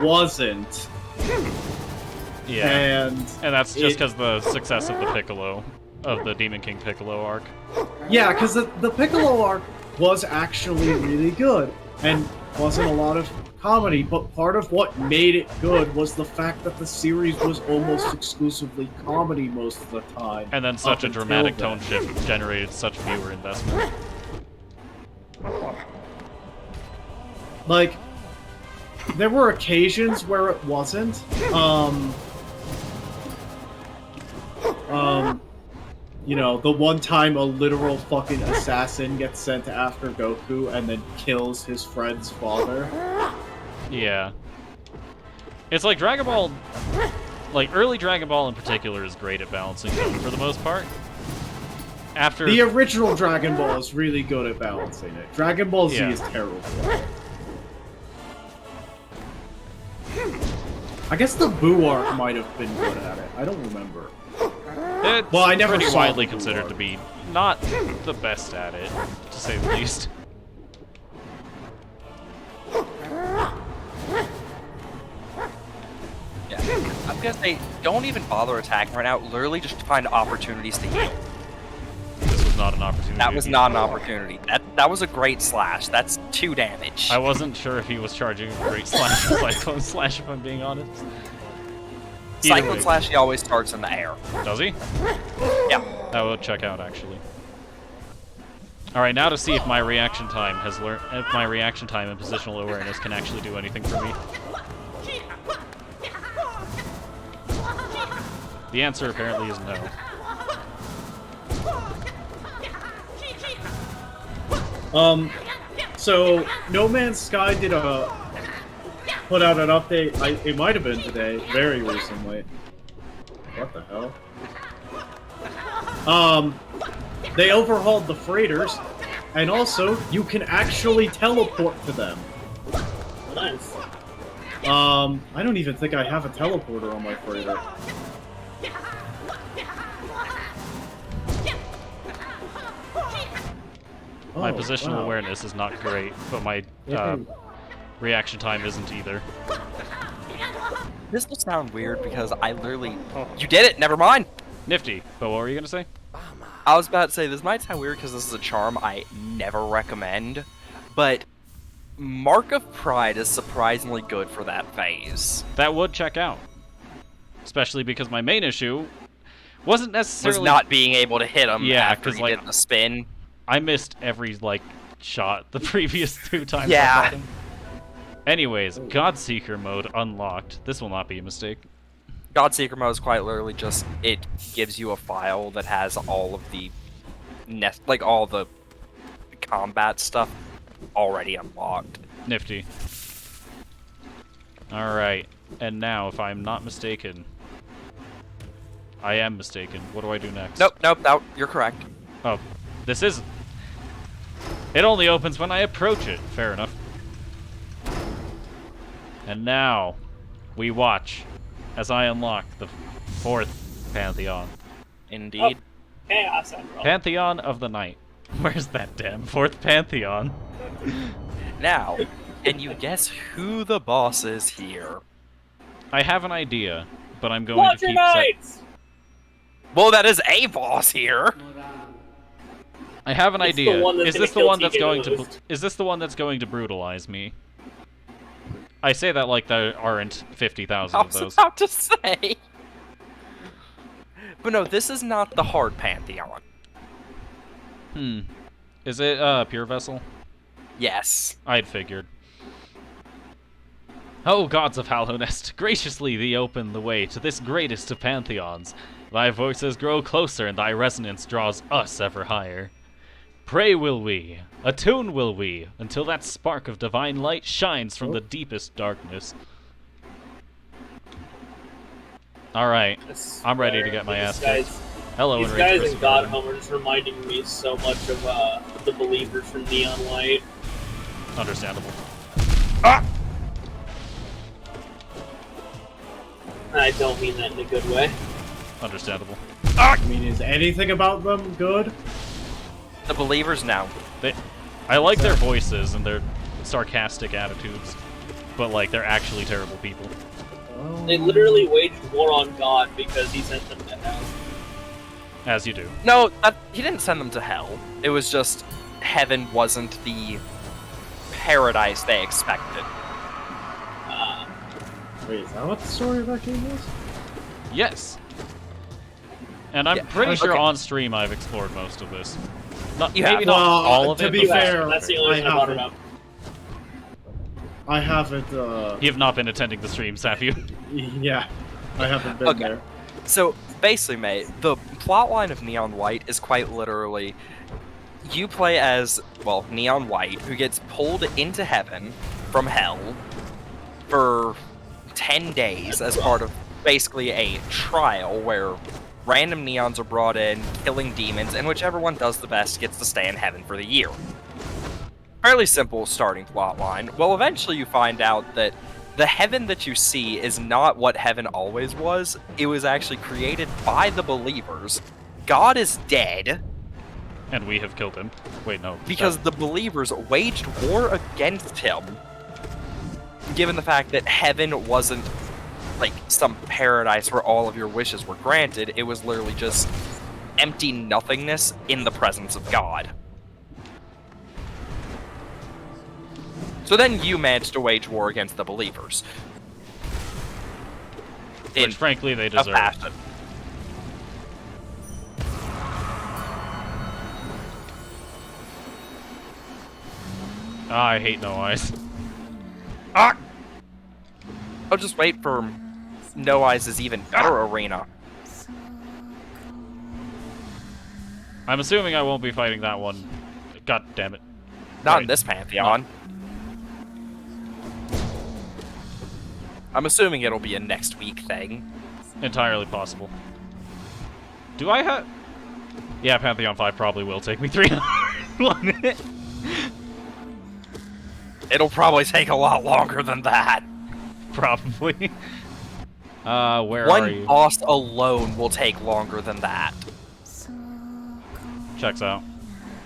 wasn't, Yeah. and And that's just it- because the success of the Piccolo, of the Demon King Piccolo arc. yeah, because the Piccolo arc was actually really good, and wasn't a lot of comedy, but part of what made it good was the fact that the series was almost exclusively comedy most of the time. And then such up a until dramatic then. tone shift generated such viewer investment. Like, there were occasions where it wasn't. You know, the one time a literal fucking assassin gets sent after Goku and then kills his friend's father. Yeah. It's like Dragon Ball, like early Dragon Ball in particular is great at balancing tone for the most part. After The original Dragon Ball is really good at balancing it. Dragon Ball Z Yeah. is terrible. I guess the Buu arc might have been good at it. I don't remember. it's Well, I never pretty saw widely the considered Buu to arc. be not the best at it, to say the least. Yeah. I'm gonna say, don't even bother attacking right now. Literally just find opportunities to heal. This was not an opportunity. That was not an opportunity. That was a great slash. That's 2 damage. I wasn't sure if he was charging a great slash or Cyclone Slash, if I'm being honest. Either Cyclone way. slash, he always starts in the air. Does he? Yeah. That would check out, actually. Alright, now to see if my reaction time has learned, if my reaction time and positional awareness can actually do anything for me. The answer apparently is no. So No Man's Sky did put out an update. It might have been today, very recently. What the hell? They overhauled the freighters, and also you can actually teleport to them. Nice. I don't even think I have a teleporter on my freighter. My Oh, positional wow. awareness is not great, but my reaction time isn't either. This will sound weird because I literally... You did it! Never mind! Nifty, but what were you gonna say? I was about to say, this might sound weird because this is a charm I never recommend, but Mark of Pride is surprisingly good for that phase. That would check out. Especially because my main issue wasn't Was necessarily... not being able to hit him Yeah, after 'cause, he like, did the spin. I missed every, like, shot the previous 2 times Yeah. I fought him. Anyways, Godseeker mode unlocked. This will not be a mistake. Godseeker mode is quite literally just, it gives you a file that has all of the all the combat stuff already unlocked. Nifty. Alright, and now, if I'm not mistaken... I am mistaken. What do I do next? Nope, you're correct. Oh, this is... It only opens when I approach it. Fair enough. And now, we watch as I unlock the 4th Pantheon. Indeed. Chaos Emerald. Pantheon of the Night. Where's that damn 4th Pantheon? Now, Can you guess who the boss is here? I have an idea, but I'm going Watch to your keep. knights! Well, that is a boss here. I have an It's the idea. one that's Is gonna this the kill one that's TK going the to? most. Is this the one that's going to brutalize me? I say that like there aren't 50,000 I of was those. about to say. But no, this is not the hard Pantheon. Is it Pure Vessel? Yes. I'd figured. O gods of Hallownest, graciously thee open the way to this greatest of pantheons. Thy voices grow closer, and thy resonance draws us ever higher. Pray will we, attune will we, until that spark of divine light shines from the deepest darkness. Alright, I'm ready to get my ass kicked. Hello, These Enraged guys in Christopher. God Home are just reminding me so much of the believers from Neon White. Understandable. I don't mean that in a good way. Understandable. I mean, is anything about them good? The believers now. I like their voices and their sarcastic attitudes, but like they're actually terrible people. They literally waged war on God because he sent them to hell. As you do. No, he didn't send them to hell. It was just heaven wasn't the paradise they expected. Wait, is that what the story of that game is? Yes. And I'm Yeah, pretty sure okay. on stream I've explored most of this. Not, You maybe have. not Well, all of to it. be but fair, That's the only reason I brought it up. I haven't, You have not been attending the streams, have you? yeah, I haven't been Okay. there. So basically, mate, the plotline of Neon White is quite literally you play as, well, Neon White, who gets pulled into heaven from hell for 10 days as part of basically a trial where random neons are brought in, killing demons, and whichever one does the best gets to stay in heaven for the year. Fairly simple starting plotline. Well, eventually you find out that the heaven that you see is not what heaven always was. It was actually created by the believers. God is dead And we have killed him. Wait, no. because the believers waged war against him, given the fact that heaven wasn't like some paradise where all of your wishes were granted. It was literally just empty nothingness in the presence of God. So then you managed to wage war against the believers. Which, frankly, they a deserve. fashion. Ah, I hate No Eyes. I'll just wait for No Eyes' even better arena. I'm assuming I won't be fighting that one. God damn it. Not Right. in this Pantheon. I'm assuming it'll be a next week thing. Entirely possible. Do I have... Yeah, Pantheon 5 probably will take me 3 hours, won't it? It'll probably take a lot longer than that. Probably. Where are One you? boss alone will take longer than that. Checks out.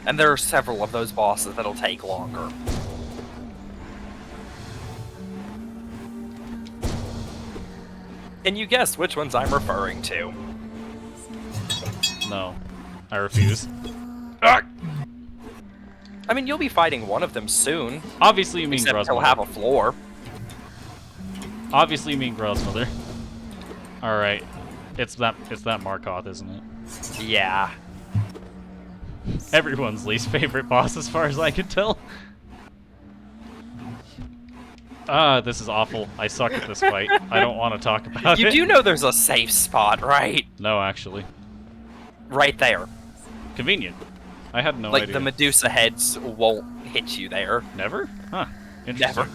And there are several of those bosses that'll take longer. Can you guess which ones I'm referring to? No. I refuse. I mean, you'll be fighting one of them soon. Obviously you mean Except Grozmother. he'll have a floor. Obviously you mean Grozmother. Alright. It's that Markoth, isn't it? Yeah. Everyone's least favorite boss as far as I can tell. This is awful. I suck at this fight. I don't want to talk about You it. do know there's a safe spot, right? No, actually. Right there. Convenient. I had no Like, idea. the Medusa heads won't hit you there. Never? Huh. Interesting. Never.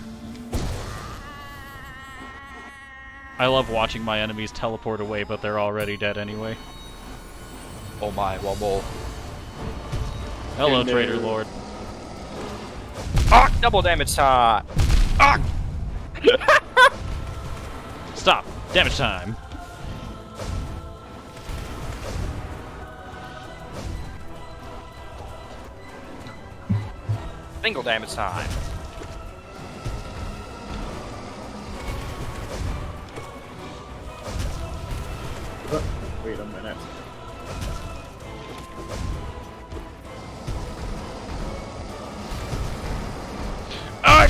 I love watching my enemies teleport away, but they're already dead anyway. Oh my, wobble. Hello, And, Traitor Lord. Ah! Double damage time! Ah! Stop! Damage time! Single damage time. wait a minute. Ah!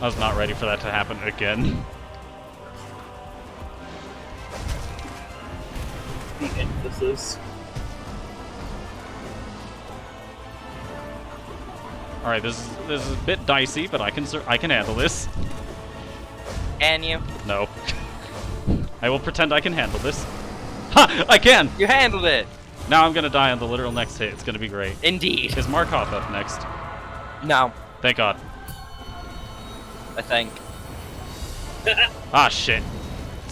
I was not ready for that to happen again. The emphasis. All right, this is a bit dicey, but I can handle this. Can you? No. I will pretend I can handle this. Ha! I can! You handled it! Now I'm gonna die on the literal next hit. It's gonna be great. Indeed. Is Markov up next? No, Thank God. I think. Ah, shit.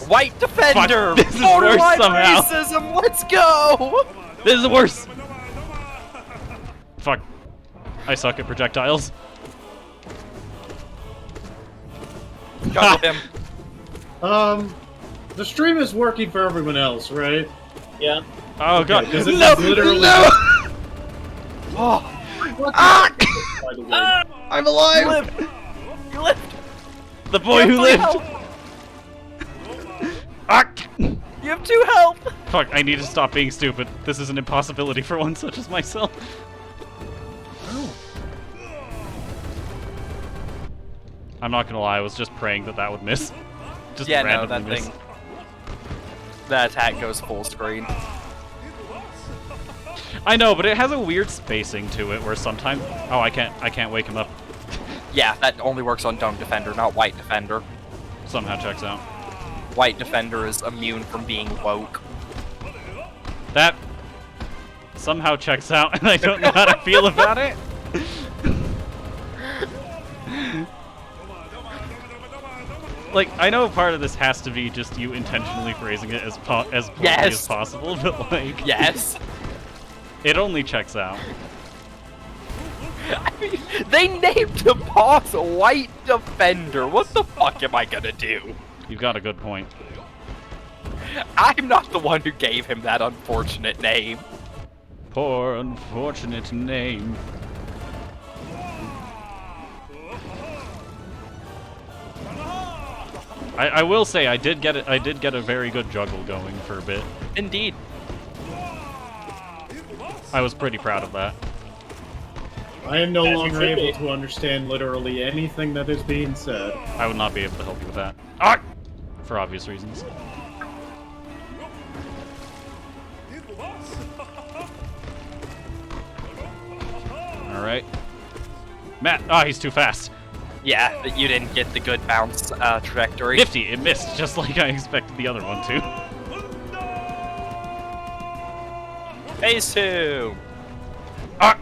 White Defender! Fuck, this is Borderline worse somehow. racism, let's go! This is worse! Fuck. I suck at projectiles. Got him. The stream is working for everyone else, right? Yeah. Oh God. Okay, 'cause this No! is literally No! Oh, What the Ah! by the way. I'm you alive! lived! You lived! The boy You who have lived! three health. Ah! You have 2 health! Fuck, I need to stop being stupid. This is an impossibility for one such as myself. I'm not gonna lie, I was just praying that that would miss. Just Yeah, no, randomly that miss. thing. That attack goes full screen. I know, but it has a weird spacing to it where sometimes... Oh, I can't wake him up. Yeah, that only works on Dome Defender, not White Defender. Somehow checks out. White Defender is immune from being woke. That somehow checks out, and I don't know how to feel about it. Like, I know part of this has to be just you intentionally phrasing it as poorly as Yes. possible, but like, Yes! it only checks out. I mean, they named the boss White Defender. What the fuck am I gonna do? You've got a good point. I'm not the one who gave him that unfortunate name. Poor unfortunate name. I will say I did get a very good juggle going for a bit. Indeed. I was pretty proud of that. I am no As you longer should able be. to understand literally anything that is being said. I would not be able to help you with that. Ah! For obvious reasons. Alright. Matt! Ah, he's too fast. Yeah, that you didn't get the good bounce trajectory. Nifty! It missed, just like I expected the other one to. Phase 2! Ah!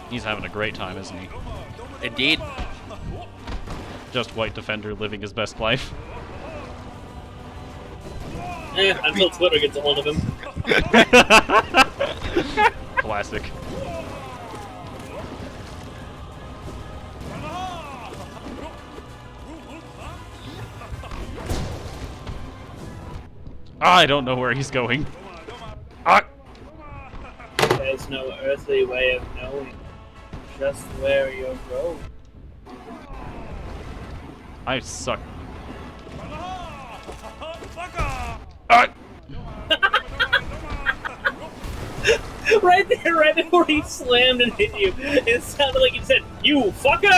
He's having a great time, isn't he? Indeed. Just White Defender living his best life. Until Twitter gets a hold of him. Classic. I don't know where he's going. Ah! There's no earthly way of knowing just where you're going. I suck. Ah! Right there, right before he slammed and hit you, it sounded like he said, "You fucker!"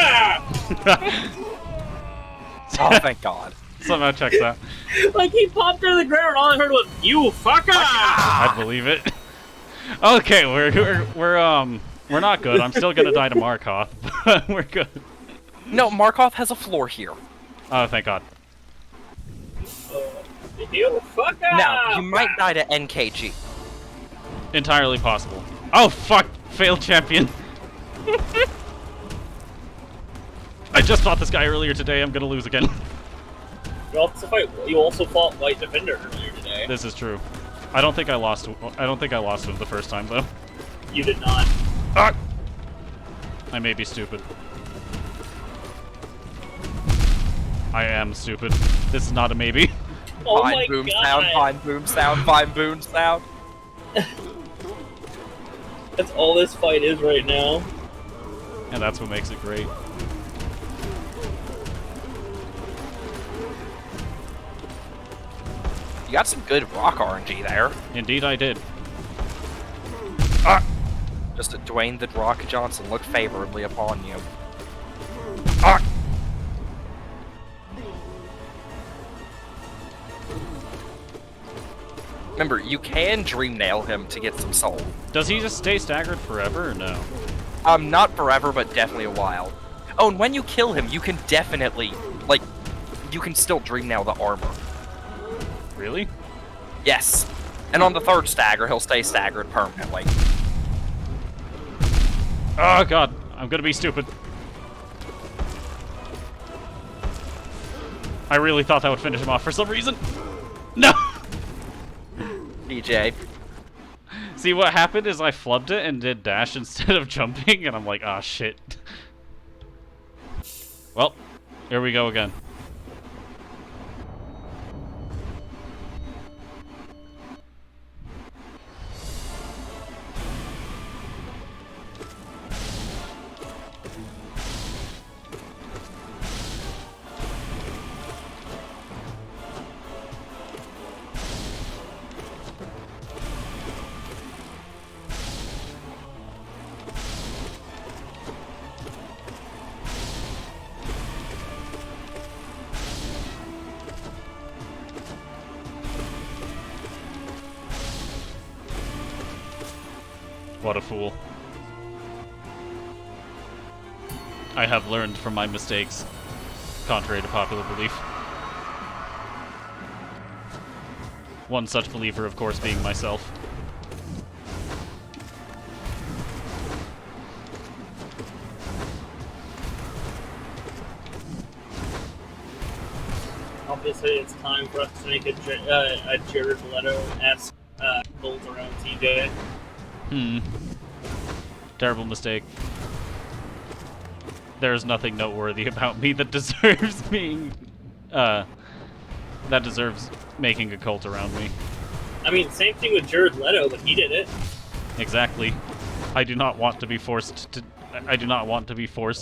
Oh, thank God. Somehow checks out. Like he popped to the ground, and all I heard was, "You fucker!" I believe it. Okay, we're not good. I'm still gonna die to Markov, but we're good. No, Markov has a floor here. Oh, thank God. You fucker! Now, you might die to NKG. Entirely possible. Oh fuck! Failed champion. I just fought this guy earlier today. I'm gonna lose again. You also fought White Defender earlier today. This is true. I don't think I lost. I don't think I lost him the first time though. You did not. Ah! I may be stupid. I am stupid. This is not a maybe. Oh Fine my boom god! sound, fine boom sound, fine boom sound. That's all this fight is right now. And that's what makes it great. You got some good rock RNG there. Indeed I did. Ah! Just Dwayne the Rock Johnson look favorably upon you. Ah! Remember, you can Dream Nail him to get some soul. Does he just stay staggered forever or no? Not forever, but definitely a while. Oh, and when you kill him, you can definitely, like, you can still Dream Nail the armor. Really? Yes. And on the third stagger, he'll stay staggered permanently. Oh god, I'm gonna be stupid. I really thought that would finish him off for some reason. No! DJ. See, what happened is I flubbed it and did dash instead of jumping, and I'm like, ah, shit. Well, here we go again. What a fool. I have learned from my mistakes, contrary to popular belief. One such believer, of course, being myself. Obviously, it's time for us to make a Jared Leto-esque cult around TJ. Terrible mistake. There's nothing noteworthy about me that deserves being, that deserves making a cult around me. I mean, same thing with Jared Leto, but he did it. Exactly. I do not want to be forced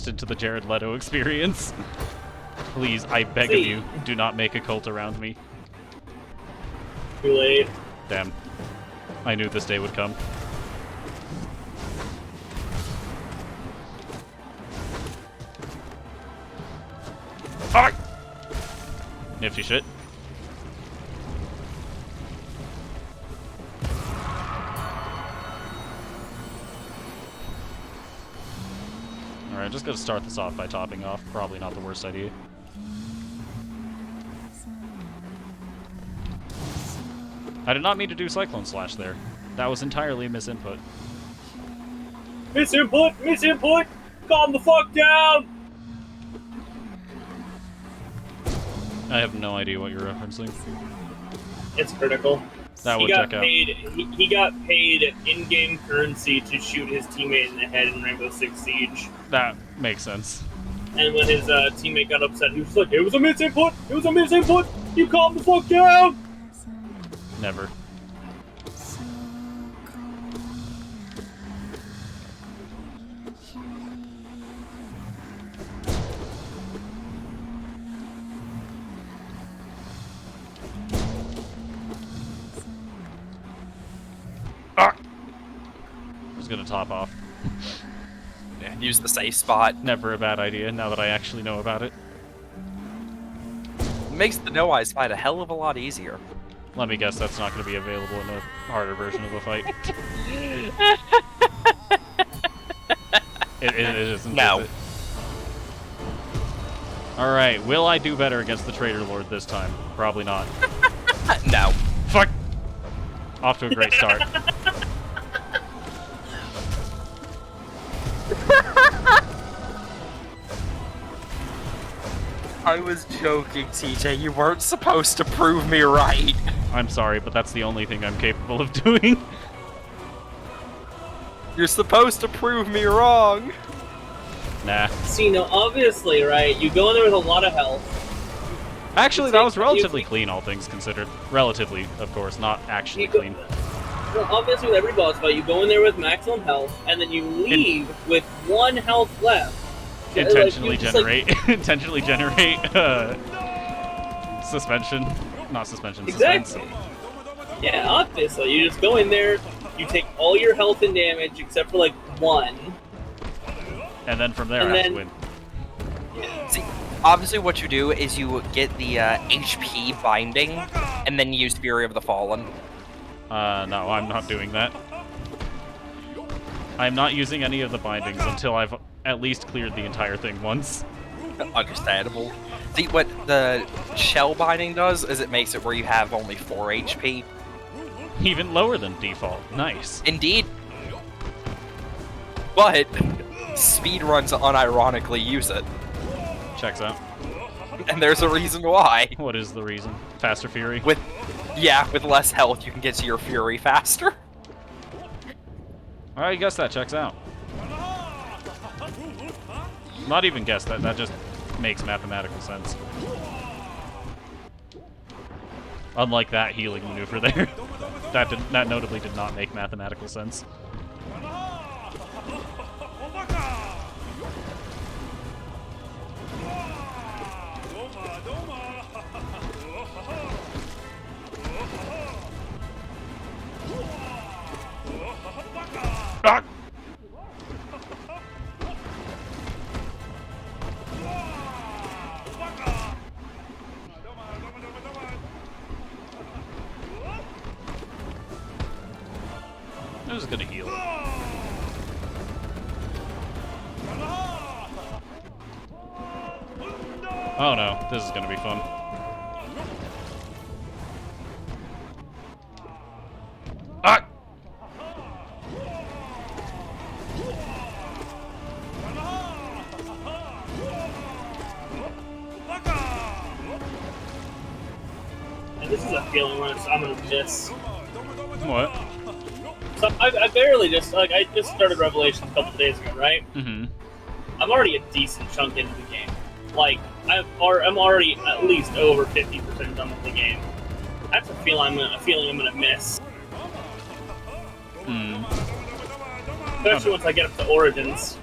into the Jared Leto experience. Please, I beg of you, do not make a cult around me. Too late. Damn. I knew this day would come. Alright! Nifty shit. Alright, just gonna start this off by topping off. Probably not the worst idea. I did not mean to do Cyclone Slash there. That was entirely a misinput. Misinput! Misinput! Calm the fuck down! I have no idea what you're referencing. It's critical. That would check out. He got paid in-game currency to shoot his teammate in the head in Rainbow Six Siege. That makes sense. And when his teammate got upset, he was like, "It was a misinput! It was a misinput! You calm the fuck down!" Never. Ah! Just gonna top off. Yeah, use the safe spot. Never a bad idea, now that I actually know about it. It makes the No Eyes fight a hell of a lot easier. Let me guess, that's not going to be available in a harder version of the fight. It isn't. No. Is it? Alright, will I do better against the Traitor Lord this time? Probably not. No. Fuck! Off to a great start. I was joking, TJ. You weren't supposed to prove me right. I'm sorry, but that's the only thing I'm capable of doing. You're supposed to prove me wrong. Nah. See, no, obviously, right? You go in there with a lot of health. Actually, that was relatively clean, all things considered. Relatively, of course, not actually clean. So obviously, with every boss fight, you go in there with maximum health, and then you leave with 1 health left. Intentionally Like, generate, intentionally generate suspension, not suspension, Exactly. suspense. Yeah, obviously, you just go in there, you take all your health and damage except for like 1. And then from there, And I have to then- win. See, obviously what you do is you get the HP binding, and then use Fury of the Fallen. No, I'm not doing that. I'm not using any of the bindings until I've at least cleared the entire thing once. Understandable. See, what the shell binding does is it makes it where you have only 4 HP. Even lower than default. Nice. Indeed. But speedruns unironically use it. Checks out. And there's a reason why. What is the reason? Faster Fury? With less health, you can get to your Fury faster. I guess that checks out. Not even guess, that just makes mathematical sense. Unlike that healing maneuver there. That notably did not make mathematical sense. Ah! I'm just gonna heal. Oh no, this is gonna be fun. Ah! And this is a feeling where I'm gonna miss. What? So I barely just I just started Revelations a couple days ago, right? Mm-hmm. I'm already a decent chunk into the game. Like I'm already at least over 50% done with the game. That's a feeling I'm gonna miss, Hmm. especially once I get up to Origins.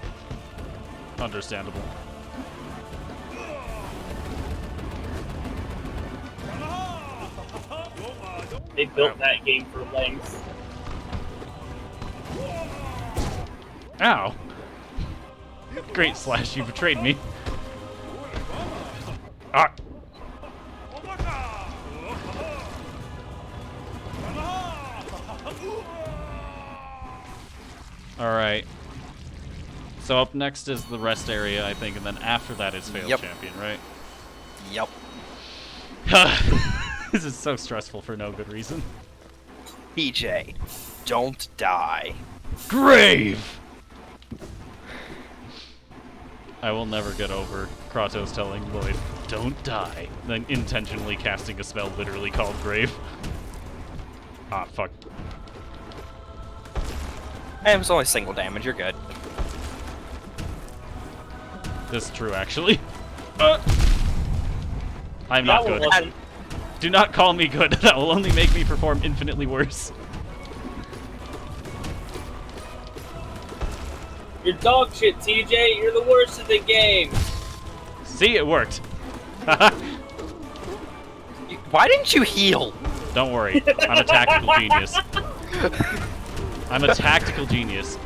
Understandable. They built that game for length. Ow! Great Slash, you betrayed me. Ah! Alright. So up next is the rest area, I think, and then after that is Failed Yep. Champion, right? Yep. This is so stressful for no good reason. PJ, don't die. Grave! I will never get over Kratos telling Lloyd, don't die, then intentionally casting a spell literally called Grave. Ah, fuck. And it's only single damage, you're good. This is true, actually. I'm not That one good. wasn't. Do not call me good. That will only make me perform infinitely worse. You're dog shit, TJ. You're the worst at the game. See, it worked. Why didn't you heal? Don't worry. I'm a tactical genius. I'm a tactical genius.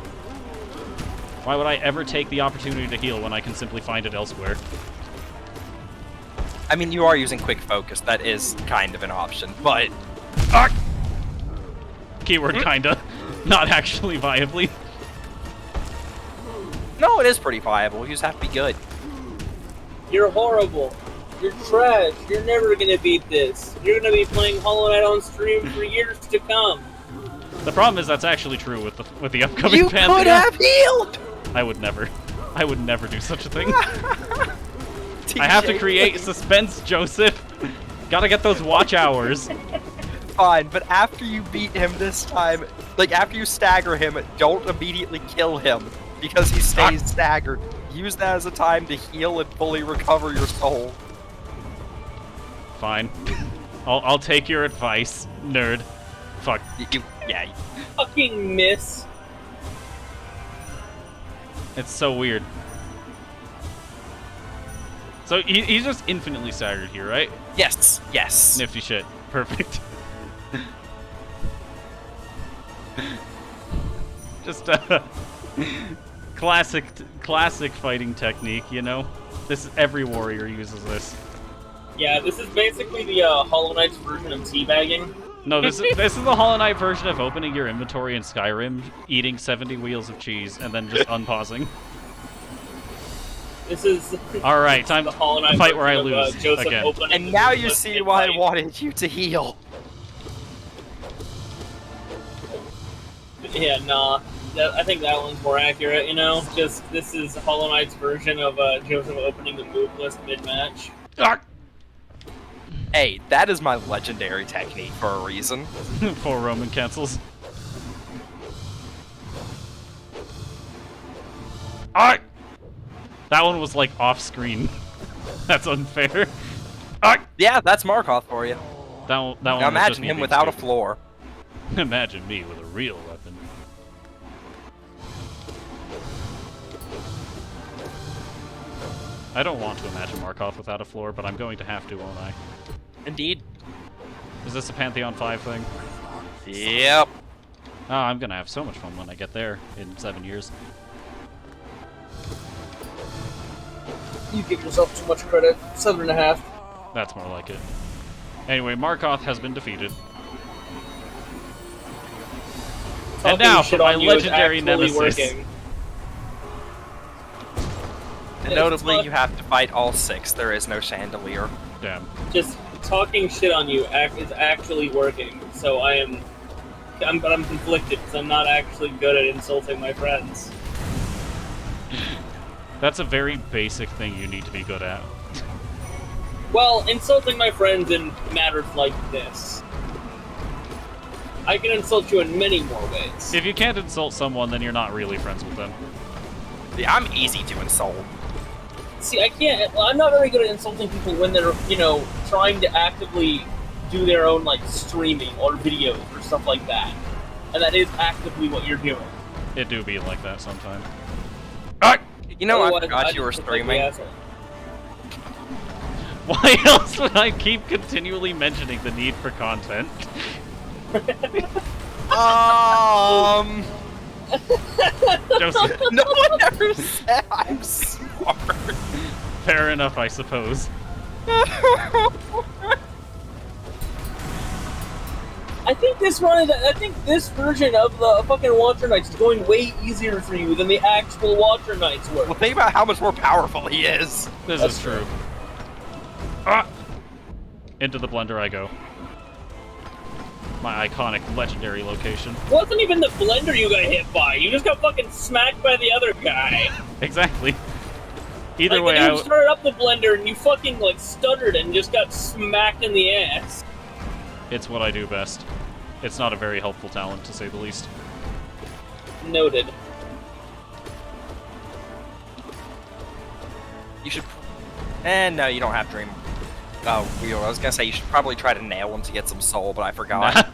Why would I ever take the opportunity to heal when I can simply find it elsewhere? I mean, you are using quick focus. That is kind of an option, but Ah! Keyword kinda. Not actually viably. no, it is pretty viable. You just have to be good. You're horrible. You're trash. You're never gonna beat this. You're gonna be playing Hollow Knight on stream for years to come. The problem is that's actually true with the upcoming You Pantheon. could have healed. I would never. I would never do such a thing. I have to create suspense, Joseph. Gotta get those watch hours. Fine, but after you beat him this time, like after you stagger him, don't immediately kill him because he stays staggered. Use that as a time to heal and fully recover your soul. Fine. I'll take your advice, nerd. Fuck. Yeah. Fucking miss. It's so weird. So he's just infinitely staggered here, right? Yes. Yes. Nifty shit. Perfect. Just classic fighting technique, you know? Every warrior uses this. Yeah, this is basically the Hollow Knight's version of teabagging. No, this is the Hollow Knight version of opening your inventory in Skyrim, eating 70 wheels of cheese, and then just unpausing. This is Alright, time the to Hollow Knight fight where I version of, lose Joseph again. opening And the now you Moonless see why I Midnight. wanted you to heal. Yeah, nah. I think that one's more accurate, you know? Just, this is Hollow Knight's version of Joseph opening the move list mid-match. Ah! Hey, that is my legendary technique for a reason. 4 Roman cancels. Ah! That one was like off screen. That's unfair. Ah! Yeah, that's Markov for you. That one Now was just imagine me him being without a stupid. floor. Imagine me with a real weapon. I don't want to imagine Markov without a floor, but I'm going to have to, won't I? Indeed. Is this a Pantheon 5 thing? Yep. Oh, I'm gonna have so much fun when I get there in 7 years. You give yourself too much credit. 7.5. That's more like it. Anyway, Markov has been defeated. And now for my legendary nemesis. Working. And notably, you have to fight all 6. There is no chandelier. Damn. Just talking shit on you is actually working. So I'm conflicted because I'm not actually good at insulting my friends. That's a very basic thing you need to be good at. Well, insulting my friends in matters like this. I can insult you in many more ways. If you can't insult someone, then you're not really friends with them. Yeah, I'm easy to insult. See, I can't. I'm not very good at insulting people when they're, trying to actively do their own, streaming or videos or stuff like that. And that is actively what you're doing. It do be like that sometimes. Ah! You know, I Otherwise, forgot I'd you were just look like the streaming. asshole. Why else would I keep continually mentioning the need for content? Joseph, No one ever said I'm smart. fair enough, I suppose. I think this version of the fucking Watcher Knights is going way easier for you than the actual Watcher Knights were. Well, think about how much more powerful he is. This That's is true. Ah! Into the blender I go. My iconic legendary location. It wasn't even the blender you got hit by. You just got fucking smacked by the other guy. Exactly. Either Like, way, the dude started up the blender and you fucking, stuttered and just got smacked in the ass. it's what I do best. It's not a very helpful talent, to say the least. Noted. You should. No, you don't have Dream. Oh, I was gonna say you should probably try to nail him to get some soul, but I forgot.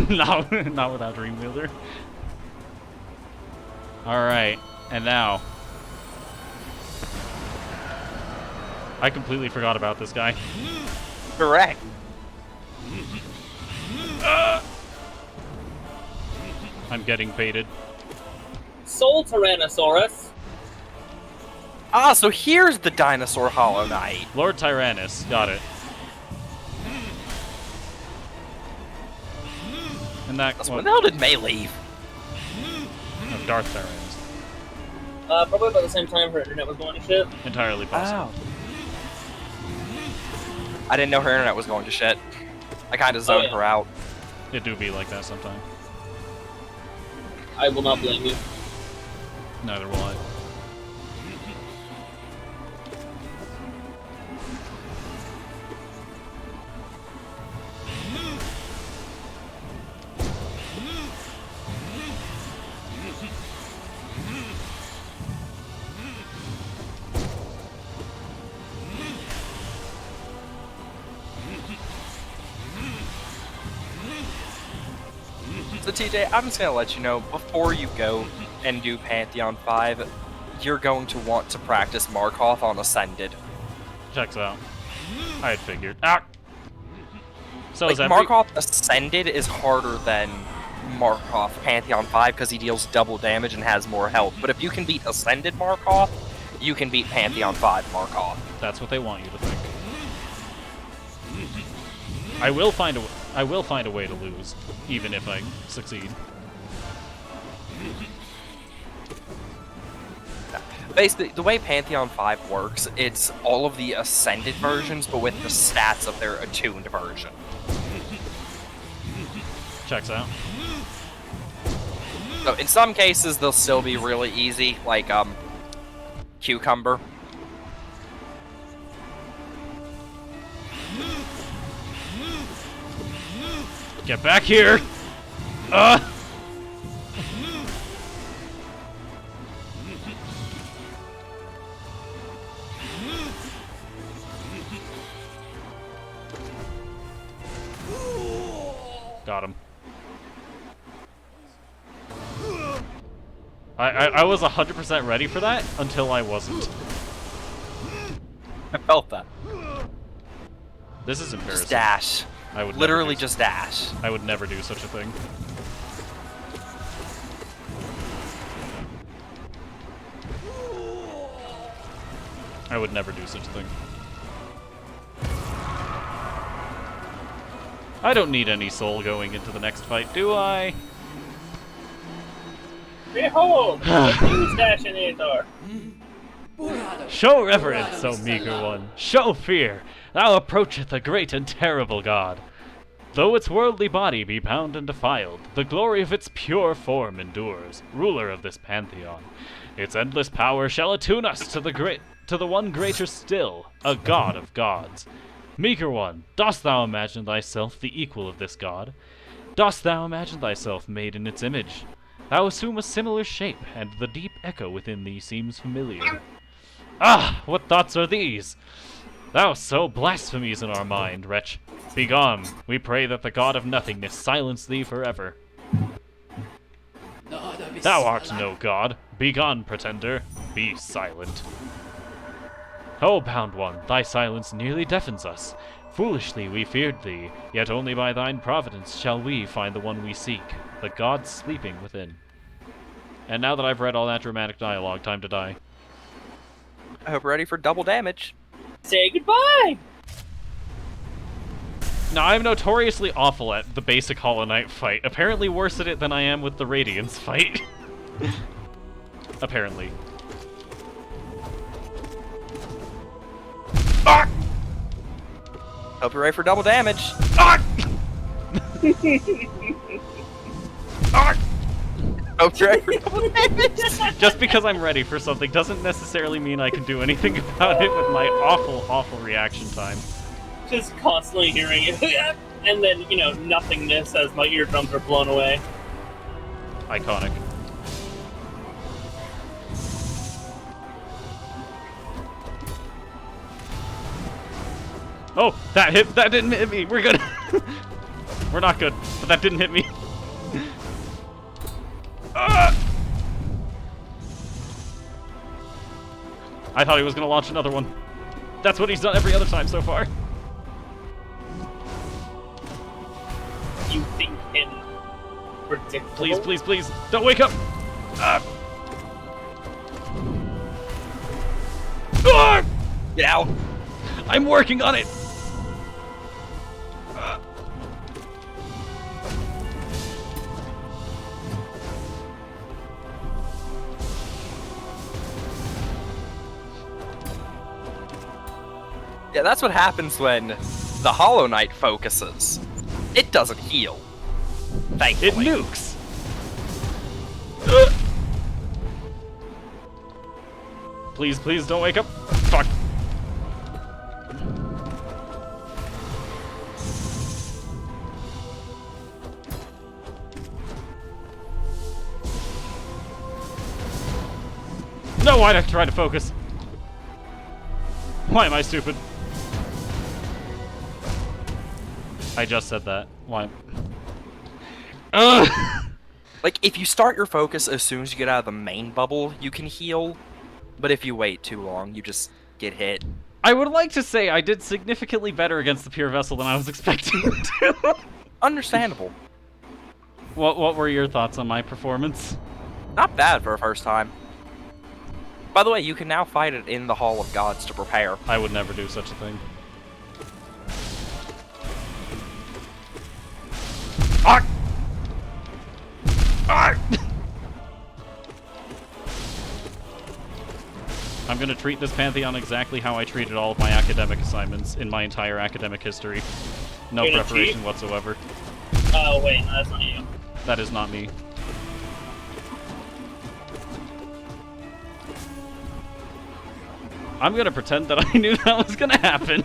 No, not without Dreamwielder. Alright, and now. I completely forgot about this guy. Correct. I'm getting baited. Soul Tyrannosaurus. Ah, so here's the dinosaur Hollow Knight. Lord Tyrannus, got it. And that When the hell did May leave? no, Darth Tyrannus. Probably about the same time her internet was going to shit. Entirely possible. I didn't know her internet was going to shit. I kind of zoned yeah. her out. It do be like that sometime. I will not blame you. Neither will I. So TJ, I'm just gonna let you know, before you go and do Pantheon 5, you're going to want to practice Markov on Ascended. Checks out. I had figured. Ah! So Like, is that Markov Ascended is harder than Markov Pantheon 5 because he deals double damage and has more health. But if you can beat Ascended Markov, you can beat Pantheon 5 Markov. That's what they want you to think. I will find a way to lose, even if I succeed. Basically, the way Pantheon 5 works, it's all of the Ascended versions, but with the stats of their attuned version. Checks out. So in some cases, they'll still be really easy, like Cucumber. Get back here! Got him. I was 100% ready for that until I wasn't. I felt that. This is embarrassing. Just dash. I would Literally never just dash. I would never do such a thing. I would never do such a thing. I don't need any soul going into the next fight, do I? Behold, the new Stashinator. Show reverence, O meager one. Show fear. Thou approacheth a great and terrible god. Though its worldly body be bound and defiled, the glory of its pure form endures, ruler of this pantheon. Its endless power shall attune us to the one greater still, a god of gods. Meager one, dost thou imagine thyself the equal of this god? Dost thou imagine thyself made in its image? Thou assume a similar shape, and the deep echo within thee seems familiar. Ah, what thoughts are these? Thou sow blasphemies in our mind, wretch. Begone, we pray that the god of nothingness silence thee forever. Thou art no god. Begone, pretender. Be silent. O bound one, thy silence nearly deafens us. Foolishly we feared thee, yet only by thine providence shall we find the one we seek, the god sleeping within. And now that I've read all that dramatic dialogue, time to die. I hope you're ready for double damage. Say goodbye. Now, I'm notoriously awful at the basic Hollow Knight fight. Apparently worse at it than I am with the Radiance fight. Apparently. Ah! Hope you're ready for double damage. Ah! Ah! Hope you're ready for double damage. Just because I'm ready for something doesn't necessarily mean I can do anything about it with my awful, awful reaction time. Just constantly hearing it. And then, nothingness as my eardrums are blown away. Iconic. Oh, that didn't hit me. We're good. We're not good, but that didn't hit me. I thought he was gonna launch another one. That's what he's done every other time so far. You think him predictable? Please, please, please, don't wake up! Get out. I'm working on it! Yeah, that's what happens when the Hollow Knight focuses. It doesn't heal. Thankfully. It nukes! Please, please, don't wake up. Fuck. No, why'd I try to focus? Why am I stupid? I just said that. Why? Ugh! Like, if you start your focus as soon as you get out of the main bubble, you can heal. But if you wait too long, you just get hit. I would like to say I did significantly better against the Pure Vessel than I was expecting to. Understandable. What were your thoughts on my performance? Not bad for a first time. By the way, you can now fight it in the Hall of Gods to prepare. I would never do such a thing. Ah! Ah! I'm gonna treat this Pantheon exactly how I treated all of my academic assignments in my entire academic history. No You're gonna preparation cheat? whatsoever. Oh, wait, no, that's not you. That is not me. I'm gonna pretend that I knew that was gonna happen.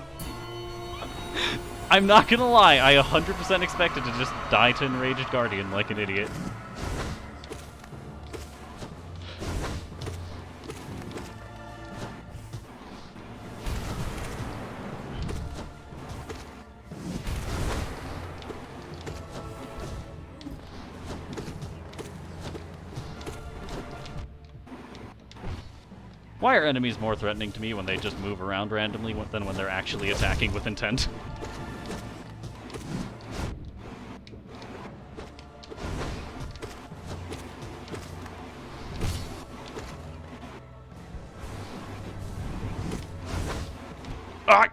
I'm not gonna lie, I 100% expected to just die to Enraged Guardian like an idiot. Why are enemies more threatening to me when they just move around randomly than when they're actually attacking with intent? Ah!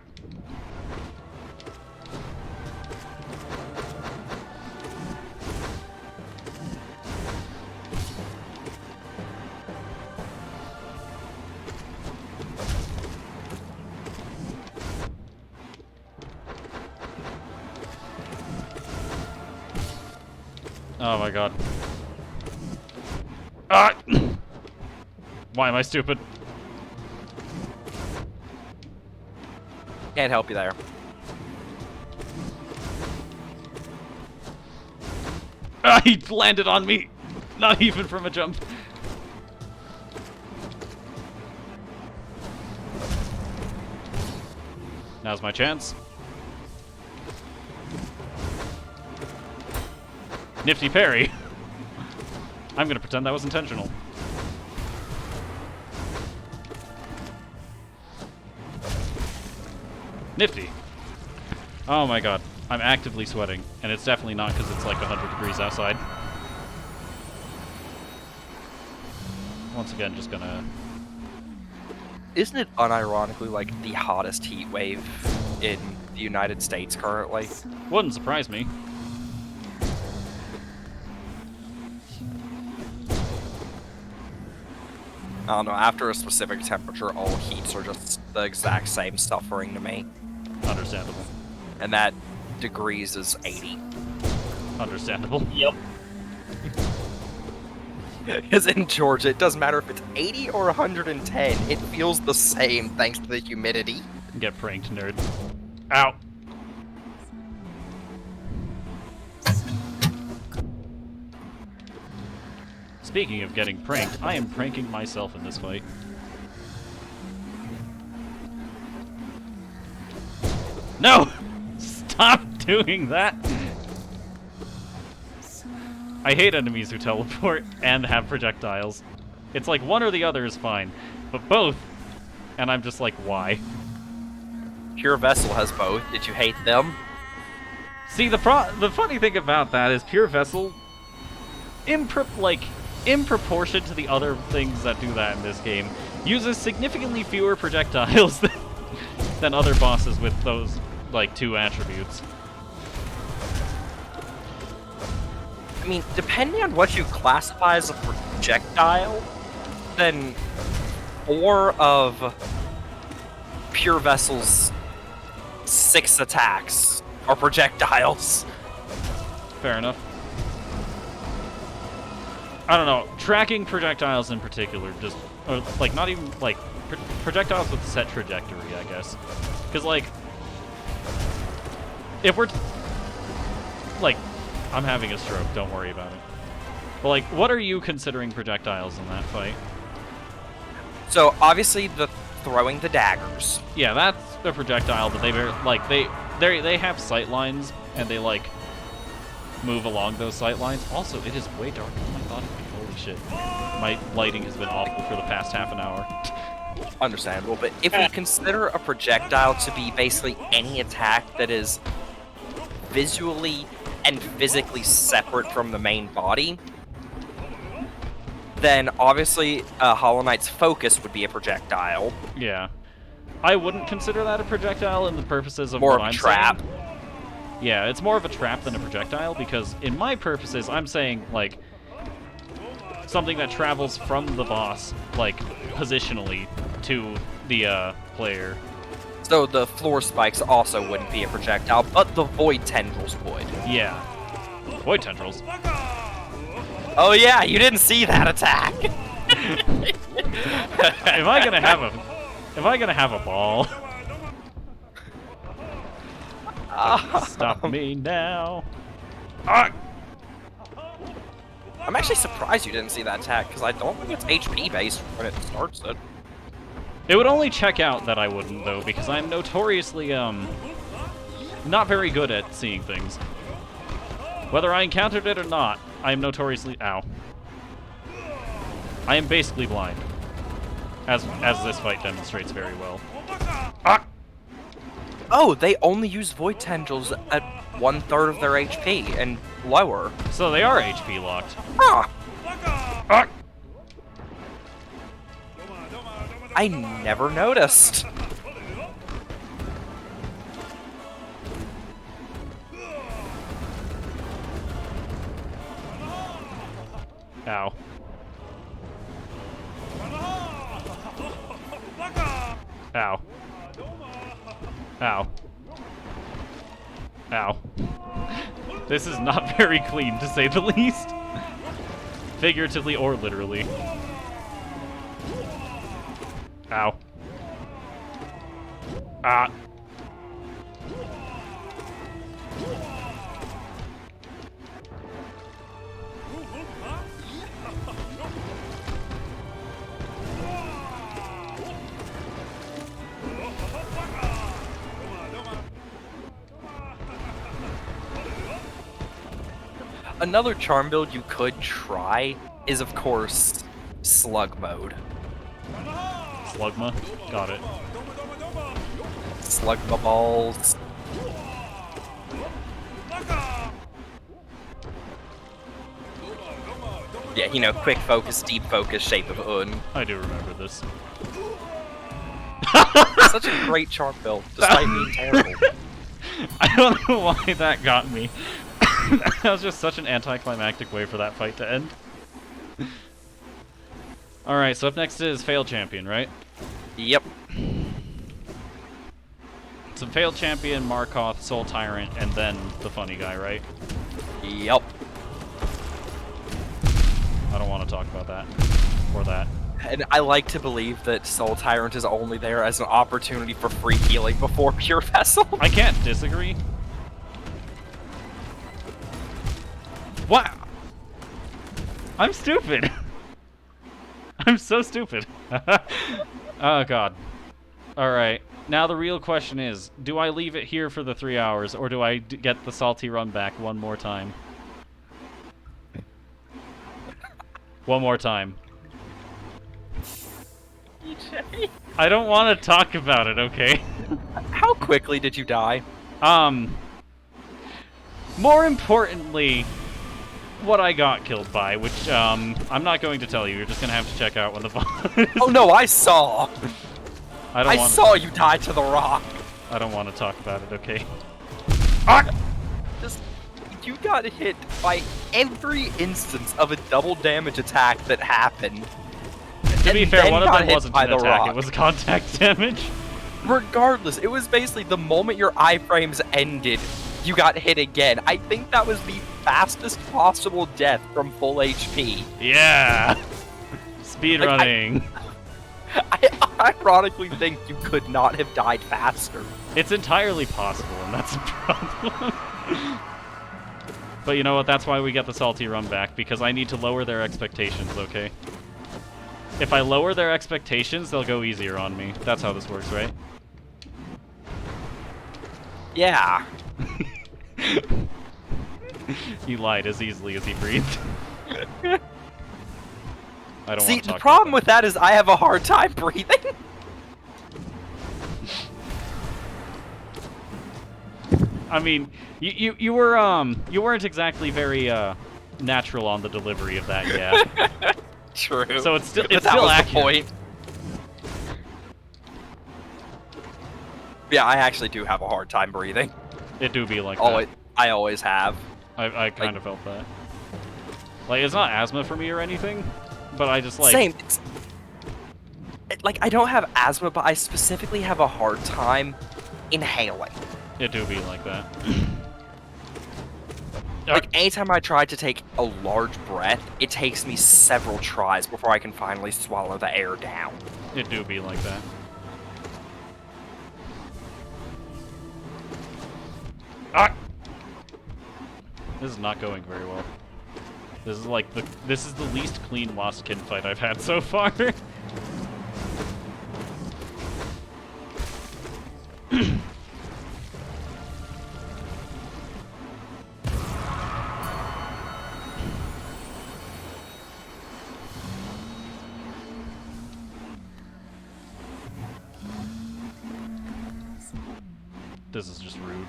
Oh my god. Ah! Why am I stupid? Can't help you there. Ah, he landed on me! Not even from a jump. Now's my chance. Nifty parry. I'm gonna pretend that was intentional. Nifty. Oh my god. I'm actively sweating, and it's definitely not because it's like 100 degrees outside. Once again, just gonna... Isn't it unironically like the hottest heat wave in the United States currently? Wouldn't surprise me. I don't know, after a specific temperature, all heats are just the exact same suffering to me. Understandable. And that degrees is 80. Understandable. Yep. Because in Georgia, it doesn't matter if it's 80 or 110, it feels the same thanks to the humidity. Get pranked, nerd. Ow. Speaking of getting pranked, I am pranking myself in this fight. No! Stop doing that! I hate enemies who teleport and have projectiles. It's like one or the other is fine, but both, and I'm just like, why? Pure Vessel has both. Did you hate them? See, the funny thing about that is Pure Vessel, in proportion to the other things that do that in this game, uses significantly fewer projectiles than other bosses with those, like, two attributes. I mean, depending on what you classify as a projectile, then 4 of Pure Vessel's 6 attacks are projectiles. Fair enough. I don't know, tracking projectiles in particular, just, or, like, not even, like, projectiles with set trajectory, I guess. Because, like, if we're, like, I'm having a stroke, don't worry about it. But, like, what are you considering projectiles in that fight? So, obviously, the throwing the daggers. Yeah, that's a projectile, but they have sight lines, and they, like, move along those sight lines. Also, it is way darker than I thought it'd be. Holy shit. My lighting has been awful for the past half an hour. Understandable, but if we consider a projectile to be basically any attack that is visually and physically separate from the main body, then obviously Hollow Knight's focus would be a projectile. Yeah. I wouldn't consider that a projectile in the purposes of More what of a I'm trap. saying. Yeah, it's more of a trap than a projectile, because in my purposes, I'm saying, like, something that travels from the boss, like, positionally to the player. So the floor spikes also wouldn't be a projectile, but the void tendrils would. Yeah. Void tendrils. Oh yeah, you didn't see that attack. Am I gonna have a ball? Stop me now. Ah! I'm actually surprised you didn't see that attack, because I don't think it's HP based when it starts it. It would only check out that I wouldn't, though, because I'm notoriously, not very good at seeing things. Whether I encountered it or not, I am notoriously... Ow. I am basically blind. As this fight demonstrates very well. Ah! Oh, they only use void tendrils at 1/3 of their HP and lower. So they are HP locked. Huh. Ah! I never noticed. Ow. Ow. Ow. Ow. This is not very clean, to say the least. Figuratively or literally. Ow. Ah. Another charm build you could try is, of course, slug mode. Slugma. Got it. Slugma balls. Yeah, you know, quick focus, deep focus, shape of Un. I do remember this. Such a great charm build, despite being terrible. I don't know why that got me. That was just such an anticlimactic way for that fight to end. Alright, so up next is Failed Champion, right? Yep. So Failed Champion, Markoth, Soul Tyrant, and then the funny guy, right? Yep. I don't want to talk about that. Or that. And I like to believe that Soul Tyrant is only there as an opportunity for free healing before Pure Vessel. I can't disagree. What? I'm stupid. I'm so stupid. Oh god. Alright, now the real question is, do I leave it here for the 3 hours, or do I get the salty run back one more time? One more time. I don't want to talk about it, okay? How quickly did you die? More importantly, what I got killed by, which, I'm not going to tell you. You're just gonna have to check out when the boss... Oh no, I saw! I saw you die to the rock! I don't want to talk about it, okay? Ah! You got hit by every instance of a double damage attack that happened. To be fair, one of them wasn't by an the attack, rock. it was contact damage. Regardless, it was basically the moment your iframes ended, you got hit again. I think that was the fastest possible death from full HP. Yeah! Speedrunning. I ironically think you could not have died faster. It's entirely possible, and that's a problem. But you know what, that's why we get the salty run back, because I need to lower their expectations, okay? If I lower their expectations, they'll go easier on me. That's how this works, right? Yeah. He lied as easily as he breathed. I don't See, want to the talk problem about with that is I have a hard time breathing. I mean, you weren't exactly very natural on the delivery of that, yeah. True. So it's But still that was accurate. the point. Yeah, I actually do have a hard time breathing. It do be like Always, that. I always have. I kind of felt that. Like, it's not asthma for me or anything, but I just like... Same. Like, I don't have asthma, but I specifically have a hard time inhaling. It do be like that. Like, anytime I try to take a large breath, it takes me several tries before I can finally swallow the air down. It do be like that. Ah! This is not going very well. This is like this is the least clean Lost Kin fight I've had so far. This is just rude.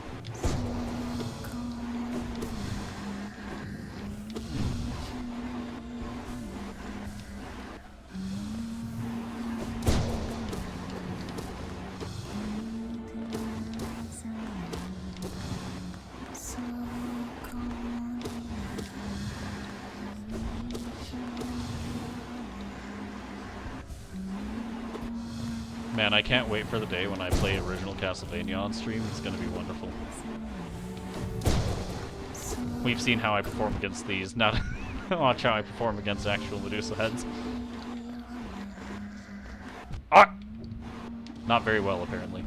Man, I can't wait for the day when I play original Castlevania on stream. It's gonna be wonderful. We've seen how I perform against these. Now, watch how I perform against actual Medusa heads. Ah! Not very well, apparently.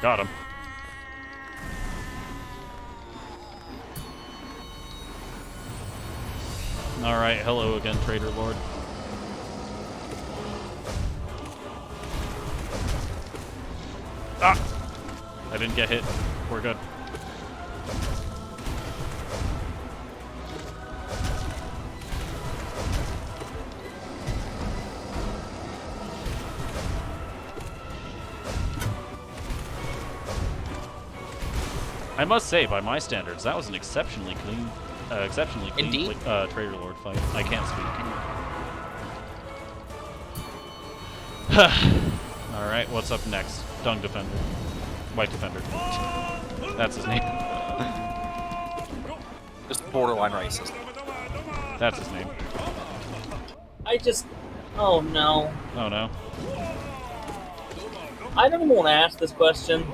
Got him. Alright, hello again, Trader Lord. Ah! I didn't get hit. We're good. I must say, by my standards, that was an exceptionally clean Indeed. Trader Lord fight. I can't speak. Alright, what's up next? Dung Defender. White Defender. That's his name. Just borderline racist. That's his name. Oh no. Oh no. I don't even want to ask this question.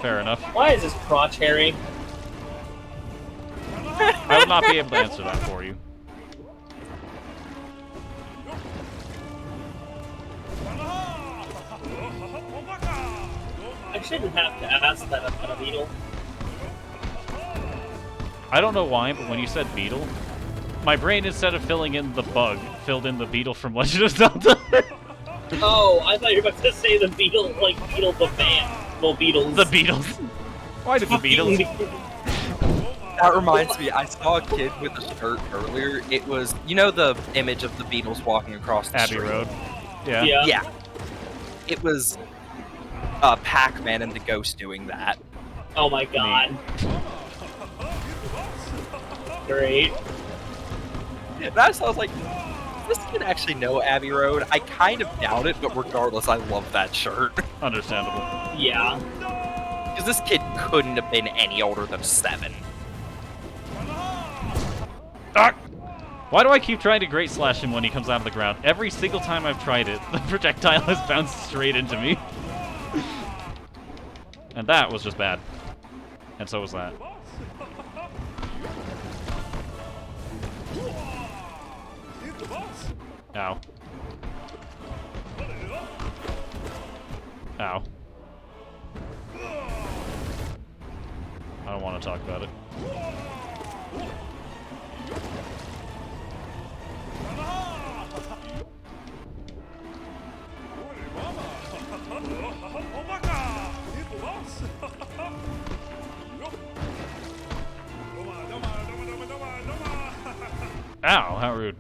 Fair enough. Why is this crotch hairy? I will not be able to answer that for you. I shouldn't have to ask that about a beetle. I don't know why, but when you said beetle, my brain, instead of filling in the bug, filled in the beetle from Legend of Zelda. Oh, I thought you were about to say the beetle, like Beetle the band. Well, Beatles. The Beatles. Why did the Beatles? That reminds me, I saw a kid with a shirt earlier. It was, you know, the image of the Beatles walking across the Abbey street? Road. Yeah. Yeah. Yeah. It was Pac-Man and the Ghost doing that. Oh my god. Great. And I was like, this kid actually know Abbey Road? I kind of doubt it, but regardless, I love that shirt. Understandable. Yeah. Because this kid couldn't have been any older than 7. Ah! Why do I keep trying to Great Slash him when he comes out of the ground? Every single time I've tried it, the projectile has bounced straight into me. And that was just bad. And so was that. Ow. Ow. I don't want to talk about it. Ow, how rude.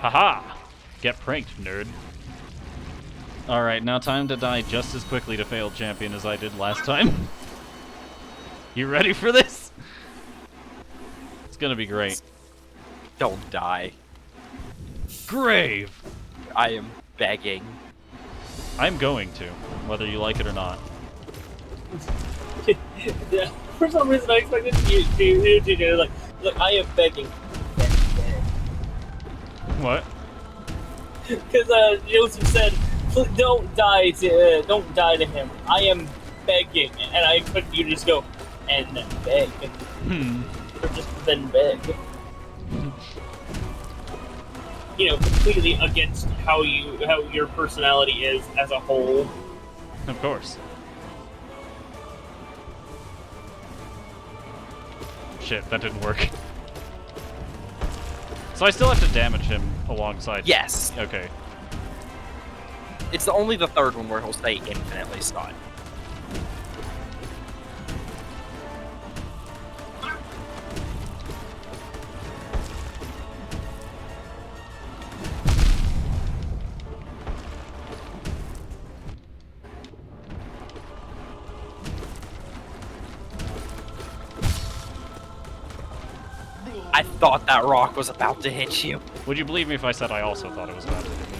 Haha! Get pranked, nerd. Alright, now time to die just as quickly to failed champion as I did last time. You ready for this? It's gonna be great. Don't die. Grave! I am begging. I'm going to, whether you like it or not. Yeah, for some reason, I expected you to do like, I am begging. What? Because Joseph said, "Don't die to him." I am begging, and I expect you to just go and then beg, or just then beg. You know, completely against how your personality is as a whole. Of course. Shit, that didn't work. So I still have to damage him alongside. Yes. Okay. It's only the third one where he'll stay infinitely stunned. I thought that rock was about to hit you. Would you believe me if I said I also thought it was about to hit me?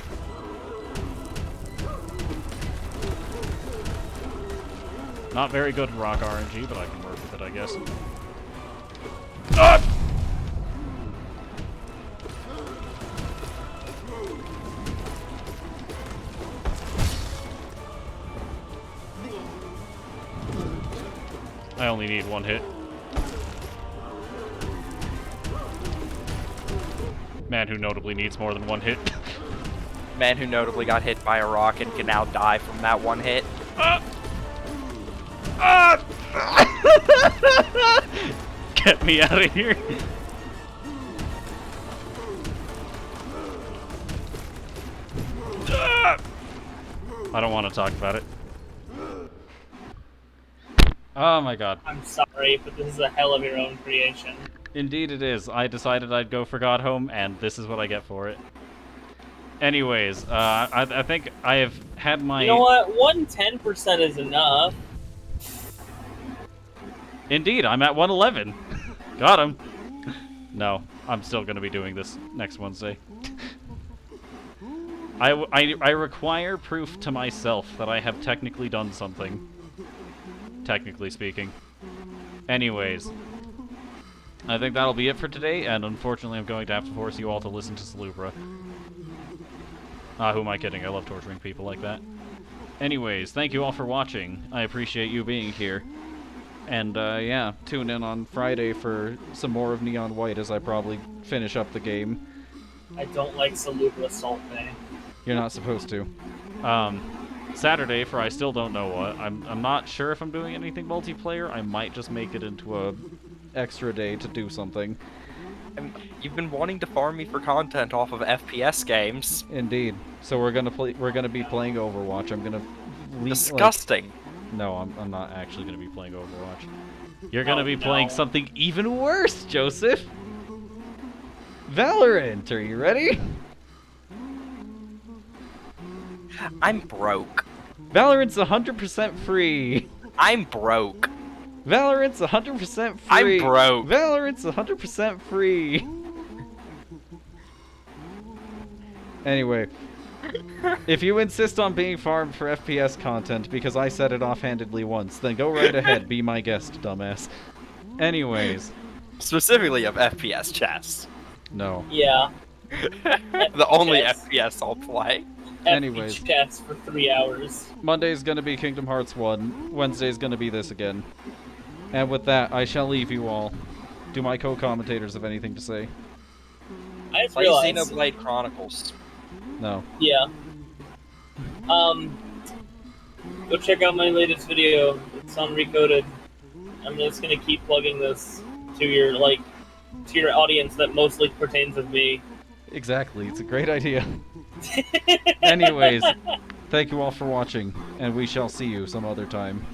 Not very good rock RNG, but I can work with it, I guess. Ah! I only need one hit. Man who notably needs more than one hit. Man who notably got hit by a rock and can now die from that one hit. Get me out of here. I don't want to talk about it. Oh my god. I'm sorry, but this is a hell of your own creation. Indeed it is. I decided I'd go for God Home, and this is what I get for it. Anyways, I think I have had my... You know what? 110% is enough. Indeed, I'm at 111. Got him. No, I'm still going to be doing this next Wednesday. I require proof to myself that I have technically done something. Technically speaking. Anyways, I think that'll be it for today, and unfortunately I'm going to have to force you all to listen to Salubra. Who am I kidding? I love torturing people like that. Anyways, thank you all for watching. I appreciate you being here. And, yeah, tune in on Friday for some more of Neon White as I probably finish up the game. I don't like Salubra Salt Bay. You're not supposed to. Saturday for I still don't know what. I'm not sure if I'm doing anything multiplayer. I might just make it into a extra day to do something. You've been wanting to farm me for content off of FPS games. Indeed. So we're gonna be playing Overwatch. I'm gonna Disgusting. Like, no, I'm not actually gonna be playing Overwatch. You're gonna be playing something even worse, Joseph. Valorant. Are you ready? I'm broke. Valorant's 100% free. I'm broke. Valorant's 100% free. I'm broke. Valorant's 100% free. Anyway, if you insist on being farmed for FPS content because I said it offhandedly once, then go right ahead, be my guest, dumbass. Anyways. Specifically of FPS chess. No. Yeah. The only FPS I'll play. Anyways. Chess for 3 hours. Monday's gonna be Kingdom Hearts 1. Wednesday's gonna be this again. And with that, I shall leave you all. Do my co-commentators have anything to say? I just Play realized. Xenoblade Chronicles. No. Yeah. Go check out my latest video. It's on Recoded. I'm just gonna keep plugging this to your audience that mostly pertains of me. Exactly, it's a great idea. Anyways, thank you all for watching, and we shall see you some other time.